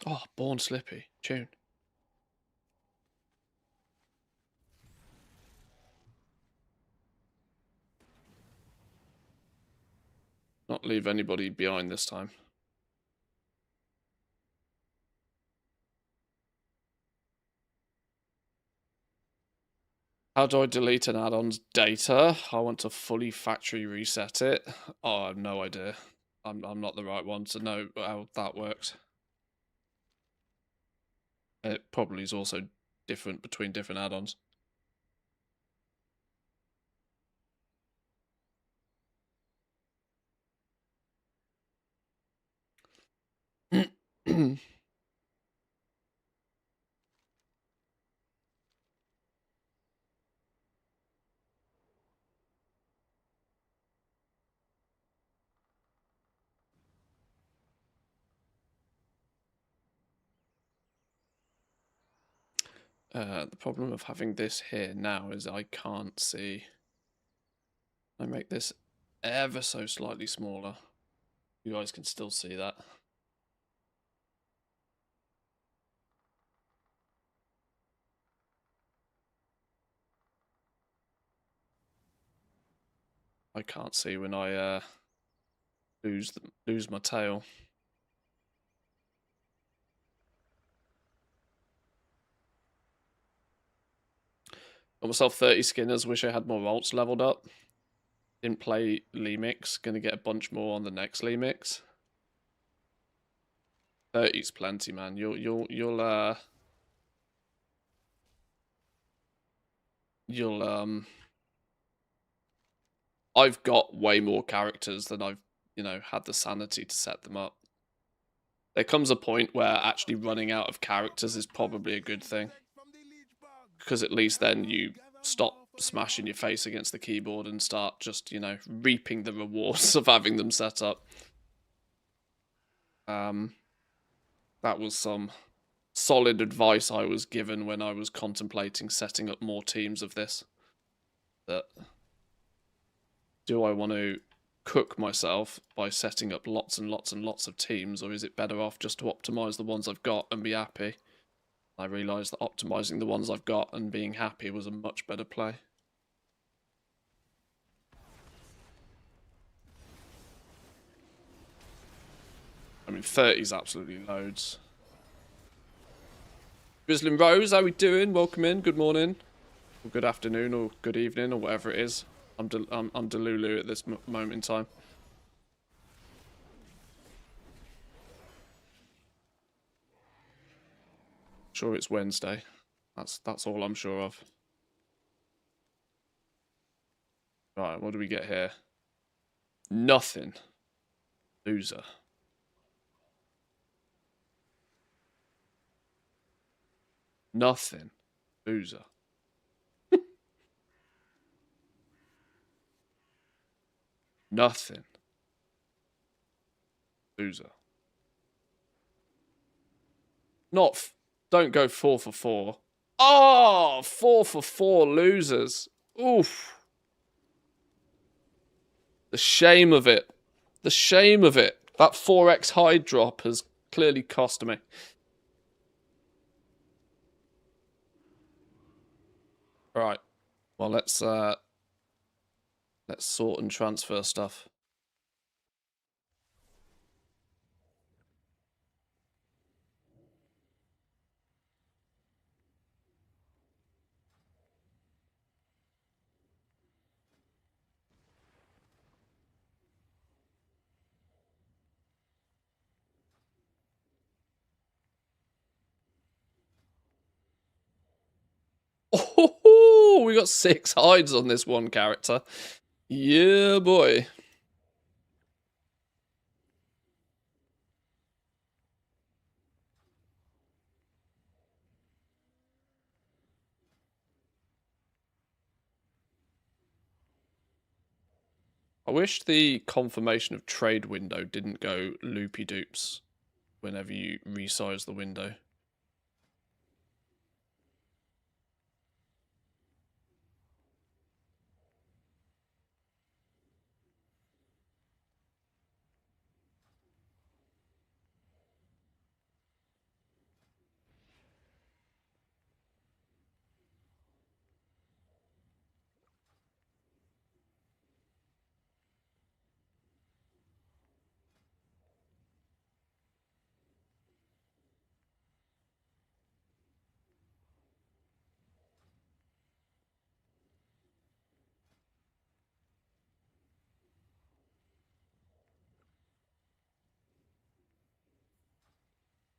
Oh, Born Slippy. Tune. Not leave anybody behind this time. How do I delete an add-on's data? I want to fully factory reset it. Oh, I have no idea. I'm not the right one to know how that works. It probably is also different between different add-ons. The problem of having this here now is I can't see. I make this ever so slightly smaller. You guys can still see that. I can't see when I lose my tail. Got myself 30 skinners. Wish I had more alts leveled up. Didn't play Lemix. Gonna get a bunch more on the next Lemix. 30's plenty, man. I've got way more characters than I've, had the sanity to set them up. There comes a point where actually running out of characters is probably a good thing. Because at least then you stop smashing your face against the keyboard and start just, reaping the rewards of having them set up. That was some solid advice I was given when I was contemplating setting up more teams of this. That do I want to cook myself by setting up lots and lots and lots of teams, or is it better off just to optimize the ones I've got and be happy? I realised that optimizing the ones I've got and being happy was a much better play. I mean, 30's absolutely loads. Grizzlin Rose, how we doing? Welcome in. Good morning. or good afternoon, or good evening, or whatever it is. I'm Delulu at this moment in time. Sure, it's Wednesday. That's all I'm sure of. Right, what do we get here? Nothing. Loser. Nothing. Loser. Nothing. Loser. Not. Don't go 4 for 4. Oh, 4 for 4 losers. Oof. The shame of it. The shame of it. That 4x hide drop has clearly cost me. Right. Well, let's sort and transfer stuff. Oh, we got 6 hides on this one character. Yeah, boy. I wish the confirmation of trade window didn't go loopy doops whenever you resize the window.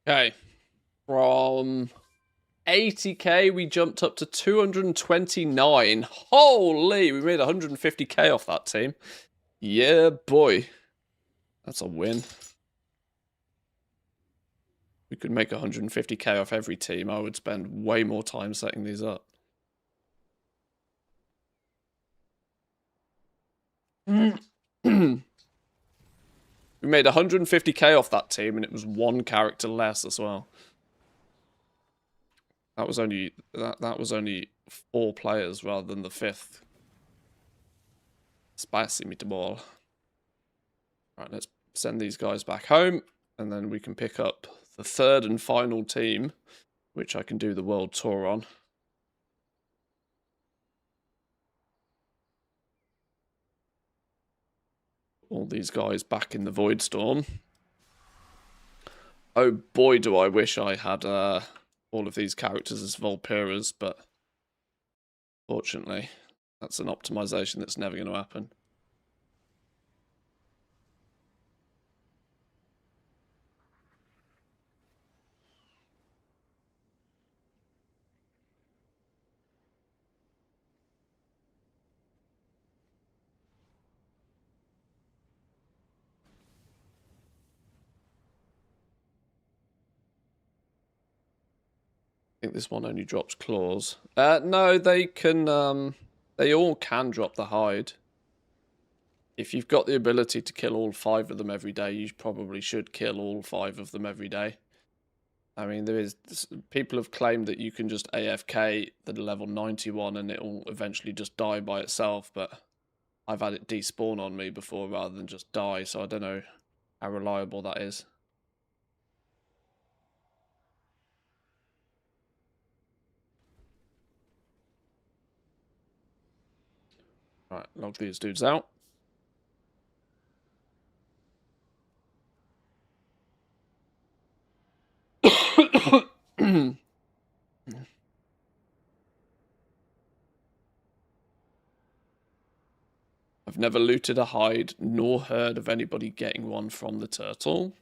Okay. From 80k, we jumped up to 229. Holy, we made 150k off that team. Yeah, boy. That's a win. We could make 150k off every team. I would spend way more time setting these up. We made 150k off that team, and it was 1 character less as well. That was only 4 players rather than the 5th. Spicy meatball. Right, let's send these guys back home, and then we can pick up the 3rd and final team, which I can do the world tour on. All these guys back in the Void Storm. Oh boy, do I wish I had all of these characters as Volpiras, but fortunately, that's an optimization that's never going to happen. I think this one only drops claws. No, they can. They all can drop the hide. If you've got the ability to kill all 5 of them every day, you probably should kill all 5 of them every day. I mean, people have claimed that you can just AFK the level 91 and it'll eventually just die by itself, but I've had it despawn on me before rather than just die, so I don't know how reliable that is. Right, log these dudes out. never looted a hide, nor heard of anybody getting one from the turtle.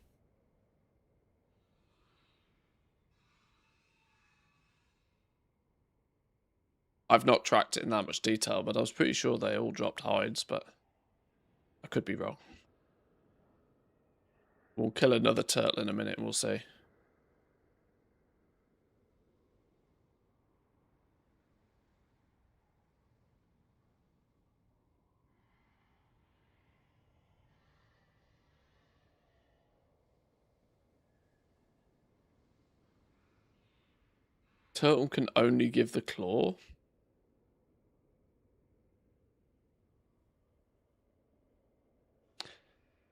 I've not tracked it in that much detail, but I was pretty sure they all dropped hides, but I could be wrong. We'll kill another turtle in a minute and we'll see. Turtle can only give the claw.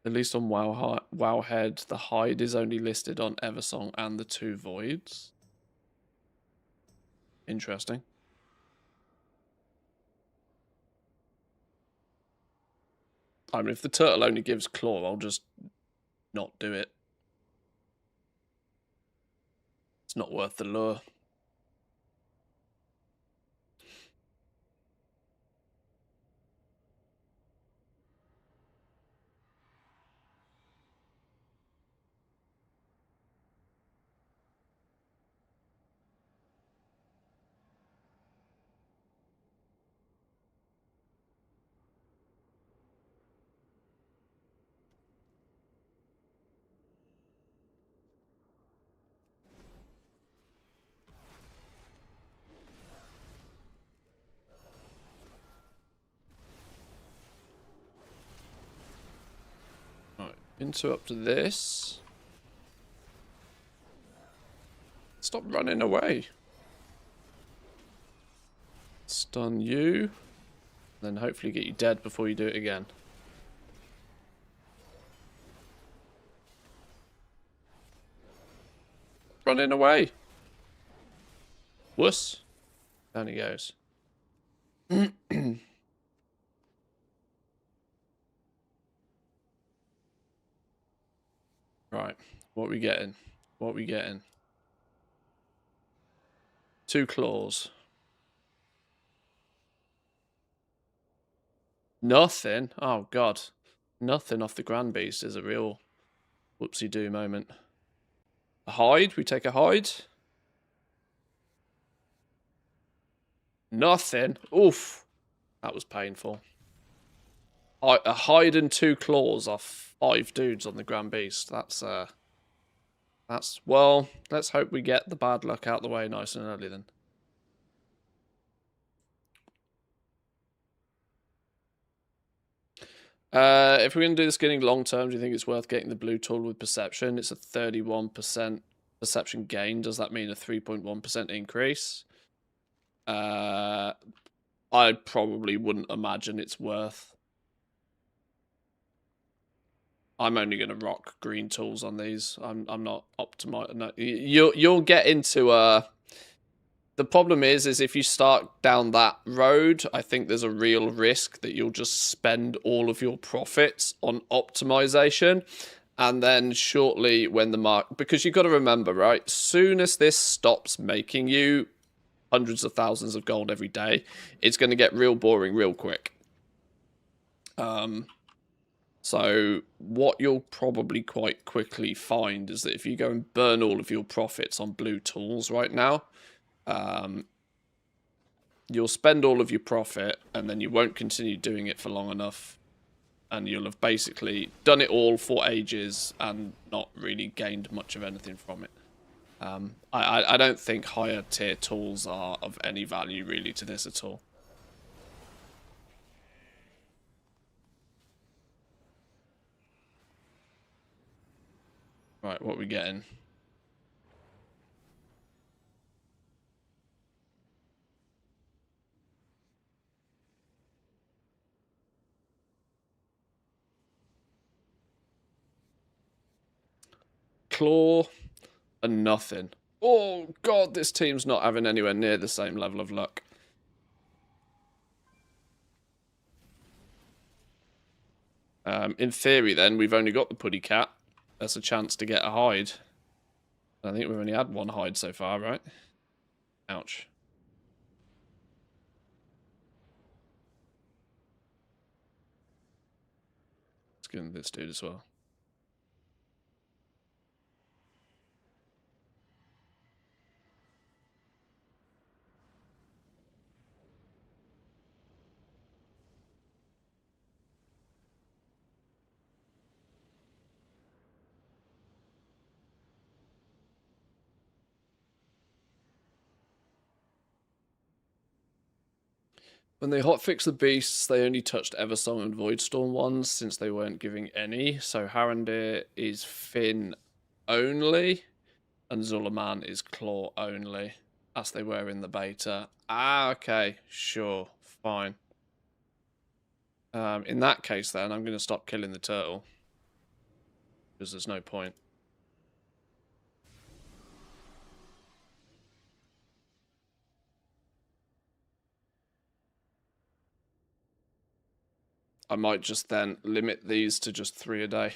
At least on Wowhead, the hide is only listed on Eversong and the 2 voids. Interesting. I mean, if the turtle only gives claw, I'll just not do it. It's not worth the lure. Interrupt this. Stop running away. Stun you. Then hopefully get you dead before you do it again. Running away. Wuss. Down he goes. Right, what are we getting? What are we getting? 2 claws. Nothing? Oh, God. Nothing off the Grand Beast is a real whoopsie-doo moment. A hide? We take a hide? Nothing? Oof. That was painful. A hide and 2 claws off 5 dudes on the Grand Beast. That's, well, let's hope we get the bad luck out the way nice and early then. If we're going to do this getting long term, do you think it's worth getting the blue tool with perception? It's a 31% perception gain. Does that mean a 3.1% increase? I probably wouldn't imagine it's worth. I'm only going to rock green tools on these. I'm not optimized. No, you'll get into the problem is if you start down that road, I think there's a real risk that you'll just spend all of your profits on optimization. And then shortly when the market, because you've got to remember, right? Soon as this stops making you hundreds of thousands of gold every day, it's going to get real boring real quick. So what you'll probably quite quickly find is that if you go and burn all of your profits on blue tools right now, you'll spend all of your profit and then you won't continue doing it for long enough, and you'll have basically done it all for ages and not really gained much of anything from it. I don't think higher tier tools are of any value really to this at all. Right, what are we getting? Claw and nothing. Oh, God, this team's not having anywhere near the same level of luck. In theory, then, we've only got the Puddy Cat. That's a chance to get a hide. I think we've only had 1 hide so far, right? Ouch. skin this dude as well. When they hotfixed the beasts, they only touched Eversong and Voidstorm ones since they weren't giving any. So Harandir is Fin only, and Zulaman is Claw only, as they were in the beta. Ah, okay, sure, fine. In that case, then, I'm going to stop killing the turtle, because there's no point. I might just then limit these to just 3 a day.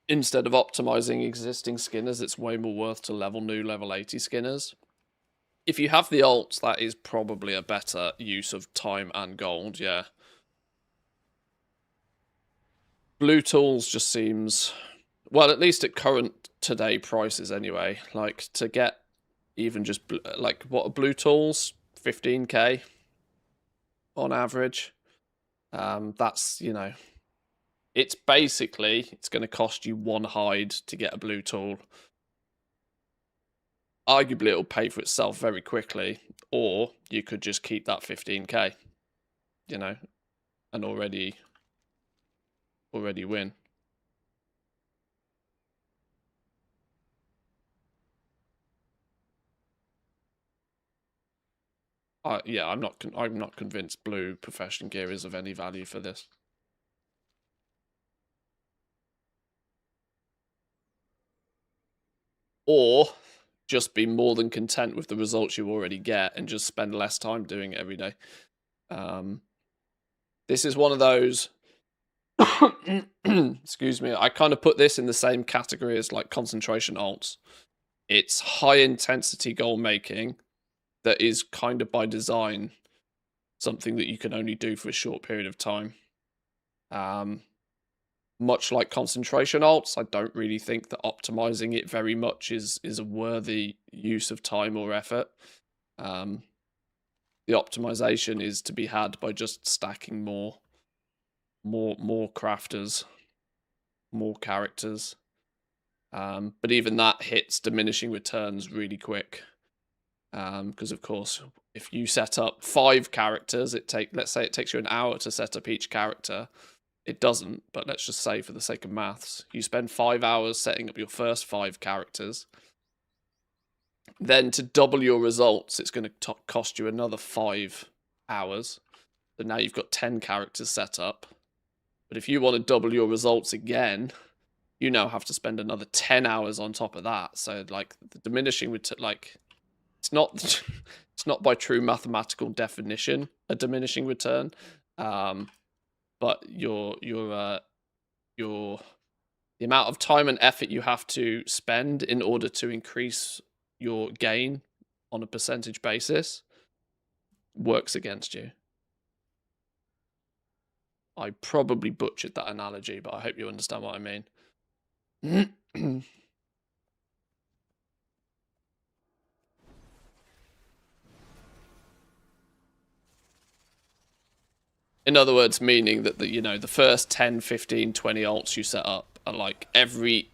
Instead of optimizing existing skinners, it's way more worth to level new level 80 skinners. If you have the alts, that is probably a better use of time and gold, yeah. Blue tools just seems... Well, at least at current today prices anyway. Like, to get even just... Like, what are blue tools? 15k on average. That's, you know... It's basically... It's going to cost you 1 hide to get a blue tool. Arguably, it'll pay for itself very quickly. Or you could just keep that 15k. You know? And already win. Yeah, I'm not convinced blue profession gear is of any value for this. Or just be more than content with the results you already get and just spend less time doing it every day. This is one of those. Excuse me. I kind of put this in the same category as like concentration alts. It's high intensity goal making that is kind of by design something that you can only do for a short period of time. Much like concentration alts, I don't really think that optimizing it very much is a worthy use of time or effort. The optimization is to be had by just stacking more crafters, more characters. But even that hits diminishing returns really quick. Because of course, if you set up 5 characters, let's say it takes you an hour to set up each character. It doesn't, but let's just say for the sake of maths, you spend 5 hours setting up your first 5 characters. Then to double your results, it's going to cost you another 5 hours. So now you've got 10 characters set up. But if you want to double your results again, you now have to spend another 10 hours on top of that. So like the diminishing return, like it's not by true mathematical definition a diminishing return. But the amount of time and effort you have to spend in order to increase your gain on a percentage basis works against you. I probably butchered that analogy, but I hope you understand what I mean. In other words, meaning that the first 10, 15, 20 alts you set up are like every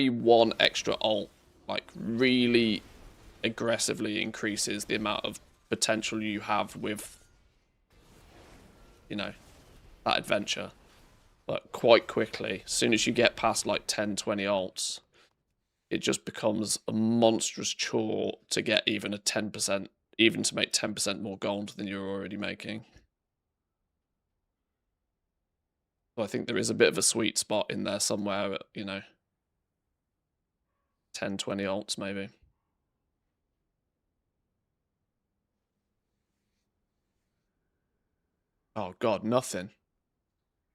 one extra alt like really aggressively increases the amount of potential you have with that adventure. But quite quickly, as soon as you get past like 10, 20 alts, it just becomes a monstrous chore to get even a 10%, even to make 10% more gold than you're already making. So I think there is a bit of a sweet spot in there somewhere, 10, 20 alts maybe. Oh god, nothing.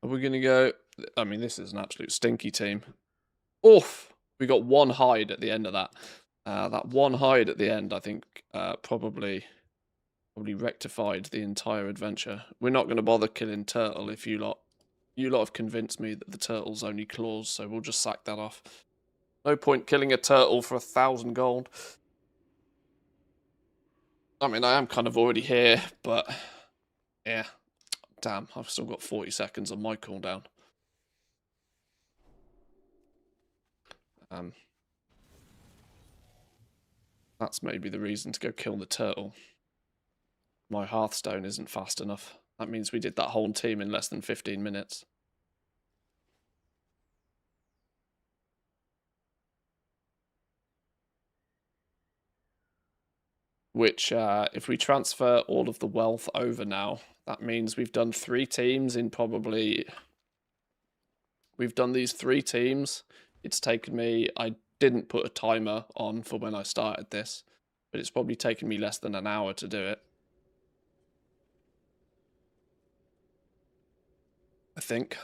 Are we going to go... I mean, this is an absolute stinky team. Oof! We got 1 hide at the end of that. That 1 hide at the end, I think, probably Probably rectified the entire adventure. We're not going to bother killing Turtle if you lot have convinced me that the Turtle's only claws, so we'll just sack that off. No point killing a turtle for 1,000 gold. I mean, I am kind of already here, but yeah. Damn, I've still got 40 seconds on my cooldown. That's maybe the reason to go kill the turtle. My Hearthstone isn't fast enough. That means we did that whole team in less than 15 minutes. Which, if we transfer all of the wealth over now, that means we've done 3 teams in probably... We've done these 3 teams. It's taken me... I didn't put a timer on for when I started this, but it's probably taken me less than an hour to do it. I think.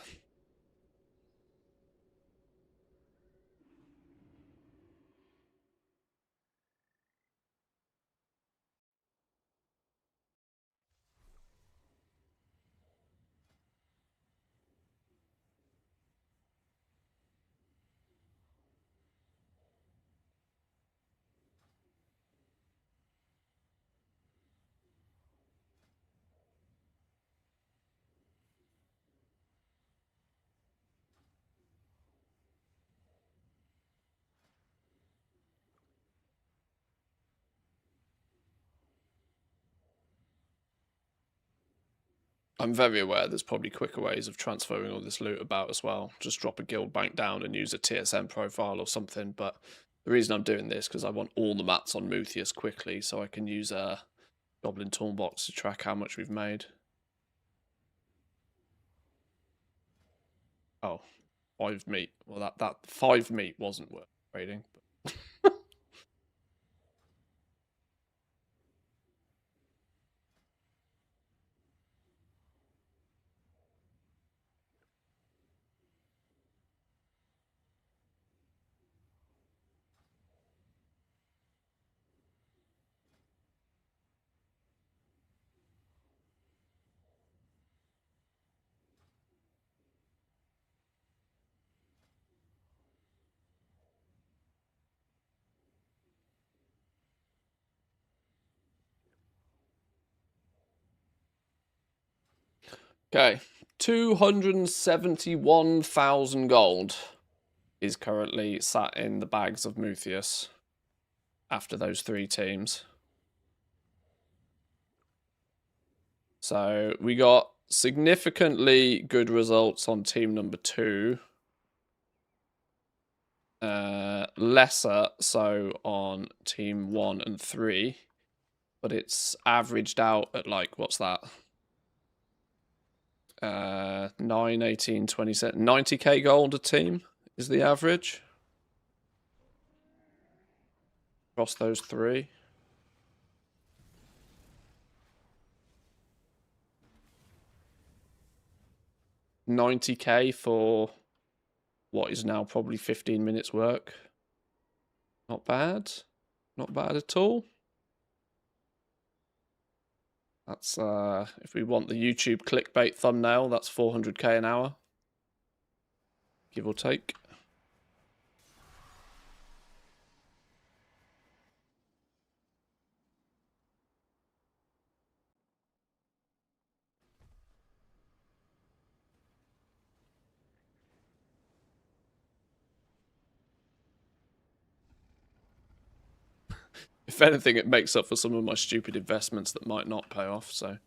I'm very aware there's probably quicker ways of transferring all this loot about as well. Just drop a guild bank down and use a TSM profile or something. But the reason I'm doing this because I want all the mats on Muthius quickly so I can use a Goblin Toolbox to track how much we've made. Oh, 5 meat. Well, that 5 meat wasn't worth trading. Okay, 271,000 gold is currently sat in the bags of Muthius after those 3 teams. So we got significantly good results on team number 2. Lesser so on team 1 and 3. But it's averaged out at like, what's that? 9, 18, 27, 90k gold a team is the average. Across those 3. $90k for what is now probably 15 minutes work. Not bad. Not bad at all. That's, if we want the YouTube clickbait thumbnail, that's 400k an hour. Give or take. If anything, it makes up for some of my stupid investments that might not pay off, so...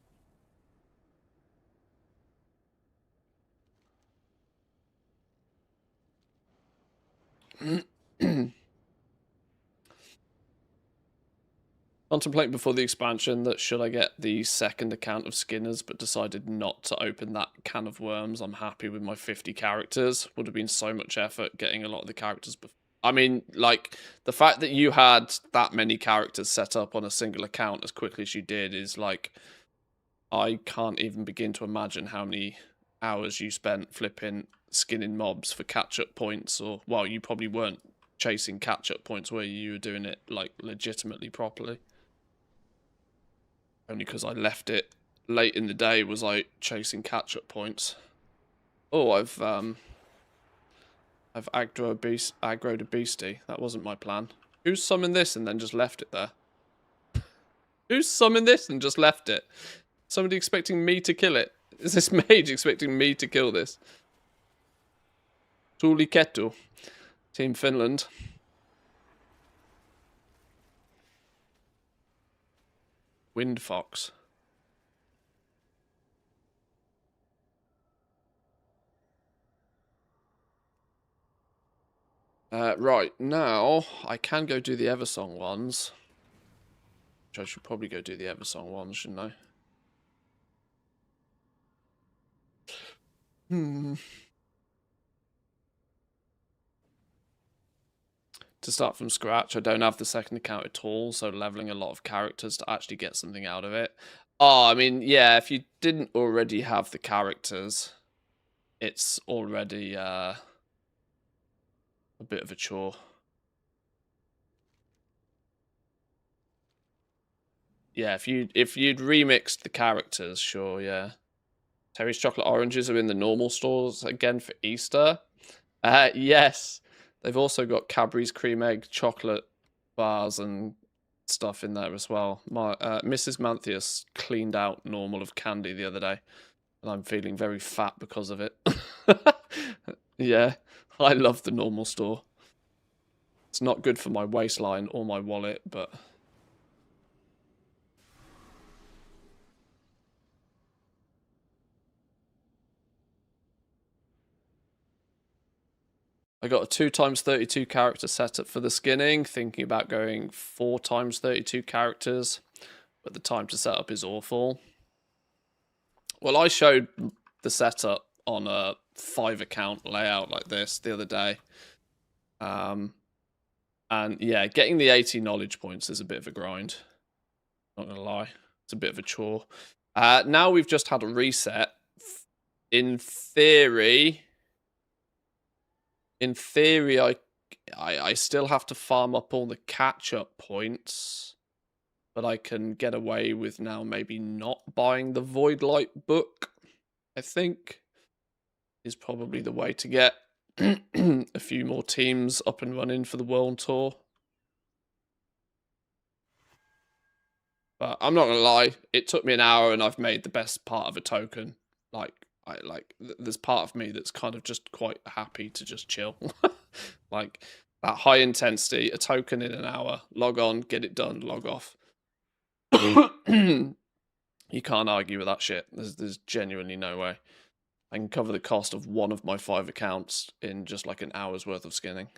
Contemplating before the expansion that should I get the second account of Skinners, but decided not to open that can of worms. I'm happy with my 50 characters. Would have been so much effort getting a lot of the characters before. I mean, like, the fact that you had that many characters set up on a single account as quickly as you did is, like, I can't even begin to imagine how many hours you spent flipping skinning mobs for catch-up points, or, well, you probably weren't chasing catch-up points where you were doing it, like, legitimately properly. Only because I left it late in the day was I chasing catch-up points. Oh, I've aggroed a beastie. That wasn't my plan. Who summoned this and then just left it there? Who summoned this and just left it? Somebody expecting me to kill it? Is this mage expecting me to kill this? Tuuli Kettu. Team Finland. Wind Fox. Right, now I can go do the Eversong ones. Which I should probably go do the Eversong ones, shouldn't I? To start from scratch, I don't have the second account at all, so leveling a lot of characters to actually get something out of it. Oh, I mean, yeah, if you didn't already have the characters, it's already a bit of a chore. Yeah, if you'd remixed the characters, sure, yeah. Terry's chocolate oranges are in the normal stores again for Easter. Yes. They've also got Cadbury's cream egg chocolate bars and stuff in there as well. My Mrs. Manthias cleaned out normal of candy the other day, and I'm feeling very fat because of it. Yeah, I love the normal store. It's not good for my waistline or my wallet, but... I got a 2x32 character setup for the skinning, thinking about going 4x32 characters, but the time to set up is awful. Well, I showed the setup on a 5-account layout like this the other day. And yeah, getting the 80 knowledge points is a bit of a grind. Not gonna lie. It's a bit of a chore. Now we've just had a reset. In theory, I still have to farm up all the catch-up points, but I can get away with now maybe not buying the Voidlight book, I think, is probably the way to get a few more teams up and running for the World Tour. But I'm not gonna lie, it took me an hour and I've made the best part of a token. There's part of me that's kind of just quite happy to just chill. Like, that high intensity, a token in an hour, log on, get it done, log off. You can't argue with that shit. There's genuinely no way. I can cover the cost of one of my 5 accounts in just like an hour's worth of skinning.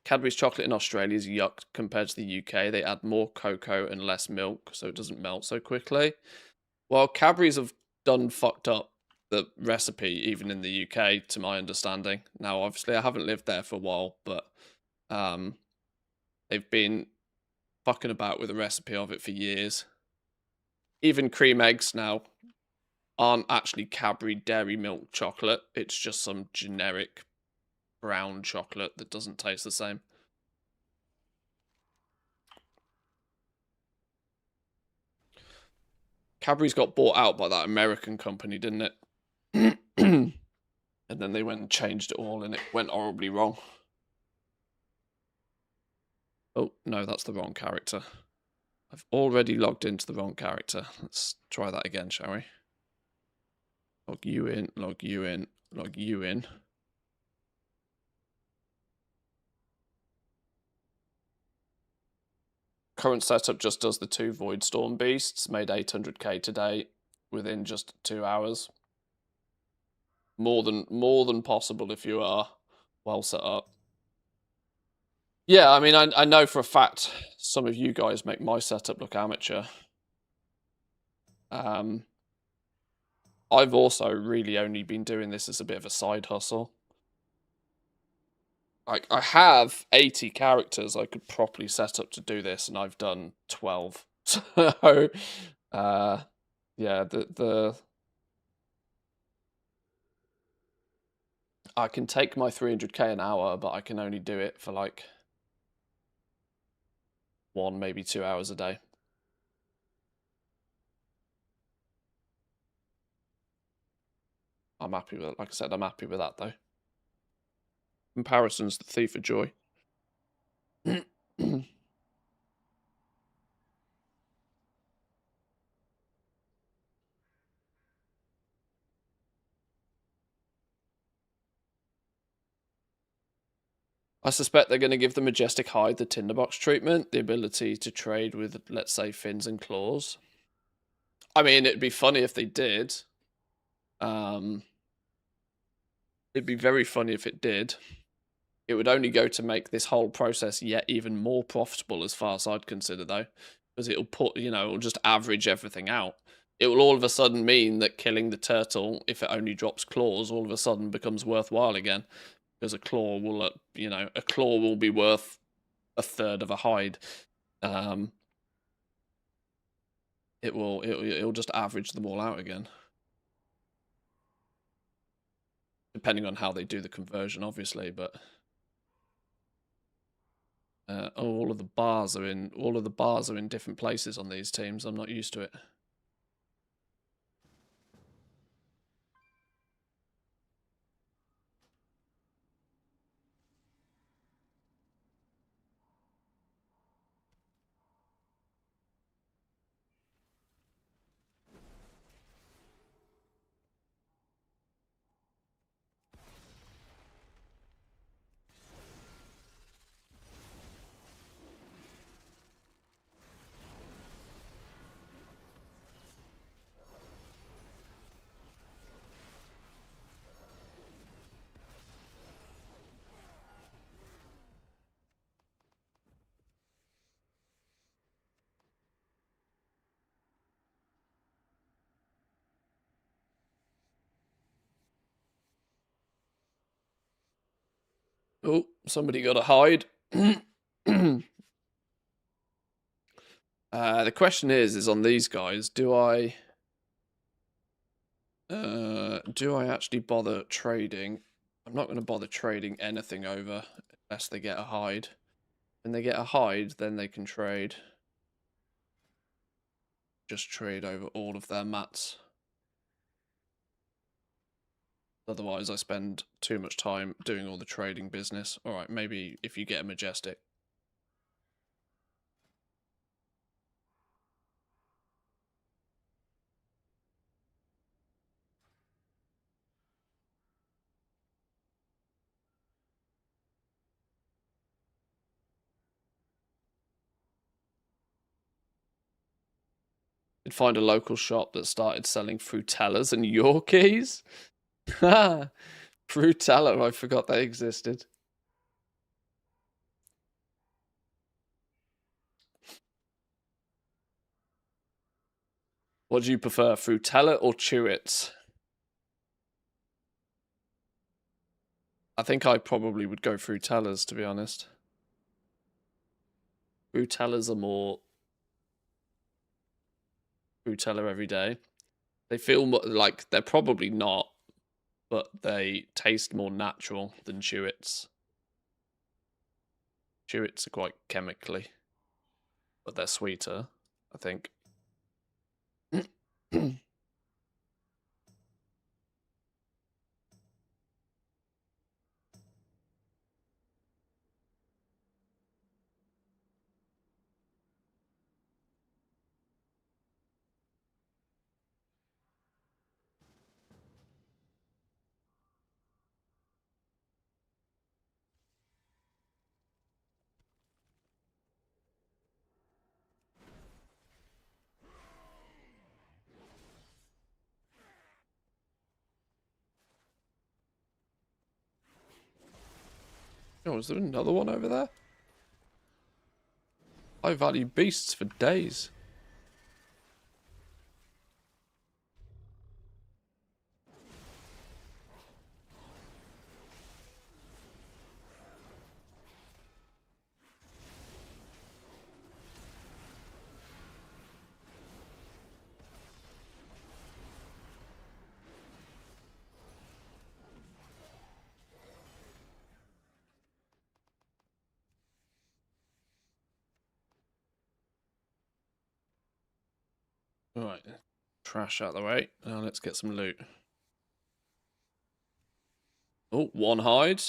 Cadbury's chocolate in Australia is yuck compared to the UK. They add more cocoa and less milk, so it doesn't melt so quickly. Well, Cadbury's have done fucked up the recipe, even in the UK, to my understanding. Now, obviously, I haven't lived there for a while, but they've been fucking about with the recipe of it for years. Even cream eggs now aren't actually Cadbury dairy milk chocolate. It's just some generic brown chocolate that doesn't taste the same. Cadbury's got bought out by that American company, didn't it? And then they went and changed it all and it went horribly wrong. Oh, no, that's the wrong character. I've already logged into the wrong character. Let's try that again, shall we? Log you in, log you in, log you in. Current setup just does the 2 Voidstorm beasts. Made 800k today within just 2 hours. More than possible if you are well set up. Yeah, I mean, I know for a fact some of you guys make my setup look amateur. I've also really only been doing this as a bit of a side hustle. Like, I have 80 characters I could properly set up to do this, and I've done 12. So, yeah, I can take my 300k an hour, but I can only do it for like 1, maybe 2 hours a day. I'm happy with it. Like I said, I'm happy with that though. Comparison's the thief of joy. I suspect they're going to give the Majestic Hide the Tinderbox treatment, the ability to trade with, let's say, fins and claws. I mean, it'd be funny if they did. It'd be very funny if it did. It would only go to make this whole process yet even more profitable, as far as I'd consider, though, because it'll put, it'll just average everything out. It will all of a sudden mean that killing the turtle, if it only drops claws, all of a sudden becomes worthwhile again. Because a claw will, a claw will be worth a third of a hide. It'll just average them all out again, depending on how they do the conversion, obviously. But all of the bars are in different places on these teams. I'm not used to it. Oh, somebody got a hide. The question is on these guys, do I actually bother trading? I'm not going to bother trading anything over unless they get a hide. When they get a hide, then they can trade. Just trade over all of their mats. Otherwise, I spend too much time doing all the trading business. All right, maybe if you get a Majestic. Did find a local shop that started selling frutellas and Yorkies. Frutella, I forgot they existed. What do you prefer, Frutella or Chewits? I think I probably would go Frutellas, to be honest. Frutellas are more Frutella every day. They feel more, like they're probably not, but they taste more natural than Chewits. Chewits are quite chemically, but they're sweeter, I think. Oh, is there another one over there? I value beasts for days. Alright, trash out of the way. Now let's get some loot. Oh, one hide.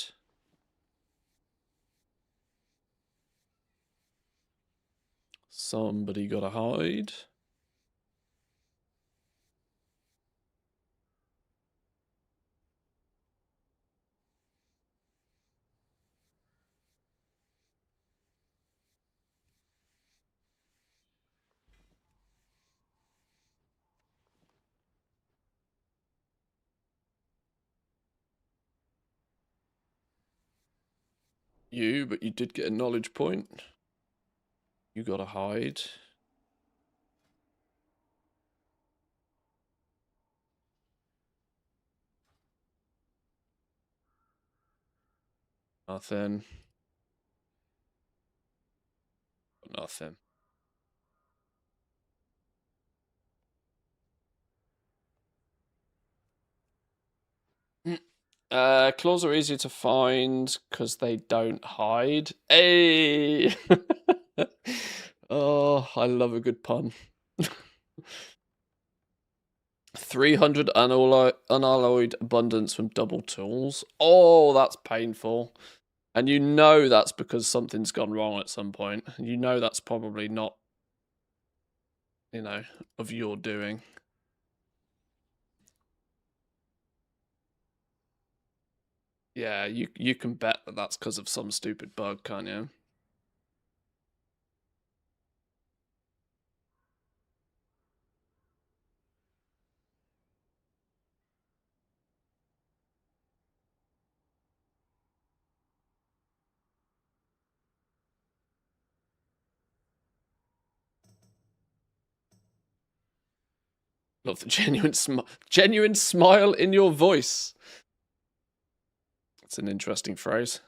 Somebody got a hide. But you did get a knowledge point. You got a hide. Nothing. Nothing. Claws are easier to find because they don't hide. Hey! Oh, I love a good pun. 300 unalloyed abundance from double tools. Oh, that's painful. And you know that's because something's gone wrong at some point. You know that's probably not, you know, of your doing. Yeah, you can bet that that's because of some stupid bug, can't you? Love the genuine smile in your voice. That's an interesting phrase.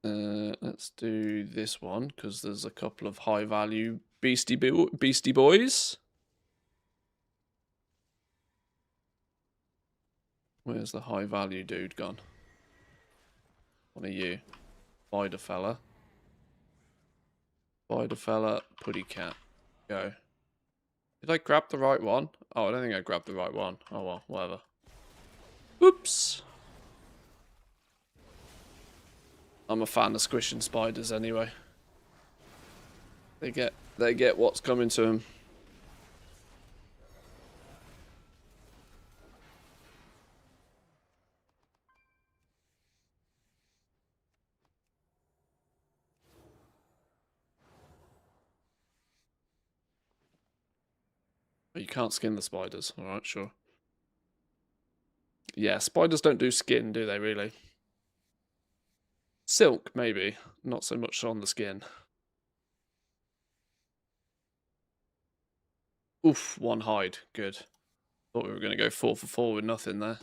Let's do this one because there's a couple of high value beastie boys. Where's the high value dude gone? One of you. Spider fella. Spider fella, putty cat. Go. Did I grab the right one? Oh, I don't think I grabbed the right one. Oh well, whatever. Oops. I'm a fan of squishing spiders anyway. They get what's coming to them. But you can't skin the spiders. Alright, sure. Yeah, spiders don't do skin, do they, really? Silk, maybe. Not so much on the skin. Oof, one hide. Good. Thought we were going to go 4 for 4 with nothing there.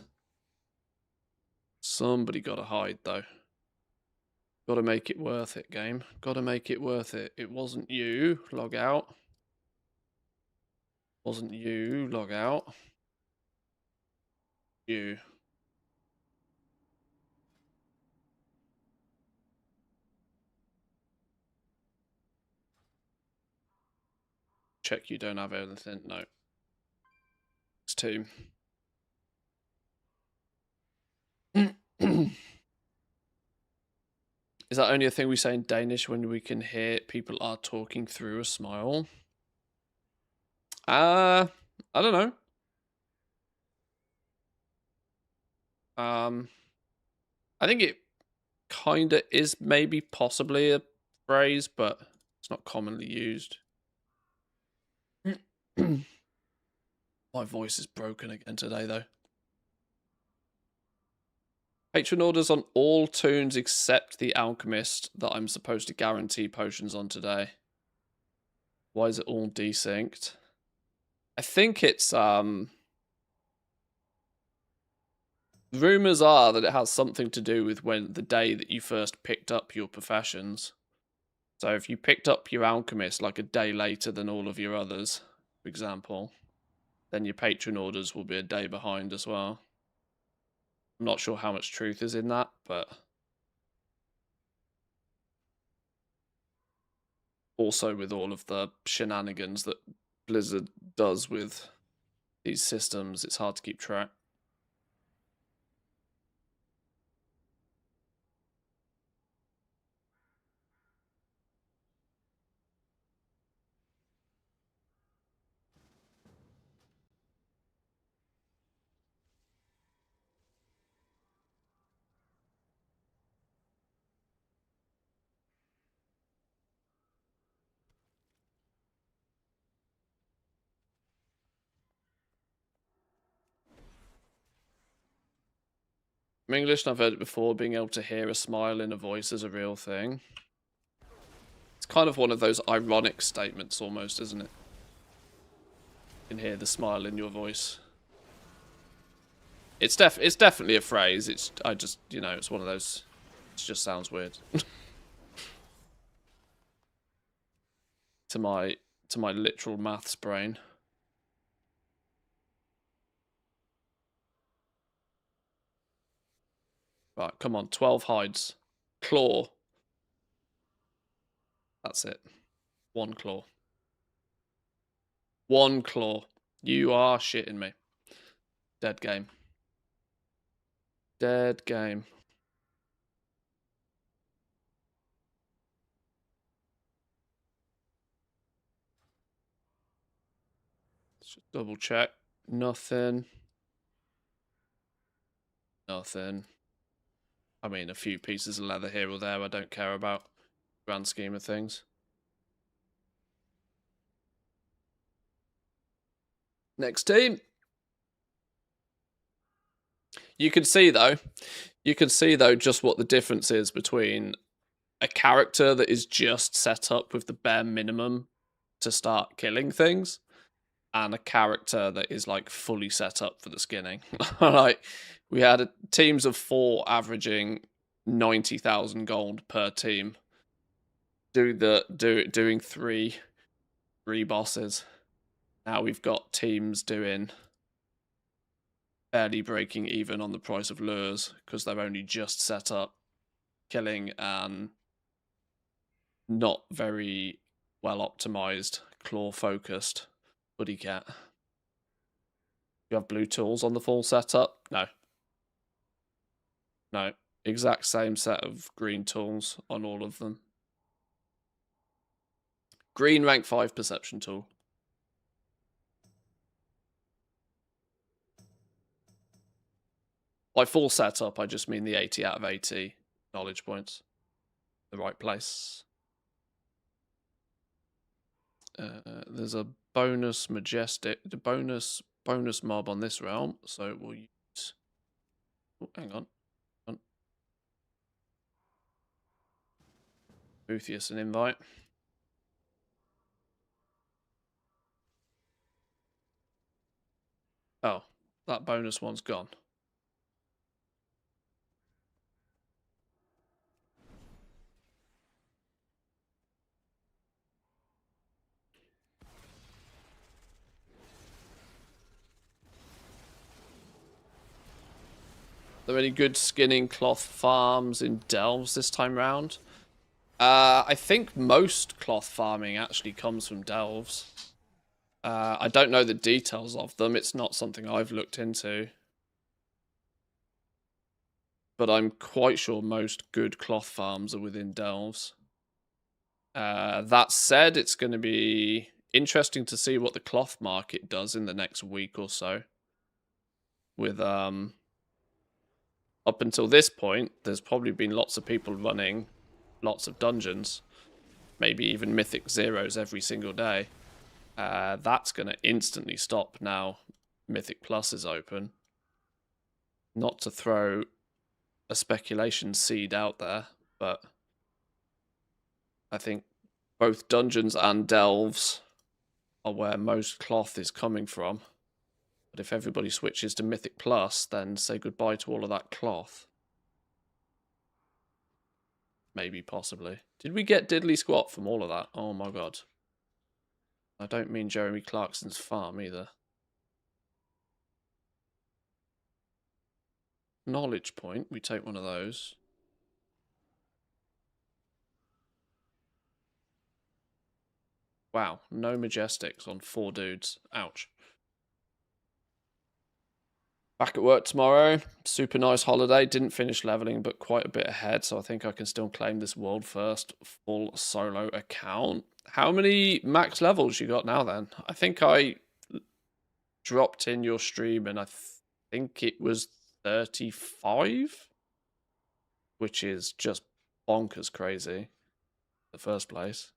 Somebody got a hide, though. Gotta make it worth it, game. Gotta make it worth it. It wasn't you. Log out. Wasn't you. Log out. You. Check you don't have anything. No. It's team. Is that only a thing we say in Danish when we can hear people are talking through a smile? I don't know. I think it kind of is maybe possibly a phrase, but it's not commonly used. My voice is broken again today, though. Patron orders on all toons except the Alchemist that I'm supposed to guarantee potions on today. Why is it all desynced? I think it's rumors are that it has something to do with when the day that you first picked up your professions. So if you picked up your Alchemist like a day later than all of your others, for example, then your Patron orders will be a day behind as well. I'm not sure how much truth is in that, but Also with all of the shenanigans that Blizzard does with these systems, it's hard to keep track. I'm English and I've heard it before, being able to hear a smile in a voice is a real thing. It's kind of one of those ironic statements almost, isn't it? You can hear the smile in your voice. It's definitely a phrase. It's it's one of those. It just sounds weird. to my literal maths brain. Right, come on, 12 hides. Claw. That's it. 1 claw. 1 claw. You are shitting me. Dead game. Dead game. Let's just double check. Nothing. Nothing. I mean, a few pieces of leather here or there I don't care about. Grand scheme of things. Next team. You can see though just what the difference is between a character that is just set up with the bare minimum to start killing things and a character that is like fully set up for the skinning. Like we had teams of 4 averaging 90,000 gold per team. Doing three bosses. Now we've got teams doing barely breaking even on the price of lures because they're only just set up killing and not very well optimized claw focused buddy cat. You have blue tools on the full setup? No. No. Exact same set of green tools on all of them. Green rank 5 perception tool. By full setup, I just mean the 80 out of 80 knowledge points. The right place. There's a bonus bonus mob on this realm, so we'll use. Oh, hang on. Boothius an invite. Oh, that bonus one's gone. Are there any good skinning cloth farms in Delves this time round? I think most cloth farming actually comes from Delves. I don't know the details of them. It's not something I've looked into. But I'm quite sure most good cloth farms are within Delves. That said, it's going to be interesting to see what the cloth market does in the next week or so. With up until this point, there's probably been lots of people running lots of dungeons, maybe even Mythic Zeros every single day. That's going to instantly stop now Mythic Plus is open. Not to throw a speculation seed out there, but I think both dungeons and delves are where most cloth is coming from. But if everybody switches to Mythic Plus, then say goodbye to all of that cloth. Maybe, possibly. Did we get diddly squat from all of that? Oh my god. I don't mean Jeremy Clarkson's farm either. Knowledge point. We take one of those. Wow, no Majestics on 4 dudes. Ouch. Back at work tomorrow. Super nice holiday. Didn't finish leveling, but quite a bit ahead. So I think I can still claim this world first full solo account. How many max levels you got now then? I think I dropped in your stream and I think it was 35, which is just bonkers crazy in the first place.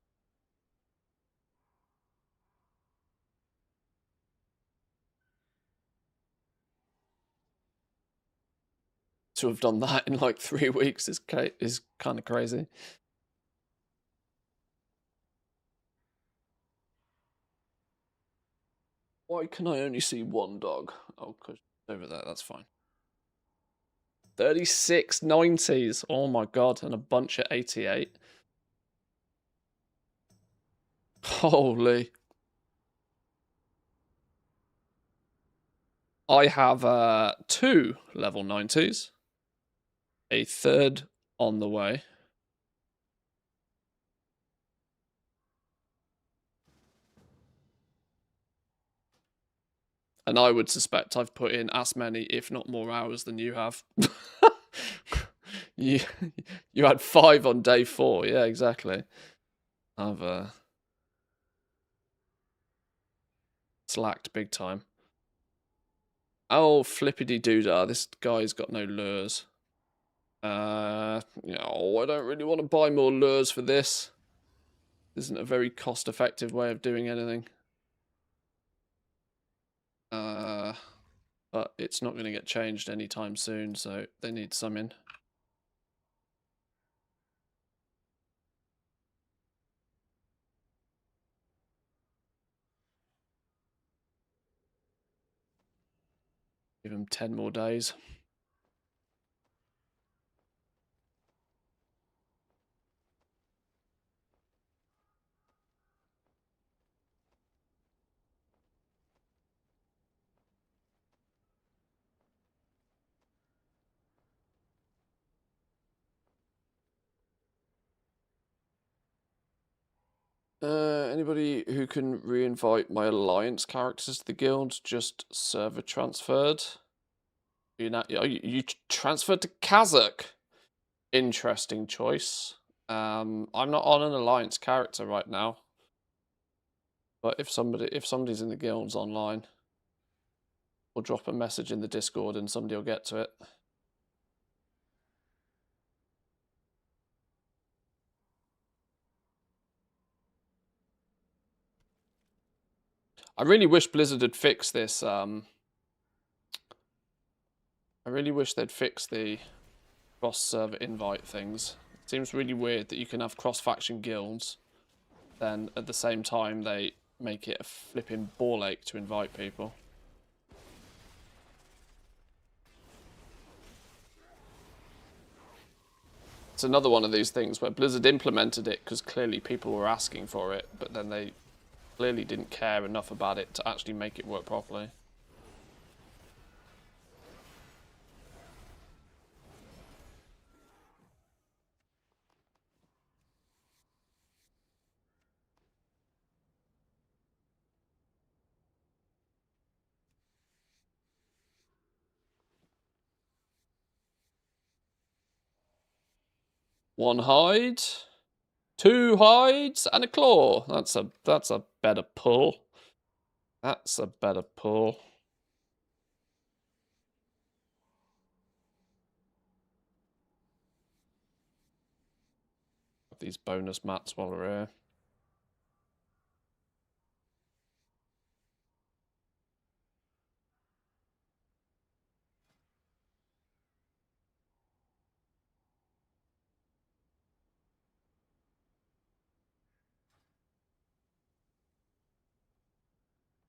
To have done that in like 3 weeks is kind of crazy. Why can I only see one dog? Oh, cause over there, that's fine. 36 90s. Oh my god, and a bunch of 88. Holy. I have 2 level 90s. A third on the way. And I would suspect I've put in as many, if not more hours than you have. you had 5 on day 4. Yeah, exactly. I've slacked big time. Oh, flippity doodah. This guy's got no lures. I don't really want to buy more lures for this. This isn't a very cost-effective way of doing anything. But it's not going to get changed anytime soon, so they need some in. Give them 10 more days. Anybody who can re-invite my alliance characters to the guild, just server transferred. You transferred to Kazakh. Interesting choice. I'm not on an alliance character right now. But if somebody's in the guilds online, we'll drop a message in the Discord and somebody will get to it. I really wish Blizzard had fixed this. I really wish they'd fix the cross-server invite things. It seems really weird that you can have cross-faction guilds, then at the same time they make it a flipping ball ache to invite people. It's another one of these things where Blizzard implemented it because clearly people were asking for it, but then they clearly didn't care enough about it to actually make it work properly. One hide, 2 hides, and a claw. That's a better pull. That's a better pull. These bonus mats while we're here.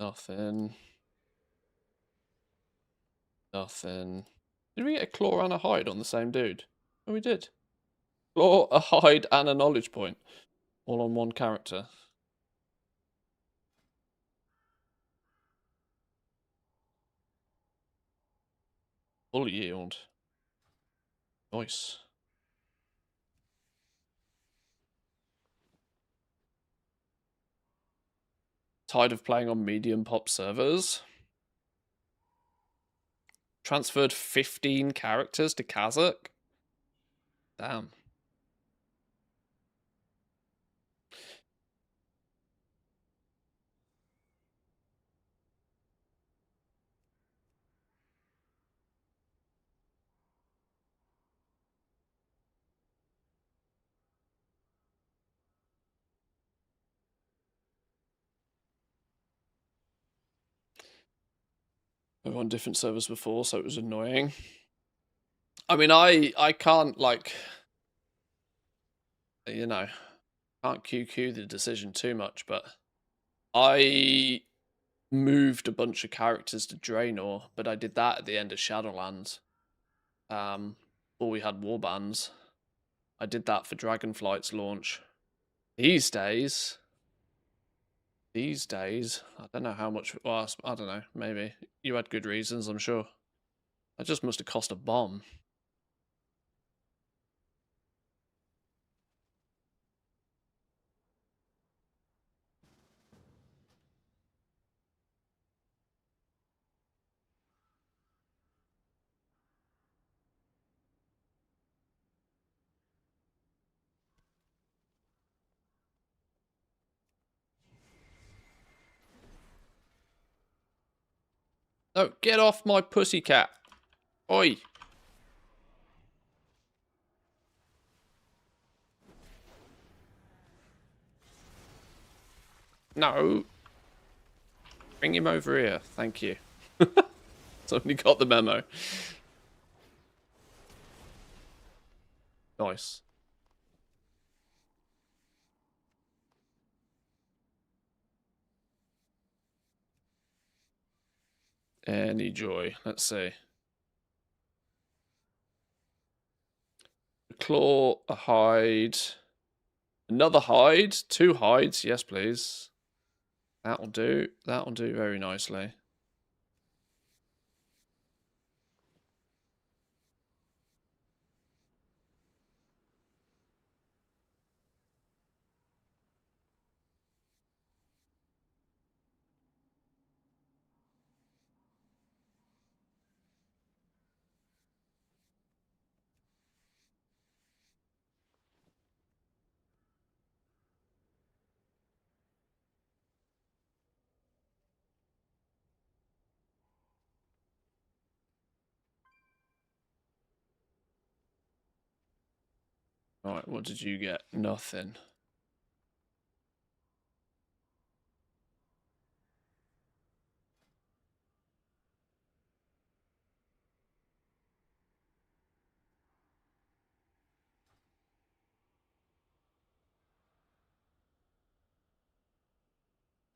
Nothing. Nothing. Did we get a claw and a hide on the same dude? Oh, we did. Claw, a hide, and a knowledge point. All on one character. Full yield. Nice. Tired of playing on medium pop servers. Transferred 15 characters to Kazakh. Damn. We were on different servers before, so it was annoying. I mean, I can't, like, you know, can't QQ the decision too much, but I moved a bunch of characters to Draenor, but I did that at the end of Shadowlands. Before we had warbands. I did that for Dragonflight's launch. These days, I don't know how much, well, I don't know, maybe. You had good reasons, I'm sure. That just must have cost a bomb. No, get off my pussycat. Oi. No. Bring him over here. Thank you. Somebody got the memo. Nice. Any joy. Let's see. A claw, a hide. Another hide. 2 hides. Yes, please. That'll do. That'll do very nicely. Alright, what did you get? Nothing.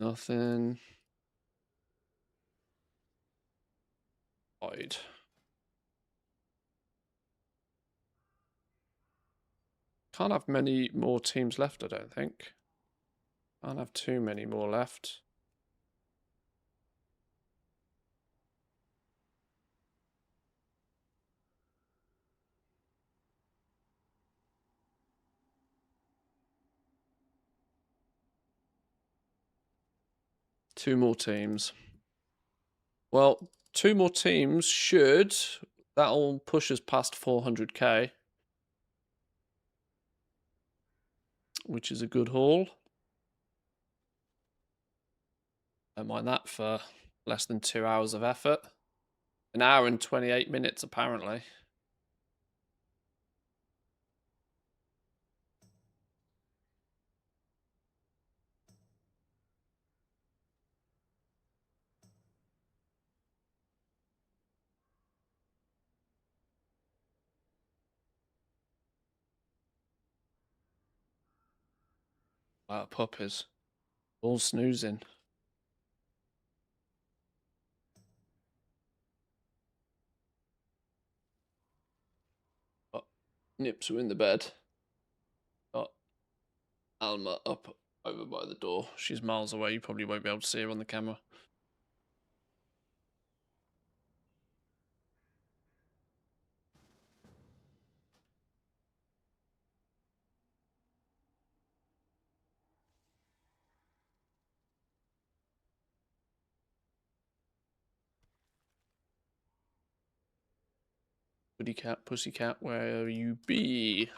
Nothing. Hide. Can't have many more teams left, I don't think. Can't have too many more left. Two more teams. Well, 2 more teams should. That'll push us past 400k. Which is a good haul. Don't mind that for less than 2 hours of effort. 1 hour and 28 minutes, apparently. Wow, puppies. All snoozing. Oh, Nips are in the bed. Oh, Alma up over by the door. She's miles away. You probably won't be able to see her on the camera. Kitty cat, pussy cat, where you be?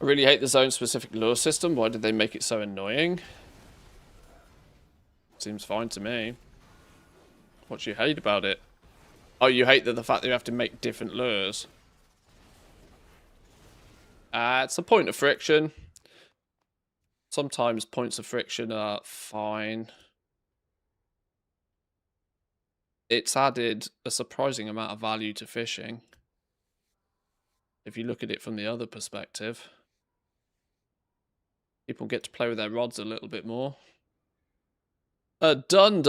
I really hate the zone-specific lure system. Why did they make it so annoying? Seems fine to me. What do you hate about it? Oh, you hate the fact that you have to make different lures. It's a point of friction. Sometimes points of friction are fine. It's added a surprising amount of value to fishing. If you look at it from the other perspective. People get to play with their rods a little bit more. Done.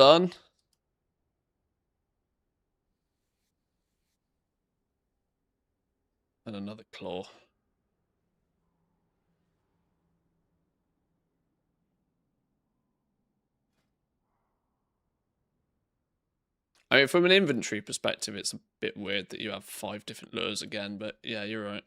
And another claw. I mean, from an inventory perspective, it's a bit weird that you have 5 different lures again, but yeah, you're right.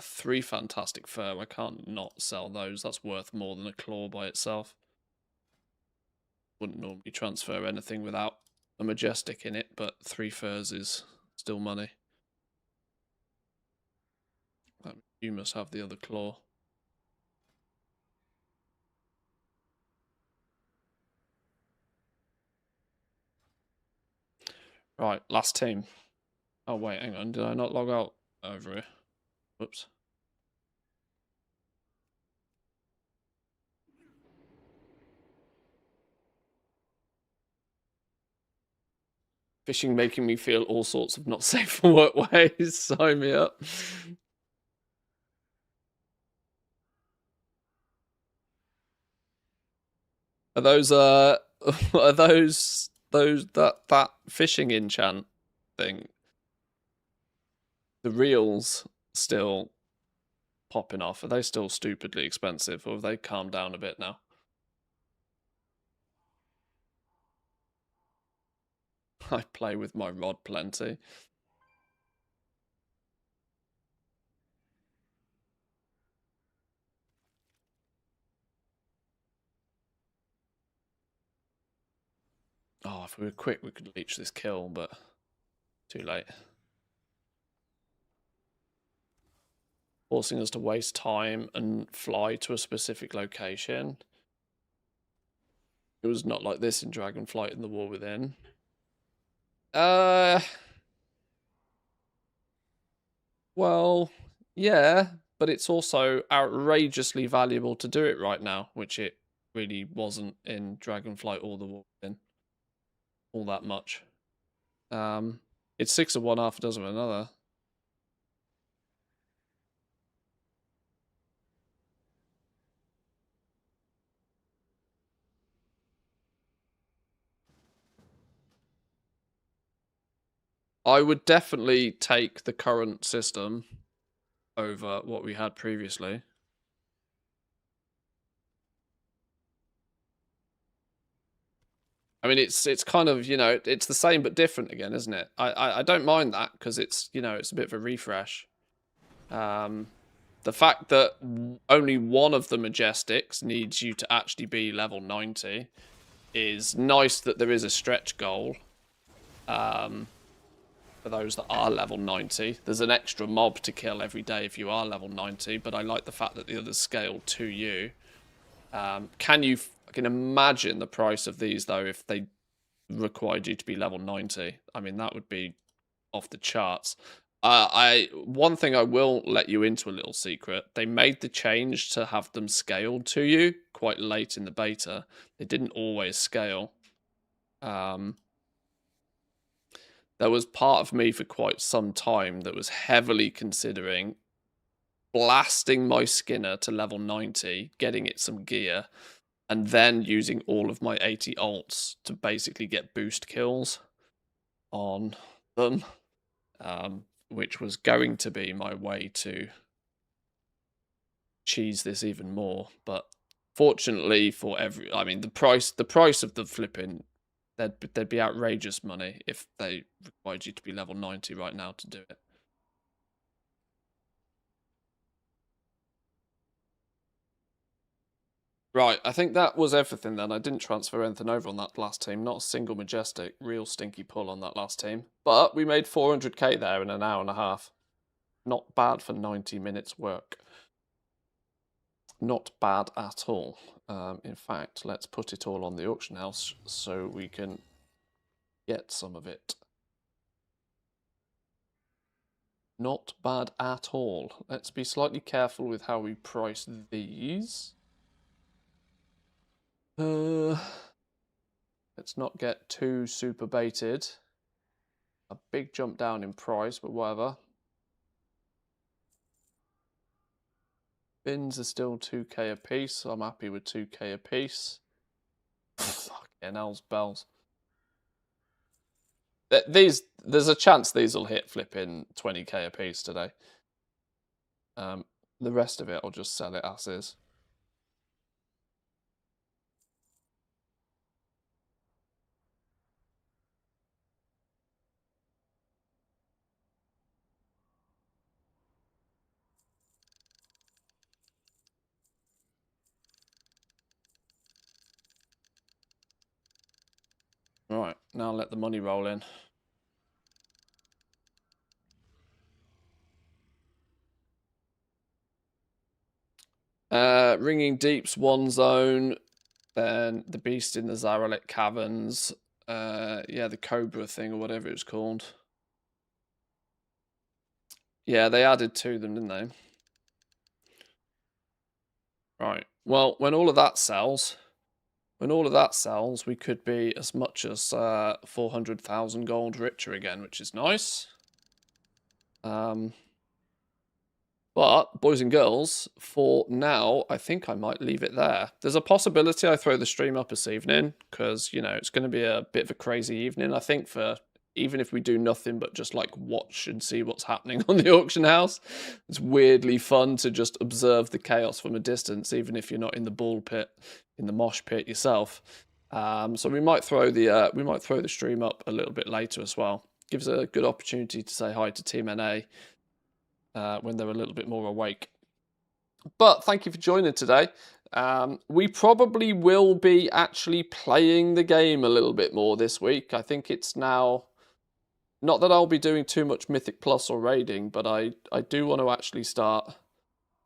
Three fantastic fur. I can't not sell those. That's worth more than a claw by itself. Wouldn't normally transfer anything without a majestic in it, but 3 furs is still money. You must have the other claw. Right, last team. Oh wait, hang on. Did I not log out over here? Whoops. Fishing making me feel all sorts of not safe for work ways. Sign me up. Are those are those that fishing enchant thing? The reels still popping off. Are they still stupidly expensive, or have they calmed down a bit now? I play with my rod plenty. Oh, if we were quick, we could leech this kill, but too late. Forcing us to waste time and fly to a specific location. It was not like this in Dragonflight in the War Within. Well, yeah, but it's also outrageously valuable to do it right now, which it really wasn't in Dragonflight or the War Within. All that much. It's 6 of one, half a dozen of another. I would definitely take the current system over what we had previously. I mean, it's kind of, you know, it's the same but different again, isn't it? I don't mind that because it's, you know, it's a bit of a refresh. The fact that only one of the Majestics needs you to actually be level 90 is nice, that there is a stretch goal for those that are level 90. There's an extra mob to kill every day if you are level 90, but I like the fact that the others scale to you. I can imagine the price of these, though, if they required you to be level 90. I mean, that would be off the charts. One thing I will let you into a little secret. They made the change to have them scaled to you quite late in the beta. They didn't always scale. There was part of me for quite some time that was heavily considering blasting my Skinner to level 90, getting it some gear, and then using all of my 80 ults to basically get boost kills on them. Which was going to be my way to cheese this even more, but fortunately for I mean, the price of the flipping, there'd be outrageous money if they required you to be level 90 right now to do it. Right, I think that was everything then. I didn't transfer anything over on that last team. Not a single majestic. Real stinky pull on that last team. But we made 400k there in an hour and a half. Not bad for 90 minutes work. Not bad at all. In fact, let's put it all on the auction house so we can get some of it. Not bad at all. Let's be slightly careful with how we price these. Let's not get too super baited. A big jump down in price, but whatever. Bins are still 2k a piece, so I'm happy with 2k a piece. Fucking hell's bells. There's a chance these will hit flipping 20k a piece today. The rest of it I'll just sell it as is. Right, now let the money roll in. Ringing Deep's one zone, then the Beast in the Zaralik Caverns, yeah, the Cobra thing or whatever it was called. Yeah, they added to them, didn't they? Right, well, when all of that sells, we could be as much as 400,000 gold richer again, which is nice. But, boys and girls, for now, I think I might leave it there. There's a possibility I throw the stream up this evening, because, you know, it's going to be a bit of a crazy evening, I think, for even if we do nothing but just, like, watch and see what's happening on the auction house. It's weirdly fun to just observe the chaos from a distance, even if you're not in the ball pit, in the mosh pit yourself. So we might throw the stream up a little bit later as well. Gives a good opportunity to say hi to Team NA. When they're a little bit more awake. But thank you for joining today. We probably will be actually playing the game a little bit more this week. I think it's now, not that I'll be doing too much Mythic Plus or raiding, but I do want to actually start,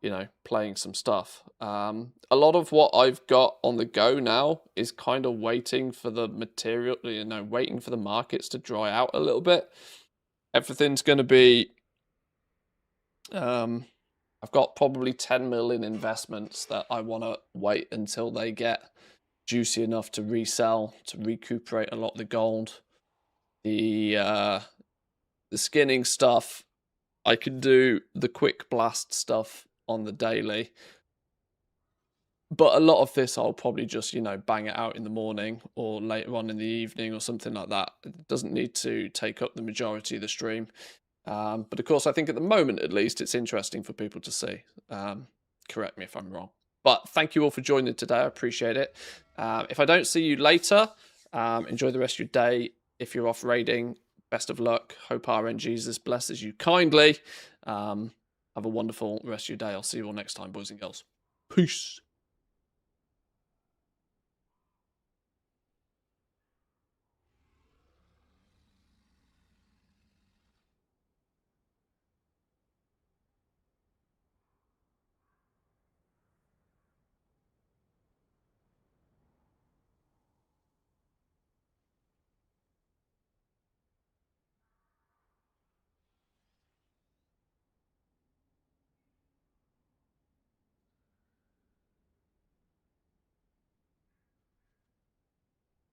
you know, playing some stuff. A lot of what I've got on the go now is kind of waiting for the material, you know, waiting for the markets to dry out a little bit. Everything's going to be... I've got probably 10 million investments that I want to wait until they get juicy enough to resell, to recuperate a lot of the gold. The skinning stuff, I can do the quick blast stuff on the daily. But a lot of this I'll probably just, you know, bang it out in the morning or later on in the evening or something like that. It doesn't need to take up the majority of the stream. But of course, I think at the moment, at least, it's interesting for people to see. Correct me if I'm wrong. But thank you all for joining today. I appreciate it. If I don't see you later, enjoy the rest of your day. If you're off raiding, best of luck. Hope RN Jesus blesses you kindly. Have a wonderful rest of your day. I'll see you all next time, boys and girls. Peace.